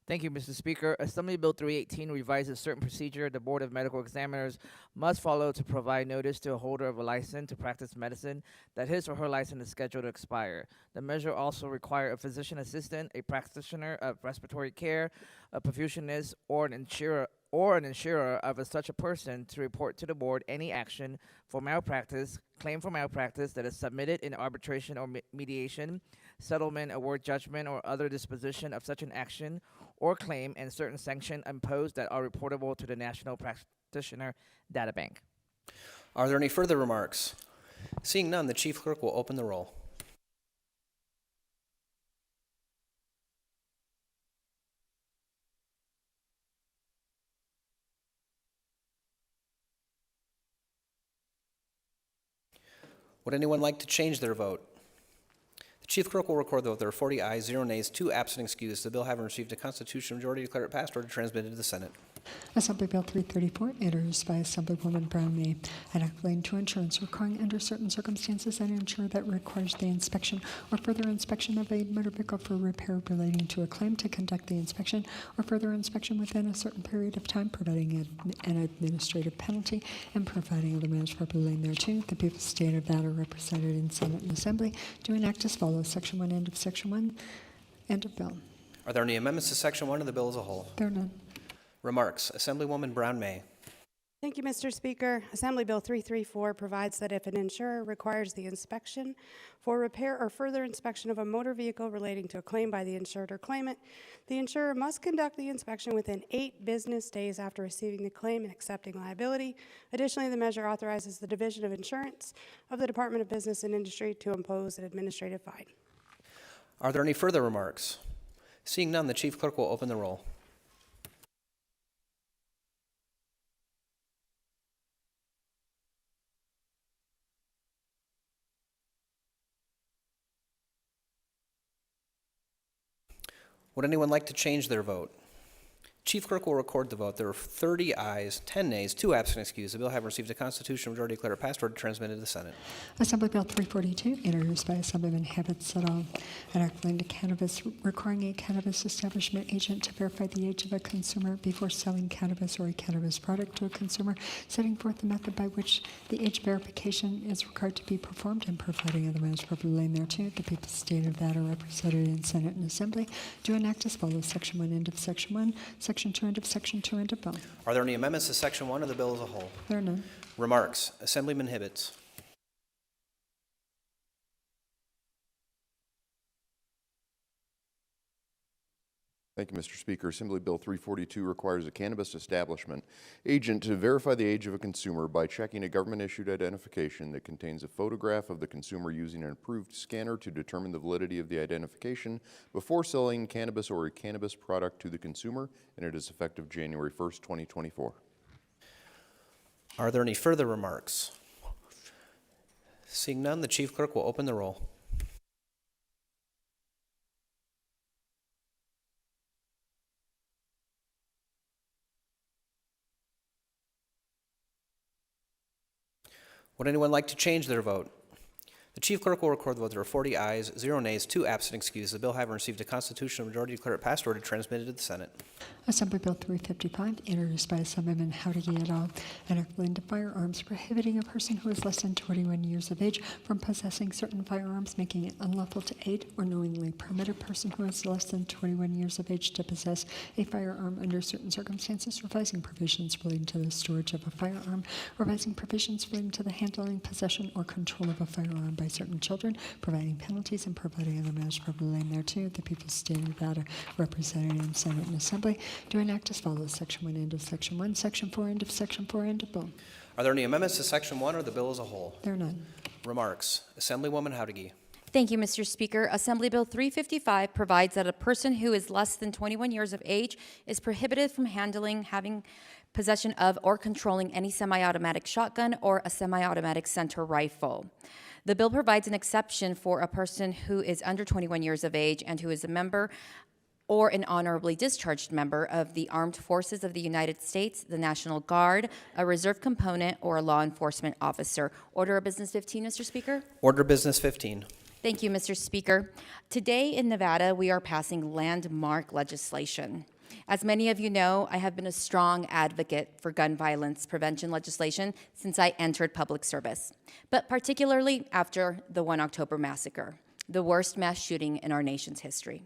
Thank you, Mr. Speaker. Assembly Bill 318 revises certain procedure the Board of Medical Examiners must follow to provide notice to a holder of a license to practice medicine that his or her license is scheduled to expire. The measure also requires a physician assistant, a practitioner of respiratory care, a perfusionist, or an insurer of such a person to report to the board any action for malpractice, claim for malpractice that is submitted in arbitration or mediation, settlement, award judgment, or other disposition of such an action or claim, and certain sanctions imposed that are reportable to the National Practitioner Data Bank. Are there any further remarks? Seeing none, the Chief Clerk will open the roll. Would anyone like to change their vote? The Chief Clerk will record the vote. There are 40 ayes, 0 nays, 2 absent excused. The bill having received a constitutional majority declared passed, ordered transmitted to the Senate. Assembly Bill 334, introduced by Assemblywoman Brown May, an act relating to insurance requiring under certain circumstances an insurer that requires the inspection or further inspection of a motor vehicle for repair relating to a claim to conduct the inspection or further inspection within a certain period of time, providing an administrative penalty and providing other measures properly thereto. The people of the state of Nevada represented in Senate and Assembly do enact as follows. Section 1, end of Section 1, end of bill. Are there any amendments to Section 1 of the bill as a whole? There are none. Remarks. Assemblywoman Brown May. Thank you, Mr. Speaker. Assembly Bill 334 provides that if an insurer requires the inspection for repair or further inspection of a motor vehicle relating to a claim by the insured or claimant, the insurer must conduct the inspection within 8 business days after receiving the claim and accepting liability. Additionally, the measure authorizes the Division of Insurance of the Department of Business and Industry to impose an administrative fine. Are there any further remarks? Seeing none, the chief clerk will open the roll. Would anyone like to change their vote? Chief clerk will record the vote. There are 30 ayes, 10 nays, 2 absent excused. The bill having received a constitutional majority declared passed, order transmitted to the Senate. Assembly Bill 342, introduced by Assemblyman Habitz et al., an act relating to cannabis requiring a cannabis establishment agent to verify the age of a consumer before selling cannabis or a cannabis product to a consumer, setting forth the method by which the age verification is required to be performed and providing other measures properly thereto. The people of the state of Nevada represented in Senate and Assembly do enact as follows. Section 1, end of Section 1, Section 2, end of Section 2, end of bill. Are there any amendments to Section 1 of the bill as a whole? There are none. Remarks. Assemblyman Hibbets. Thank you, Mr. Speaker. Assembly Bill 342 requires a cannabis establishment agent to verify the age of a consumer by checking a government-issued identification that contains a photograph of the consumer using an approved scanner to determine the validity of the identification before selling cannabis or a cannabis product to the consumer, and it is effective January 1st, 2024. Are there any further remarks? Seeing none, the chief clerk will open the roll. Would anyone like to change their vote? The chief clerk will record the vote. There are 40 ayes, 0 nays, 2 absent excused. The bill having received a constitutional majority declared passed, order transmitted to the Senate. Assembly Bill 355, introduced by Assemblyman Howdy et al., an act relating to firearms prohibiting a person who is less than 21 years of age from possessing certain firearms, making it unlawful to aid or knowingly permit a person who is less than 21 years of age to possess a firearm under certain circumstances, revising provisions relating to the storage of a firearm, revising provisions relating to the handling, possession, or control of a firearm by certain children, providing penalties, and providing other measures properly thereto. The people of the state of Nevada represented in Senate and Assembly do enact as follows. Section 1, end of Section 1, Section 4, end of Section 4, end of bill. Are there any amendments to Section 1 or the bill as a whole? There are none. Remarks. Assemblywoman Howdy. Thank you, Mr. Speaker. Assembly Bill 355 provides that a person who is less than 21 years of age is prohibited from handling, having possession of, or controlling any semi-automatic shotgun or a semi-automatic center rifle. The bill provides an exception for a person who is under 21 years of age and who is a member or an honorably discharged member of the Armed Forces of the United States, the National Guard, a reserve component, or a law enforcement officer. Order of Business 15, Mr. Speaker. Order Business 15. Thank you, Mr. Speaker. Today in Nevada, we are passing landmark legislation. As many of you know, I have been a strong advocate for gun violence prevention legislation since I entered public service, but particularly after the 1 October massacre, the worst mass shooting in our nation's history.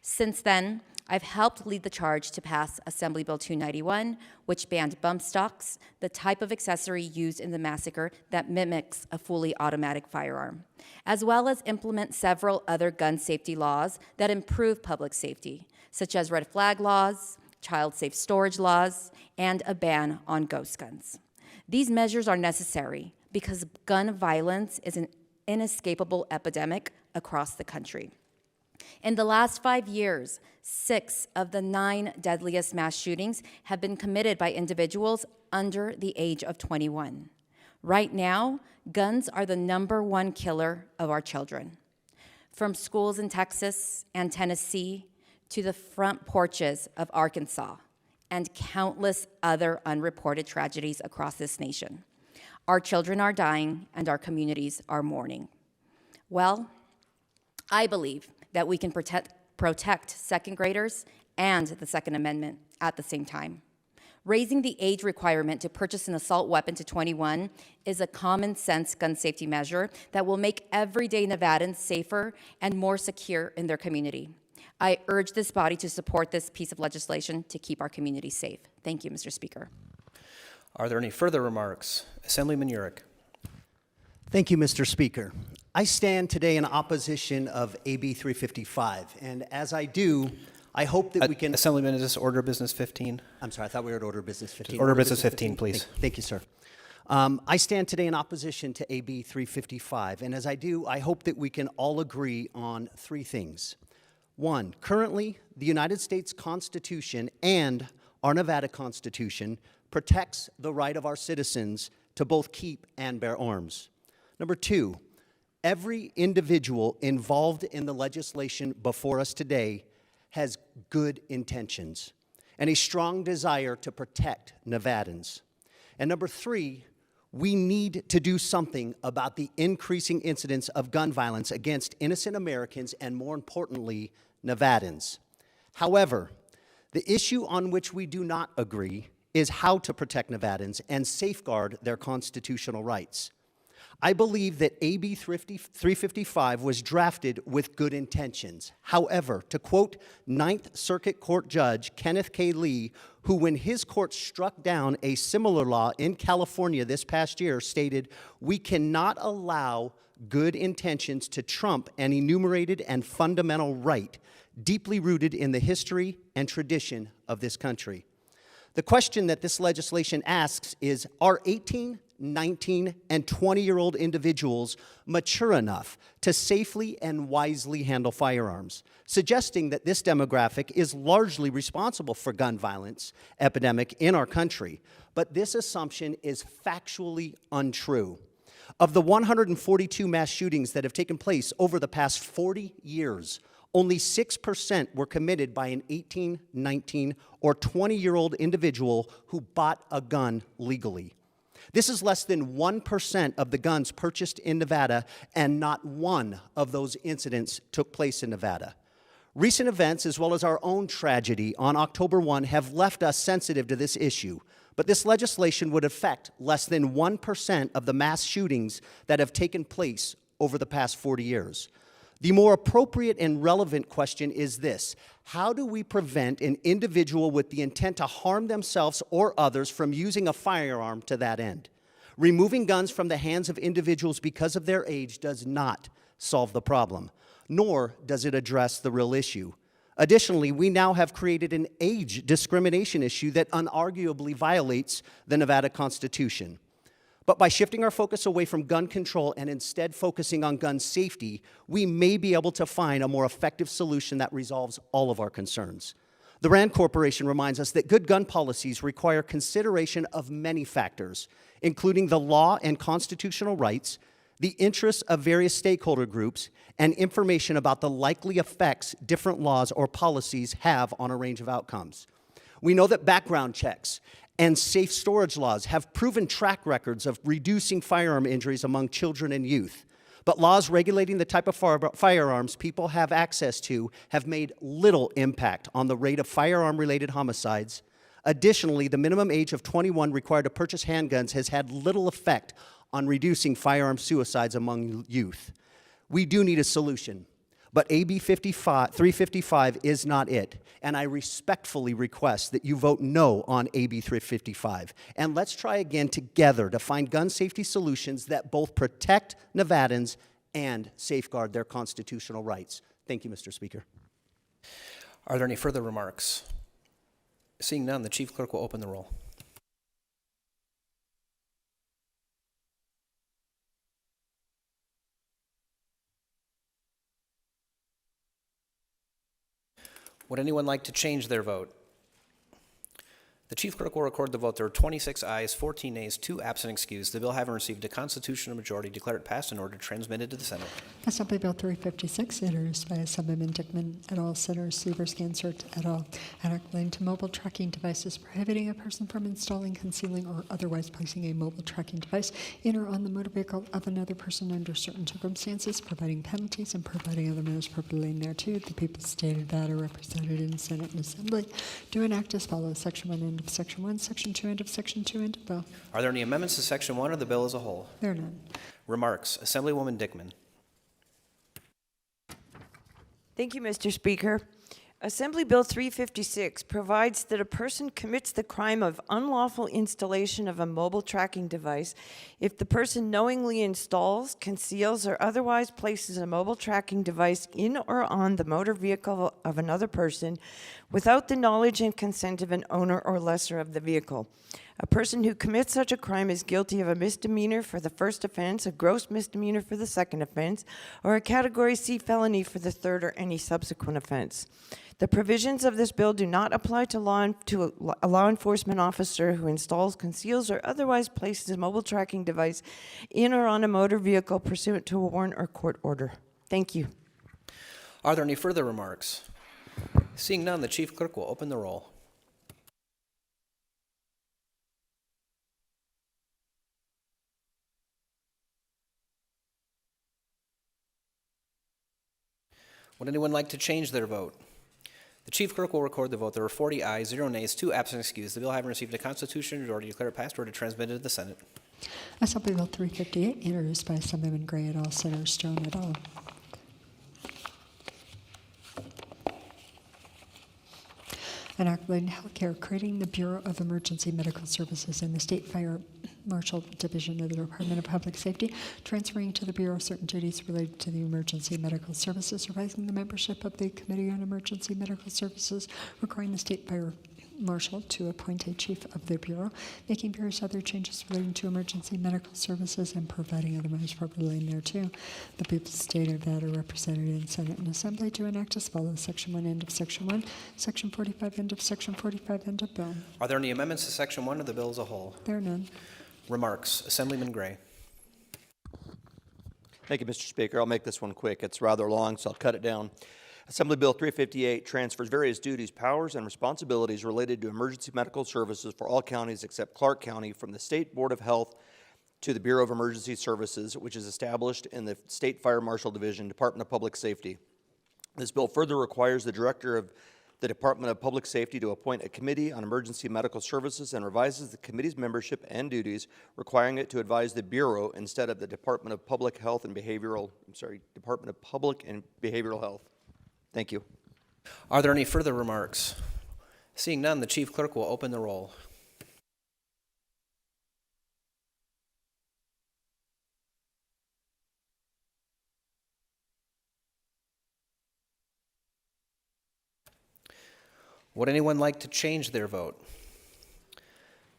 Since then, I've helped lead the charge to pass Assembly Bill 291, which banned bump stocks, the type of accessory used in the massacre that mimics a fully automatic firearm, as well as implement several other gun safety laws that improve public safety, such as red flag laws, child safe storage laws, and a ban on ghost guns. These measures are necessary because gun violence is an inescapable epidemic across the country. In the last 5 years, 6 of the 9 deadliest mass shootings have been committed by individuals under the age of 21. Right now, guns are the #1 killer of our children. From schools in Texas and Tennessee to the front porches of Arkansas, and countless other unreported tragedies across this nation. Our children are dying and our communities are mourning. Well, I believe that we can protect second graders and the Second Amendment at the same time. Raising the age requirement to purchase an assault weapon to 21 is a common sense gun safety measure that will make everyday Nevadans safer and more secure in their community. I urge this body to support this piece of legislation to keep our community safe. Thank you, Mr. Speaker. Are there any further remarks? Assemblyman Urick. Thank you, Mr. Speaker. I stand today in opposition of AB 355, and as I do, I hope that we can... Assemblyman, is this order business 15? I'm sorry, I thought we were at order business 15. Order business 15, please. Thank you, sir. I stand today in opposition to AB 355, and as I do, I hope that we can all agree on three things. One, currently, the United States Constitution and our Nevada Constitution protects the right of our citizens to both keep and bear arms. Number two, every individual involved in the legislation before us today has good intentions and a strong desire to protect Nevadans. And number three, we need to do something about the increasing incidence of gun violence against innocent Americans and, more importantly, Nevadans. However, the issue on which we do not agree is how to protect Nevadans and safeguard their constitutional rights. I believe that AB 355 was drafted with good intentions. However, to quote Ninth Circuit Court Judge Kenneth K. Lee, who when his court struck down a similar law in California this past year, stated, "We cannot allow good intentions to trump an enumerated and fundamental right deeply rooted in the history and tradition of this country." The question that this legislation asks is, are 18, 19, and 20-year-old individuals mature enough to safely and wisely handle firearms, suggesting that this demographic is largely responsible for gun violence epidemic in our country. But this assumption is factually untrue. Of the 142 mass shootings that have taken place over the past 40 years, only 6% were committed by an 18, 19, or 20-year-old individual who bought a gun legally. This is less than 1% of the guns purchased in Nevada, and not one of those incidents took place in Nevada. Recent events, as well as our own tragedy on October 1, have left us sensitive to this issue. But this legislation would affect less than 1% of the mass shootings that have taken place over the past 40 years. The more appropriate and relevant question is this: how do we prevent an individual with the intent to harm themselves or others from using a firearm to that end? Removing guns from the hands of individuals because of their age does not solve the problem, nor does it address the real issue. Additionally, we now have created an age discrimination issue that unarguably violates the Nevada Constitution. But by shifting our focus away from gun control and instead focusing on gun safety, we may be able to find a more effective solution that resolves all of our concerns. The Rand Corporation reminds us that good gun policies require consideration of many factors, including the law and constitutional rights, the interests of various stakeholder groups, and information about the likely effects different laws or policies have on a range of outcomes. We know that background checks and safe storage laws have proven track records of reducing firearm injuries among children and youth. But laws regulating the type of firearms people have access to have made little impact on the rate of firearm-related homicides. Additionally, the minimum age of 21 required to purchase handguns has had little effect on reducing firearm suicides among youth. We do need a solution, but AB 355 is not it, and I respectfully request that you vote no on AB 355. And let's try again together to find gun safety solutions that both protect Nevadans and safeguard their constitutional rights. Thank you, Mr. Speaker. Are there any further remarks? Seeing none, the Chief Clerk will open the roll. Would anyone like to change their vote? The chief clerk will record the vote. There are 26 ayes, 14 nays, 2 absent excused. The bill having received a constitutional majority, declare it passed and order transmitted to the Senate. Assembly Bill 356, introduced by Assemblyman Dickman et al., Senators Severs, Gansert et al., an act relating to mobile tracking devices prohibiting a person from installing, concealing, or otherwise placing a mobile tracking device in or on the motor vehicle of another person under certain circumstances, providing penalties, and providing other measures appropriately thereto. The people stated that are represented in Senate and Assembly do enact as follows. Section 1, end of Section 1, Section 2, end of Section 2, end of bill. Are there any amendments to Section 1 of the bill as a whole? There are none. Remarks. Assemblywoman Dickman. Thank you, Mr. Speaker. Assembly Bill 356 provides that a person commits the crime of unlawful installation of a mobile tracking device if the person knowingly installs, conceals, or otherwise places a mobile tracking device in or on the motor vehicle of another person without the knowledge and consent of an owner or lessor of the vehicle. A person who commits such a crime is guilty of a misdemeanor for the first offense, a gross misdemeanor for the second offense, or a Category C felony for the third or any subsequent offense. The provisions of this bill do not apply to a law enforcement officer who installs, conceals, or otherwise places a mobile tracking device in or on a motor vehicle pursuant to a warrant or court order. Thank you. Are there any further remarks? Seeing none, the chief clerk will open the roll. Would anyone like to change their vote? The chief clerk will record the vote. There were 40 ayes, 0 nays, 2 absent excused. The bill having received a constitutional majority, declare it passed, order transmitted to the Senate. Assembly Bill 358, introduced by Assemblyman Gray et al., Senator Stone et al. An act relating to healthcare, creating the Bureau of Emergency Medical Services in the State Fire Marshal Division of the Department of Public Safety, transferring to the Bureau certain duties related to the emergency medical services, revising the membership of the Committee on Emergency Medical Services, requiring the State Fire Marshal to appoint a chief of the Bureau, making various other changes relating to emergency medical services, and providing other measures appropriately thereto. The people stated that are represented in Senate and Assembly to enact as follows. Section 1, end of Section 1, Section 45, end of Section 45, end of bill. Are there any amendments to Section 1 of the bill as a whole? There are none. Remarks. Assemblyman Gray. Thank you, Mr. Speaker. I'll make this one quick. It's rather long, so I'll cut it down. Assembly Bill 358 transfers various duties, powers, and responsibilities related to emergency medical services for all counties except Clark County from the State Board of Health to the Bureau of Emergency Services, which is established in the State Fire Marshal Division, Department of Public Safety. This bill further requires the Director of the Department of Public Safety to appoint a committee on emergency medical services and revises the committee's membership and duties, requiring it to advise the Bureau instead of the Department of Public Health and Department of Public and Behavioral Health. Thank you. Are there any further remarks? Seeing none, the chief clerk will open the roll. Would anyone like to change their vote?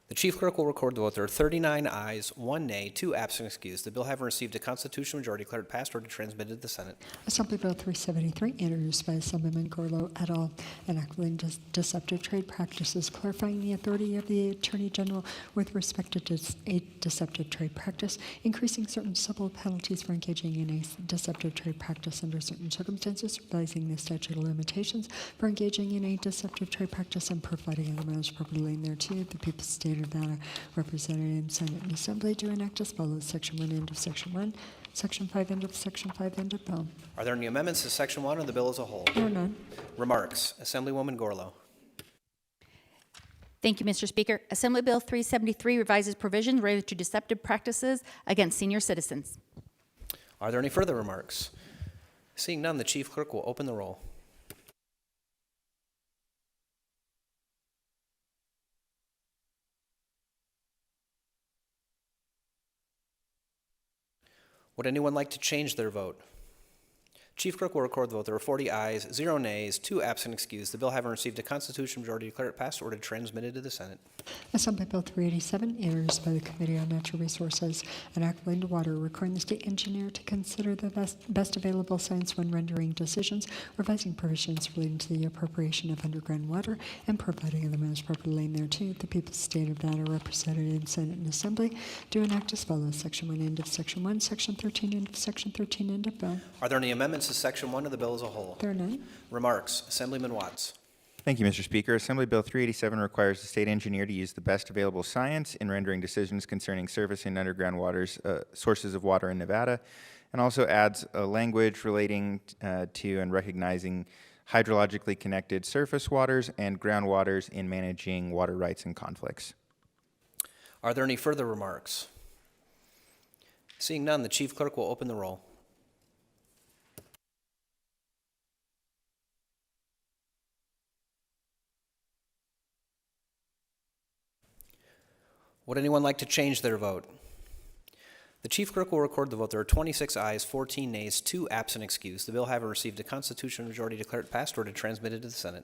The chief clerk will record the vote. There are 39 ayes, 1 nay, 2 absent excused. The bill having received a constitutional majority, declared passed, order transmitted to the Senate. Assembly Bill 373, introduced by Assemblyman Gorlow et al., an act relating to deceptive trade practices, clarifying the authority of the Attorney General with respect to a deceptive trade practice, increasing certain civil penalties for engaging in a deceptive trade practice under certain circumstances, revising the statute of limitations for engaging in a deceptive trade practice, and providing other measures appropriately thereto. The people stated that are represented in Senate and Assembly to enact as follows. Section 1, end of Section 1, Section 5, end of Section 5, end of bill. Are there any amendments to Section 1 of the bill as a whole? There are none. Remarks. Assemblywoman Gorlow. Thank you, Mr. Speaker. Assembly Bill 373 revises provisions related to deceptive practices against senior citizens. Are there any further remarks? Seeing none, the chief clerk will open the roll. Would anyone like to change their vote? Chief Clerk will record the vote. There were 40 ayes, 0 nays, 2 absent excused. The bill having received a constitutional majority declare it passed, ordered, transmitted to the Senate. Assembly Bill 387, introduced by the Committee on Natural Resources, an act relating to water, requiring the state engineer to consider the best available science when rendering decisions, revising provisions relating to the appropriation of underground water, and providing in the manner properly laid thereto. The people's state of Nevada represented in Senate and Assembly do enact as follows. Section 1, end of Section 1, Section 13, end of Section 13, end of bill. Are there any amendments to Section 1 of the bill as a whole? There are none. Remarks. Assemblyman Watts. Thank you, Mr. Speaker. Assembly Bill 387 requires the state engineer to use the best available science in rendering decisions concerning surface and underground sources of water in Nevada, and also adds a language relating to and recognizing hydrologically connected surface waters and groundwaters in managing water rights and conflicts. Are there any further remarks? Seeing none, the Chief Clerk will open the roll. Would anyone like to change their vote? The Chief Clerk will record the vote. There are 26 ayes, 14 nays, 2 absent excused. The bill having received a constitutional majority declared passed, ordered, transmitted to the Senate.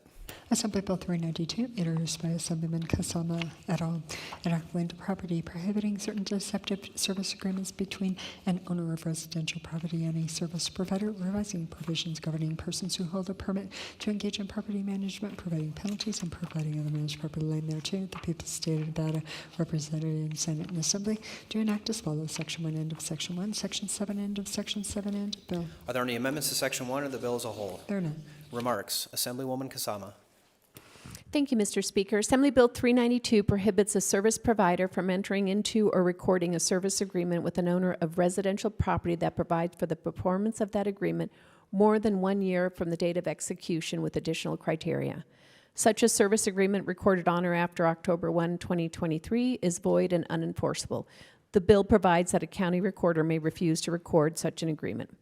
Assembly Bill 392, introduced by Assemblyman Kasama et al., an act relating to property prohibiting certain deceptive service agreements between an owner of residential property and a service provider, revising provisions governing persons who hold a permit to engage in property management, providing penalties, and providing other measures properly laid thereto. The people of the state of Nevada, represented in Senate and Assembly, do enact as follows. Section 1, end of Section 1, Section 7, end of Section 7, end of bill. Are there any amendments to Section 1 of the bill as a whole? There are none. Remarks. Assemblywoman Kasama. Thank you, Mr. Speaker. Assembly Bill 392 prohibits a service provider from entering into or recording a service agreement with an owner of residential property that provides for the performance of that agreement more than 1 year from the date of execution with additional criteria. Such a service agreement recorded on or after October 1, 2023 is void and unenforceable. The bill provides that a county recorder may refuse to record such an agreement.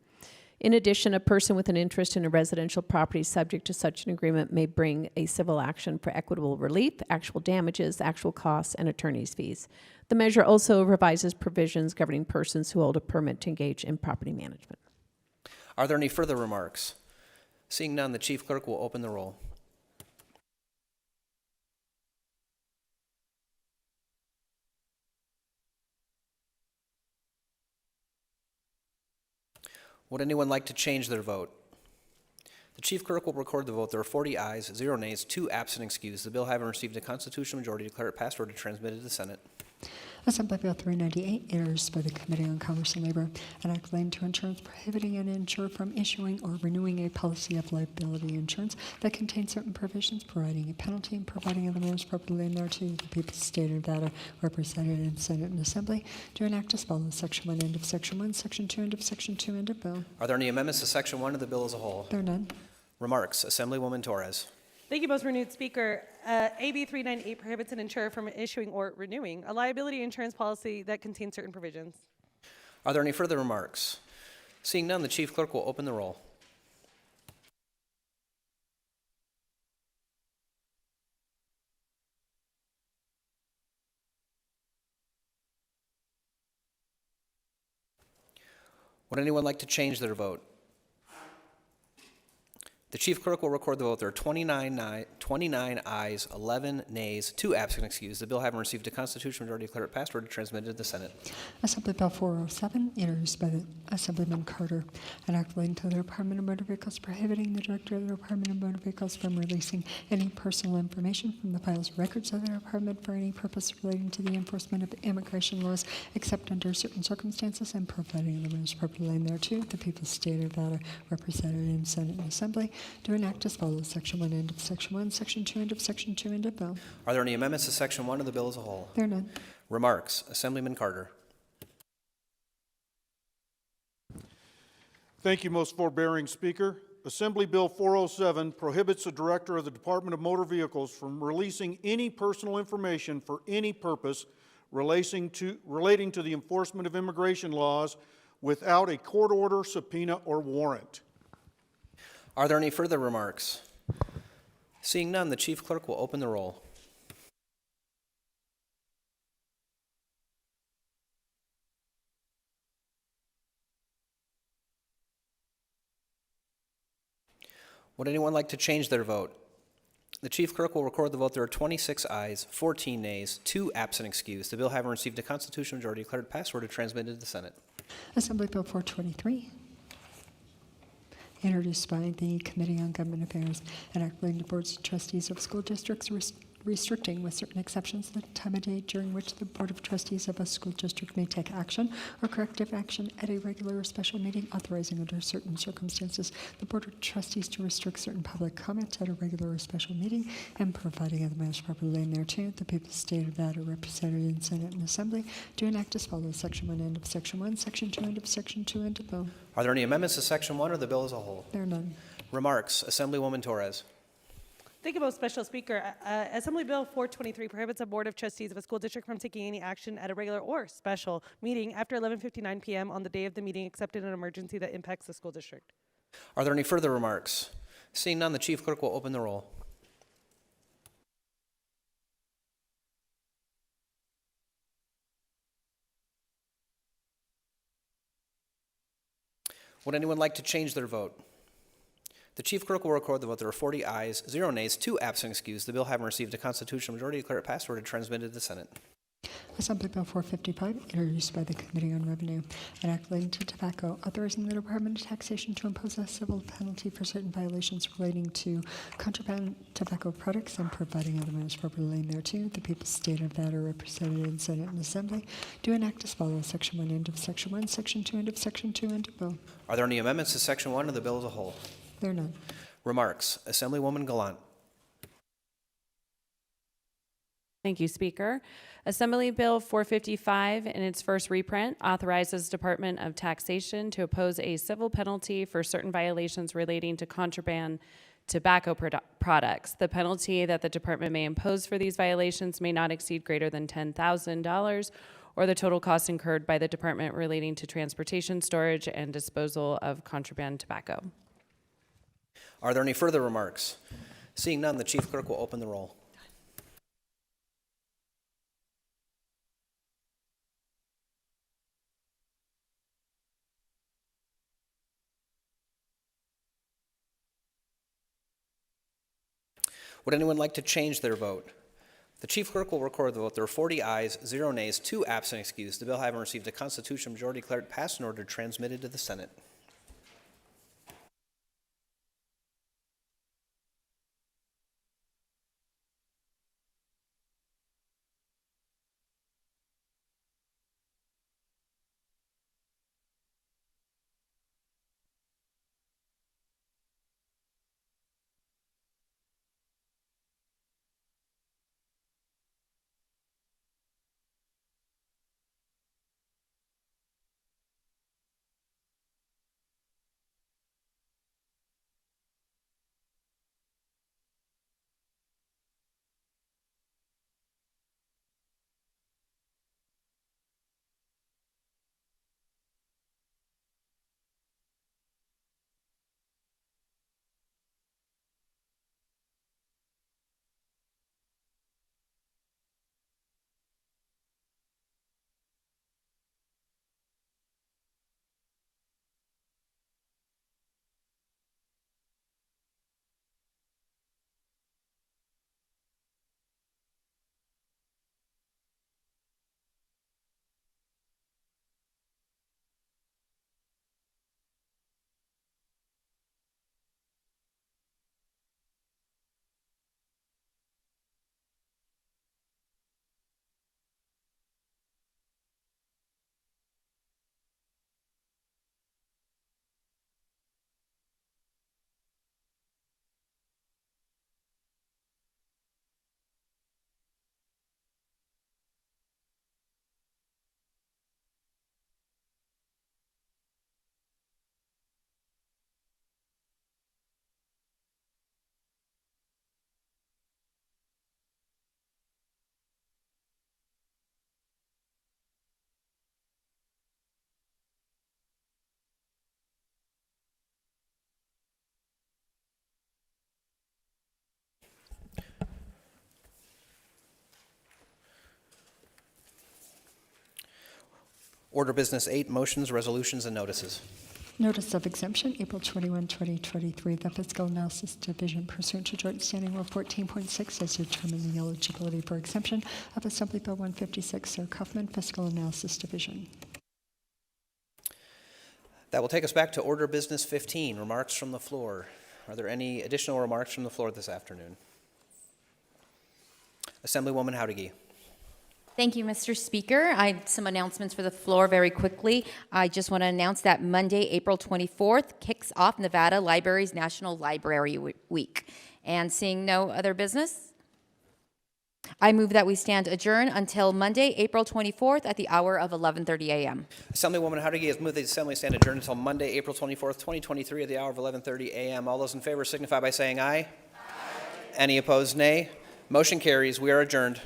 In addition, a person with an interest in a residential property subject to such an agreement may bring a civil action for equitable relief, actual damages, actual costs, and attorney's fees. The measure also revises provisions governing persons who hold a permit to engage in property management. Are there any further remarks? Seeing none, the Chief Clerk will open the roll. Would anyone like to change their vote? The Chief Clerk will record the vote. There are 40 ayes, 0 nays, 2 absent excused. The bill having received a constitutional majority declare it passed, ordered, transmitted to the Senate. Assembly Bill 398, introduced by the Committee on Commerce and Labor, an act relating to insurance prohibiting an insurer from issuing or renewing a policy of liability insurance that contains certain provisions providing a penalty and providing other measures properly thereto. The people of the state of Nevada, represented in Senate and Assembly, do enact as follows. Section 1, end of Section 1, Section 2, end of Section 2, end of bill. Are there any amendments to Section 1 of the bill as a whole? There are none. Remarks. Assemblywoman Torres. Thank you, most renewed speaker. AB 398 prohibits an insurer from issuing or renewing a liability insurance policy that contains certain provisions. Are there any further remarks? Seeing none, the Chief Clerk will open the roll. Would anyone like to change their vote? The Chief Clerk will record the vote. There are 29 ayes, 11 nays, 2 absent excused. The bill having received a constitutional majority declare it passed, ordered, transmitted to the Senate. Assembly Bill 407, introduced by the Assemblyman Carter, an act relating to the Department of Motor Vehicles prohibiting the Director of the Department of Motor Vehicles from releasing any personal information from the files records of the department for any purpose relating to the enforcement of immigration laws, except under certain circumstances, and providing the measures properly laid thereto. The people of the state of Nevada, represented in Senate and Assembly, do enact as follows. Section 1, end of Section 1, Section 2, end of Section 2, end of bill. Are there any amendments to Section 1 of the bill as a whole? There are none. Remarks. Assemblyman Carter. Thank you, most forbearing speaker. Assembly Bill 407 prohibits the Director of the Department of Motor Vehicles from releasing any personal information for any purpose relating to the enforcement of immigration laws without a court order, subpoena, or warrant. Are there any further remarks? Seeing none, the Chief Clerk will open the roll. Would anyone like to change their vote? The chief clerk will record the vote. There are 26 ayes, 14 nays, 2 absent excused. The bill having received a constitutional majority declared passed, ordered transmitted to the Senate. Assembly Bill 423, introduced by the Committee on Government Affairs, enacting the boards of trustees of school districts restricting, with certain exceptions, the time of day during which the Board of Trustees of a school district may take action or corrective action at a regular or special meeting, authorizing under certain circumstances the Board of Trustees to restrict certain public comment at a regular or special meeting, and providing other matters properly in thereto. The people of the state of Nevada, represented in Senate and Assembly, do enact as follows: Section 1, end of Section 1, Section 2, end of Section 2, end of bill. Are there any amendments to Section 1 or the bill as a whole? There are none. Remarks. Assemblywoman Torres. Thank you, most special speaker. Assembly Bill 423 prohibits a board of trustees of a school district from taking any action at a regular or special meeting after 11:59 p.m. on the day of the meeting, except in an emergency that impacts the school district. Are there any further remarks? Seeing none, the chief clerk will open the roll. Would anyone like to change their vote? The chief clerk will record the vote. There are 40 ayes, 0 nays, 2 absent excused. The bill having received a constitutional majority declare it passed, ordered transmitted to the Senate. Assembly Bill 455, introduced by the Committee on Revenue, an act relating to tobacco, authorizing the Department of Taxation to impose a civil penalty for certain violations relating to contraband tobacco products and providing other matters properly in thereto. The people of the state of Nevada, represented in Senate and Assembly, do enact as follows: Section 1, end of Section 1, Section 2, end of Section 2, end of bill. Are there any amendments to Section 1 of the bill as a whole? There are none. Remarks. Assemblywoman Gallant. Thank you, Speaker. Assembly Bill 455, in its first reprint, authorizes Department of Taxation to impose a civil penalty for certain violations relating to contraband tobacco products. The penalty that the department may impose for these violations may not exceed greater than $10,000, or the total cost incurred by the department relating to transportation, storage, and disposal of contraband tobacco. Are there any further remarks? Seeing none, the chief clerk will open the roll. Would anyone like to change their vote? The chief clerk will record the vote. There are 40 ayes, 0 nays, 2 absent excused. The bill having received a constitutional majority declared passed and ordered transmitted to the Senate. Order Business 8, motions, resolutions, and notices. Notice of exemption, April 21, 2023. The Fiscal Analysis Division, pursuant to Joint Standing Rule 14.6, has determined the eligibility for exemption of Assembly Bill 156. Sir Kaufman, Fiscal Analysis Division. That will take us back to Order Business 15, remarks from the floor. Are there any additional remarks from the floor this afternoon? Assemblywoman Howdigee. Thank you, Mr. Speaker. I have some announcements for the floor very quickly. I just want to announce that Monday, April 24th, kicks off Nevada Library's National Library Week. And seeing no other business, I move that we stand adjourned until Monday, April 24th at the hour of 11:30 a.m. Assemblywoman Howdigee has moved the Assembly stand adjourned until Monday, April 24th, 2023 at the hour of 11:30 a.m. All those in favor signify by saying aye. Aye. Any opposed, nay. Motion carries. We are adjourned.